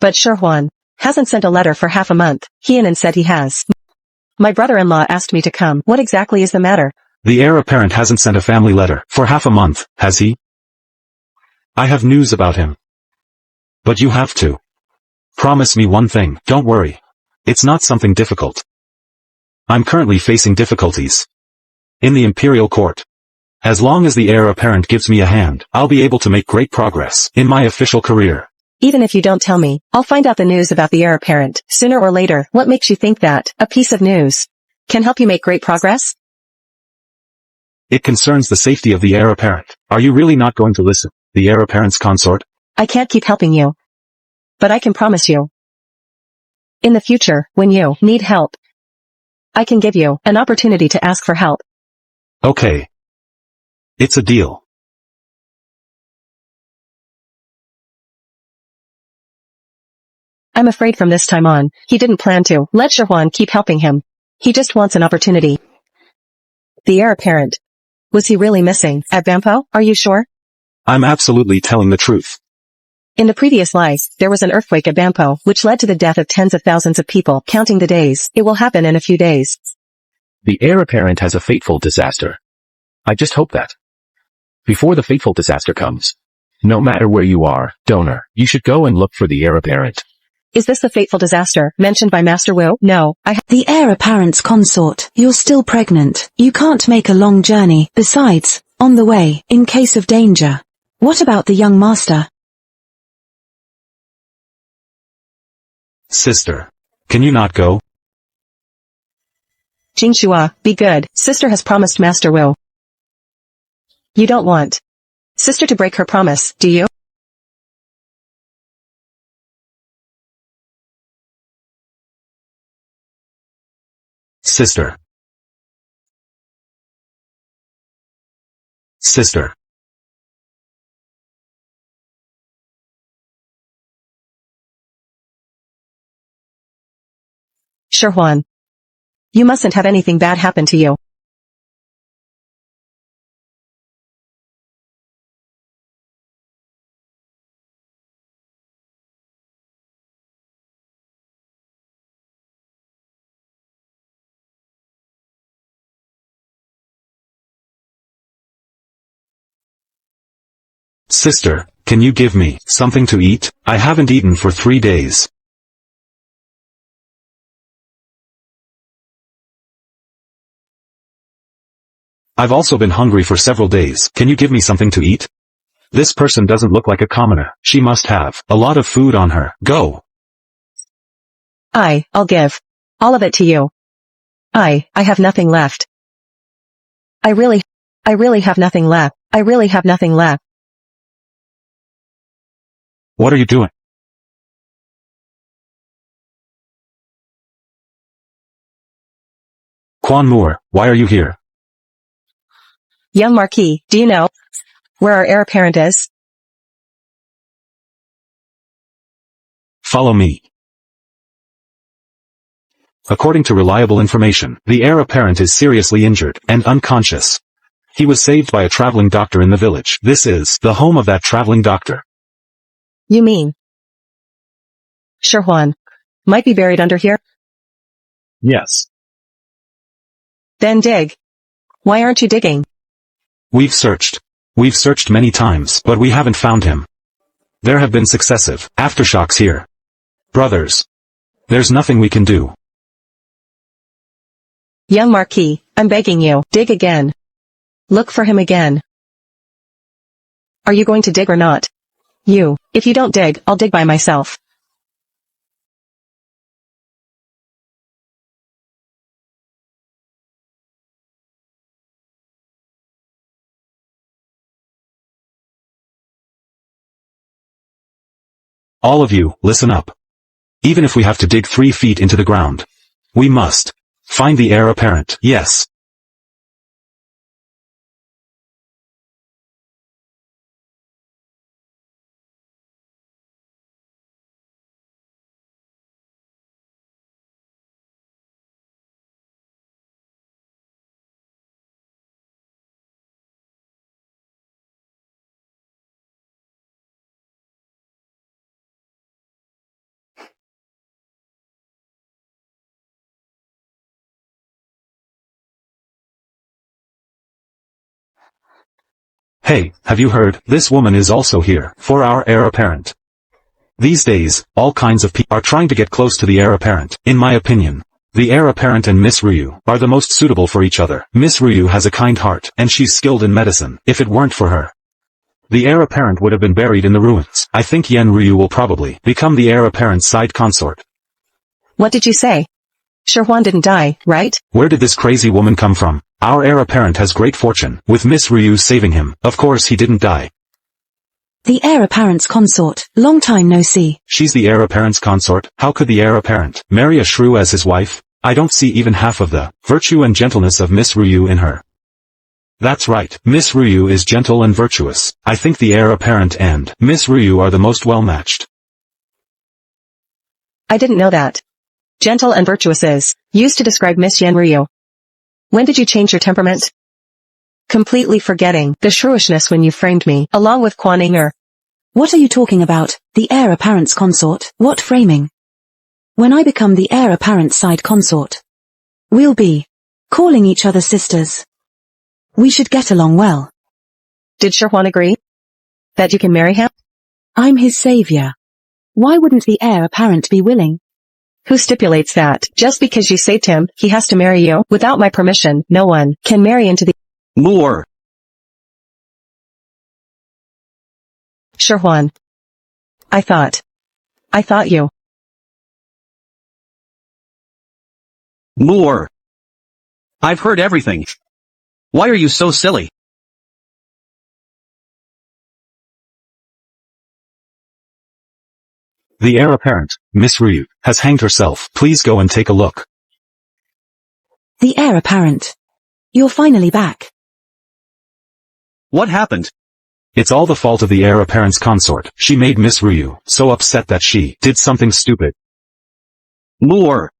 But Shirhuan hasn't sent a letter for half a month. Hienan said he has. My brother-in-law asked me to come. What exactly is the matter? The heir apparent hasn't sent a family letter for half a month, has he? I have news about him. But you have to promise me one thing. Don't worry. It's not something difficult. I'm currently facing difficulties in the Imperial court. As long as the heir apparent gives me a hand, I'll be able to make great progress in my official career. Even if you don't tell me, I'll find out the news about the heir apparent, sooner or later. What makes you think that a piece of news can help you make great progress? It concerns the safety of the heir apparent. Are you really not going to listen, the heir apparent's consort? I can't keep helping you. But I can promise you. In the future, when you need help, I can give you an opportunity to ask for help. Okay. It's a deal. I'm afraid from this time on, he didn't plan to let Shirhuan keep helping him. He just wants an opportunity. The heir apparent. Was he really missing at Bampo? Are you sure? I'm absolutely telling the truth. In the previous life, there was an earthquake at Bampo, which led to the death of tens of thousands of people, counting the days. It will happen in a few days. The heir apparent has a fateful disaster. I just hope that before the fateful disaster comes, no matter where you are, donor, you should go and look for the heir apparent. Is this the fateful disaster mentioned by Master Wu? No, The heir apparent's consort. You're still pregnant. You can't make a long journey. Besides, on the way, in case of danger. What about the young master? Sister. Can you not go? Jingshua, be good. Sister has promised Master Wu. You don't want sister to break her promise, do you? Sister. Sister. Shirhuan. You mustn't have anything bad happen to you. Sister, can you give me something to eat? I haven't eaten for 3 days. I've also been hungry for several days. Can you give me something to eat? This person doesn't look like a commoner. She must have a lot of food on her. Go. I'll give all of it to you. I have nothing left. I really have nothing left. I really have nothing left. What are you doing? Quan Moore, why are you here? Young Marquis, do you know where our heir apparent is? Follow me. According to reliable information, the heir apparent is seriously injured and unconscious. He was saved by a traveling doctor in the village. This is the home of that traveling doctor. You mean Shirhuan might be buried under here? Yes. Then dig. Why aren't you digging? We've searched. We've searched many times, but we haven't found him. There have been successive aftershocks here. Brothers. There's nothing we can do. Young Marquis, I'm begging you, dig again. Look for him again. Are you going to dig or not? If you don't dig, I'll dig by myself. All of you, listen up. Even if we have to dig 3 feet into the ground, we must find the heir apparent. Yes. Hey, have you heard? This woman is also here for our heir apparent. These days, all kinds of people are trying to get close to the heir apparent. In my opinion, the heir apparent and Miss Ryu are the most suitable for each other. Miss Ryu has a kind heart, and she's skilled in medicine. If it weren't for her, the heir apparent would have been buried in the ruins. I think Yen Ryu will probably become the heir apparent's side consort. What did you say? Shirhuan didn't die, right? Where did this crazy woman come from? Our heir apparent has great fortune, with Miss Ryu saving him. Of course he didn't die. The heir apparent's consort, long time no see. She's the heir apparent's consort. How could the heir apparent marry a shrew as his wife? I don't see even half of the virtue and gentleness of Miss Ryu in her. That's right, Miss Ryu is gentle and virtuous. I think the heir apparent and Miss Ryu are the most well-matched. I didn't know that. Gentle and virtuous is used to describe Miss Yan Ryu. When did you change your temperament? Completely forgetting the shrewishness when you framed me, along with Quan Inger. What are you talking about? The heir apparent's consort? What framing? When I become the heir apparent's side consort, we'll be calling each other sisters. We should get along well. Did Sherwan agree? That you can marry him? I'm his savior. Why wouldn't the heir apparent be willing? Who stipulates that, just because you saved him, he has to marry you? Without my permission, no one can marry into the... More. Sherwan. I thought you... More. I've heard everything. Why are you so silly? The heir apparent, Miss Ryu, has hanged herself. Please go and take a look. The heir apparent. You're finally back. What happened? It's all the fault of the heir apparent's consort. She made Miss Ryu so upset that she did something stupid. More.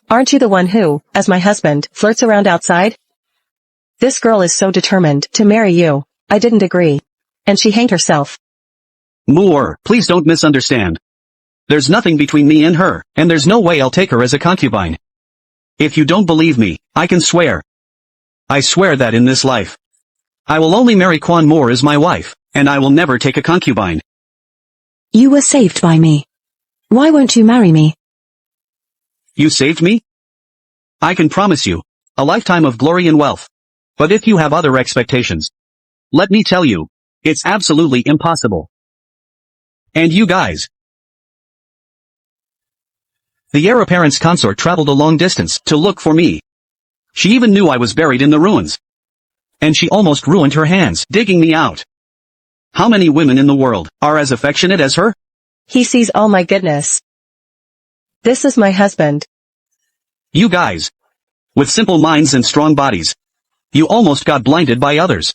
Aren't you the one who, as my husband, flirts around outside? This girl is so determined to marry you. I didn't agree. And she hanged herself. More. Please don't misunderstand. There's nothing between me and her, and there's no way I'll take her as a concubine. If you don't believe me, I can swear. I swear that in this life, I will only marry Quan Moore as my wife, and I will never take a concubine. You were saved by me. Why won't you marry me? You saved me? I can promise you a lifetime of glory and wealth. But if you have other expectations, let me tell you, it's absolutely impossible. And you guys. The heir apparent's consort traveled a long distance to look for me. She even knew I was buried in the ruins. And she almost ruined her hands digging me out. How many women in the world are as affectionate as her? He sees all my goodness. This is my husband. You guys. With simple minds and strong bodies. You almost got blinded by others.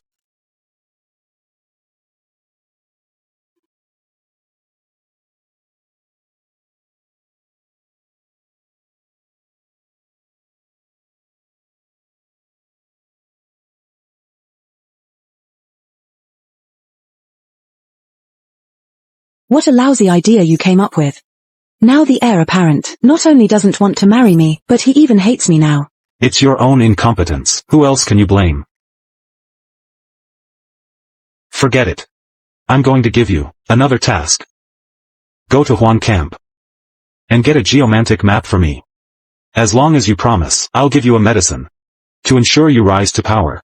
What a lousy idea you came up with. Now the heir apparent not only doesn't want to marry me, but he even hates me now. It's your own incompetence. Who else can you blame? Forget it. I'm going to give you another task. Go to Huan Camp and get a geomantic map for me. As long as you promise, I'll give you a medicine to ensure you rise to power.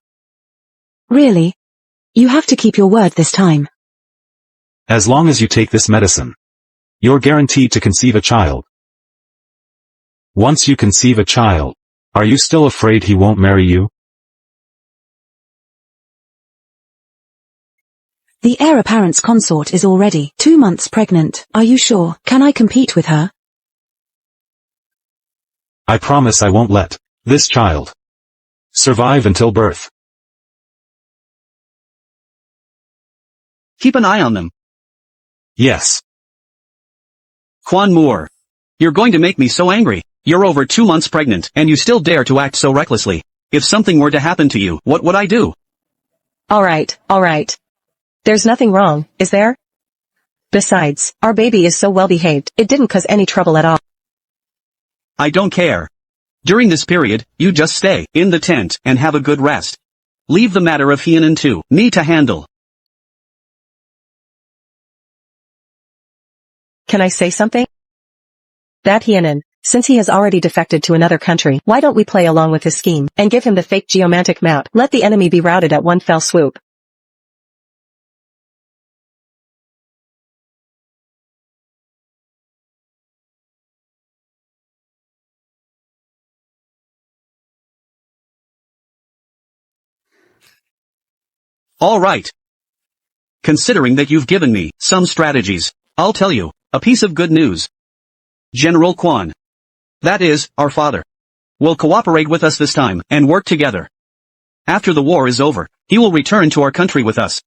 Really? You have to keep your word this time. As long as you take this medicine, you're guaranteed to conceive a child. Once you conceive a child, are you still afraid he won't marry you? The heir apparent's consort is already 2 months pregnant. Are you sure? Can I compete with her? I promise I won't let this child survive until birth. Keep an eye on them. Yes. Quan Moore. You're going to make me so angry. You're over 2 months pregnant, and you still dare to act so recklessly. If something were to happen to you, what would I do? All right. There's nothing wrong, is there? Besides, our baby is so well behaved, it didn't cause any trouble at all. I don't care. During this period, you just stay in the tent and have a good rest. Leave the matter of Hienan to me to handle. Can I say something? That Hienan, since he has already defected to another country, why don't we play along with his scheme, and give him the fake geomantic map? Let the enemy be routed at one fell swoop. All right. Considering that you've given me some strategies, I'll tell you a piece of good news. General Quan, that is, our father, will cooperate with us this time and work together. After the war is over, he will return to our country with us.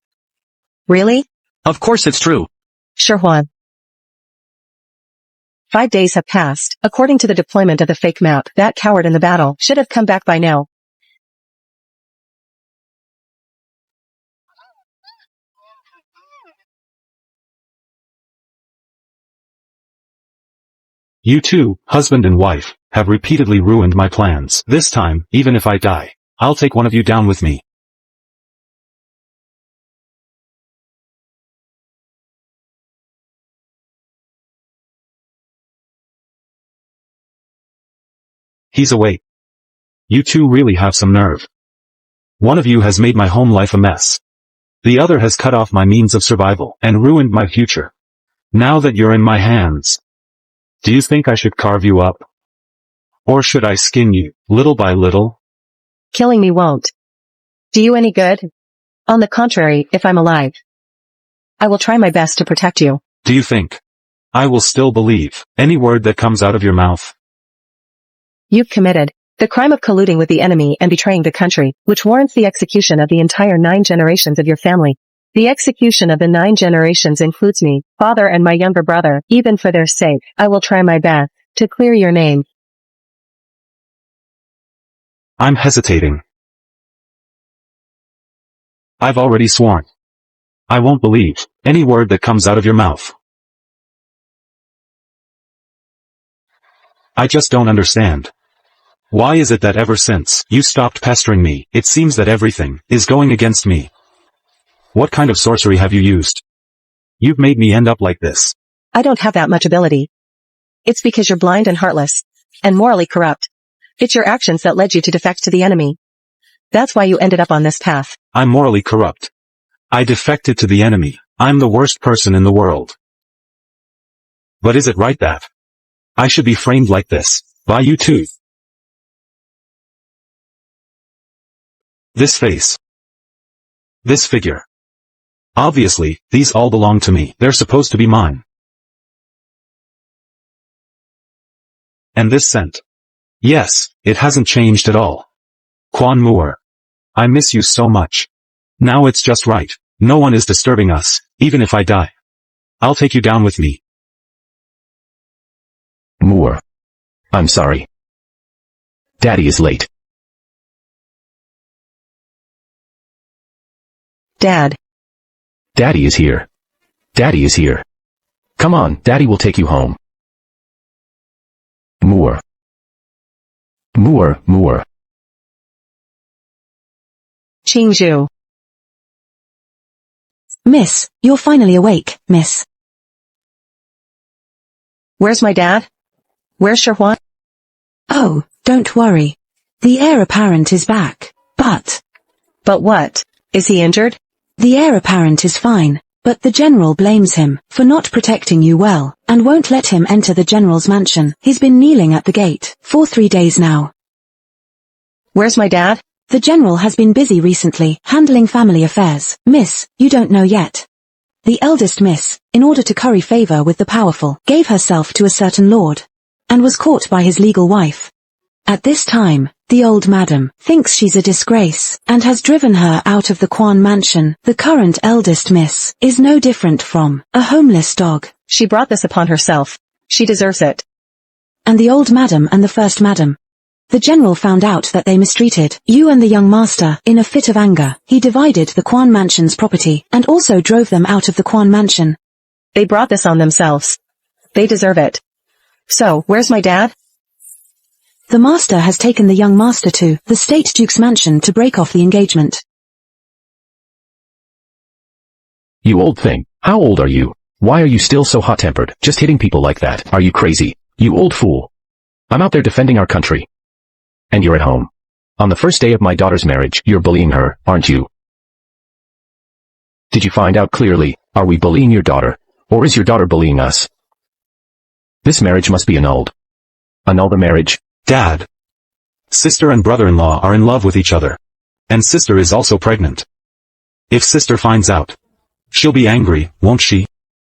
Really? Of course it's true. Sure, Juan. 5 days have passed. According to the deployment of the fake map, that coward in the battle should have come back by now. You two, husband and wife, have repeatedly ruined my plans. This time, even if I die, I'll take one of you down with me. He's awake. You two really have some nerve. One of you has made my home life a mess. The other has cut off my means of survival and ruined my future. Now that you're in my hands, do you think I should carve you up? Or should I skin you, little by little? Killing me won't do you any good. On the contrary, if I'm alive, I will try my best to protect you. Do you think I will still believe any word that comes out of your mouth? You've committed the crime of colluding with the enemy and betraying the country, which warrants the execution of the entire 9 generations of your family. The execution of the 9 generations includes me, father and my younger brother. Even for their sake, I will try my best to clear your name. I'm hesitating. I've already sworn. I won't believe any word that comes out of your mouth. I just don't understand. Why is it that ever since you stopped pestering me, it seems that everything is going against me? What kind of sorcery have you used? You've made me end up like this. I don't have that much ability. It's because you're blind and heartless, and morally corrupt. It's your actions that led you to defect to the enemy. That's why you ended up on this path. I'm morally corrupt. I defected to the enemy. I'm the worst person in the world. But is it right that I should be framed like this by you two? This face. This figure. Obviously, these all belong to me. They're supposed to be mine. And this scent. Yes, it hasn't changed at all. Quan Moore. I miss you so much. Now it's just right. No one is disturbing us, even if I die. I'll take you down with me. Moore. I'm sorry. Daddy is late. Dad. Daddy is here. Daddy is here. Come on, Daddy will take you home. Moore. Moore. Qingzhu. Miss, you're finally awake, miss. Where's my dad? Where's Sherhuan? Oh, don't worry. The heir apparent is back, but what? Is he injured? the heir apparent is fine, but the general blames him for not protecting you well, and won't let him enter the general's mansion. He's been kneeling at the gate for 3 days now. Where's my dad? The general has been busy recently, handling family affairs. Miss, you don't know yet. The eldest miss, in order to curry favor with the powerful, gave herself to a certain lord, and was caught by his legal wife. At this time, the old madam thinks she's a disgrace, and has driven her out of the Quan mansion. The current eldest miss is no different from a homeless dog. She brought this upon herself. She deserves it. And the old madam and the first madam. The general found out that they mistreated you and the young master. In a fit of anger, he divided the Quan mansion's property, and also drove them out of the Quan mansion. They brought this on themselves. They deserve it. So, where's my dad? The master has taken the young master to the State Duke's mansion to break off the engagement. You old thing. How old are you? Why are you still so hot-tempered, just hitting people like that? Are you crazy? You old fool. I'm out there defending our country. And you're at home. On the first day of my daughter's marriage, you're bullying her, aren't you? Did you find out clearly? Are we bullying your daughter? Or is your daughter bullying us? This marriage must be annulled. Annul the marriage. Dad. Sister and brother-in-law are in love with each other. And sister is also pregnant. If sister finds out, she'll be angry, won't she?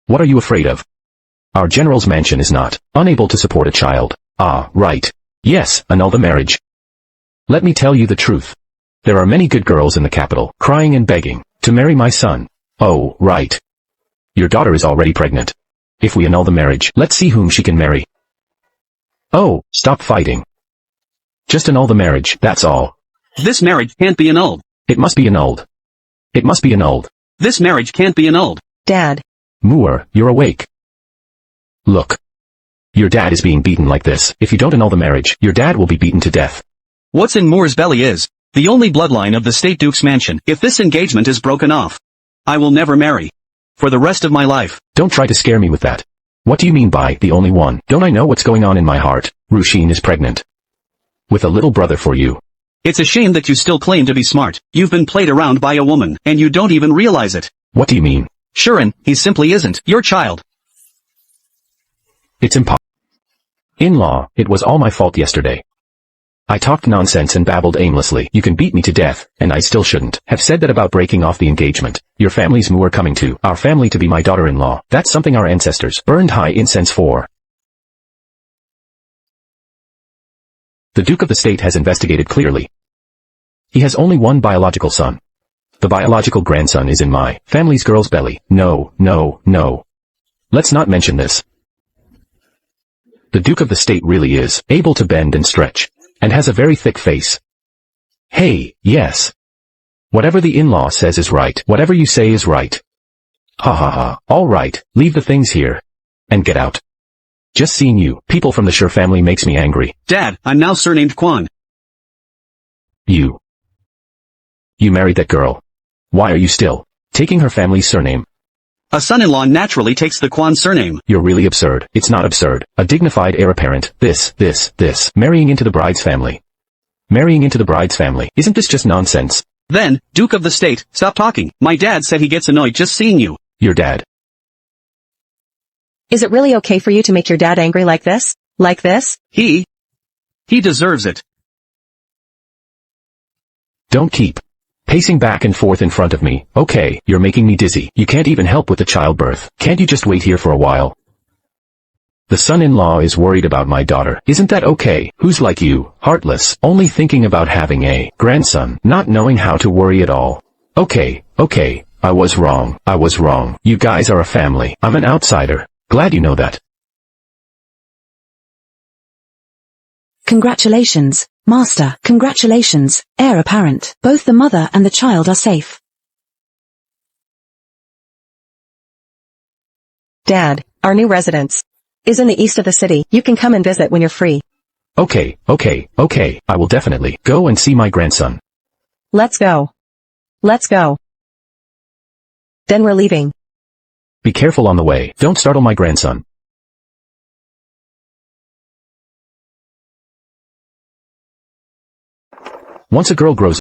What are you afraid of? Our general's mansion is not unable to support a child. Ah, right. Yes, annul the marriage. Let me tell you the truth. There are many good girls in the capital, crying and begging to marry my son. Oh, right. Your daughter is already pregnant. If we annul the marriage, let's see whom she can marry. Oh, stop fighting. Just annul the marriage, that's all. This marriage can't be annulled. It must be annulled. It must be annulled. This marriage can't be annulled. Dad. Moor, you're awake. Look. Your dad is being beaten like this. If you don't annul the marriage, your dad will be beaten to death. What's in Moor's belly is the only bloodline of the State Duke's mansion. If this engagement is broken off, I will never marry. For the rest of my life. Don't try to scare me with that. What do you mean by the only one? Don't I know what's going on in my heart? Rushine is pregnant. With a little brother for you. It's a shame that you still claim to be smart. You've been played around by a woman, and you don't even realize it. What do you mean? Shuren, he simply isn't your child. It's impossible. In-law, it was all my fault yesterday. I talked nonsense and babbled aimlessly. You can beat me to death, and I still shouldn't have said that about breaking off the engagement. Your family's Moor coming to our family to be my daughter-in-law. That's something our ancestors burned high incense for. The Duke of the State has investigated clearly. He has only one biological son. The biological grandson is in my family's girl's belly. No, no, no. Let's not mention this. The Duke of the State really is able to bend and stretch, and has a very thick face. Hey, yes. Whatever the in-law says is right. Whatever you say is right. Ha ha ha. All right, leave the things here. And get out. Just seeing you, people from the Sher family makes me angry. Dad, I'm now surnamed Quan. You married that girl. Why are you still taking her family's surname? A son-in-law naturally takes the Quan surname. You're really absurd. It's not absurd. A dignified heir apparent. This. Marrying into the bride's family. Marrying into the bride's family. Isn't this just nonsense? Then, Duke of the State, stop talking. My dad said he gets annoyed just seeing you. Your dad. Is it really okay for you to make your dad angry like this? Like this? He deserves it. Don't keep pacing back and forth in front of me. Okay, you're making me dizzy. You can't even help with the childbirth. Can't you just wait here for a while? The son-in-law is worried about my daughter. Isn't that okay? Who's like you, heartless, only thinking about having a grandson, not knowing how to worry at all? Okay, I was wrong. You guys are a family. I'm an outsider. Glad you know that. Congratulations, Master. Congratulations, heir apparent. Both the mother and the child are safe. Dad, our new residence is in the east of the city. You can come and visit when you're free. Okay. I will definitely go and see my grandson. Let's go. Then we're leaving. Be careful on the way. Don't startle my grandson. Once a girl grows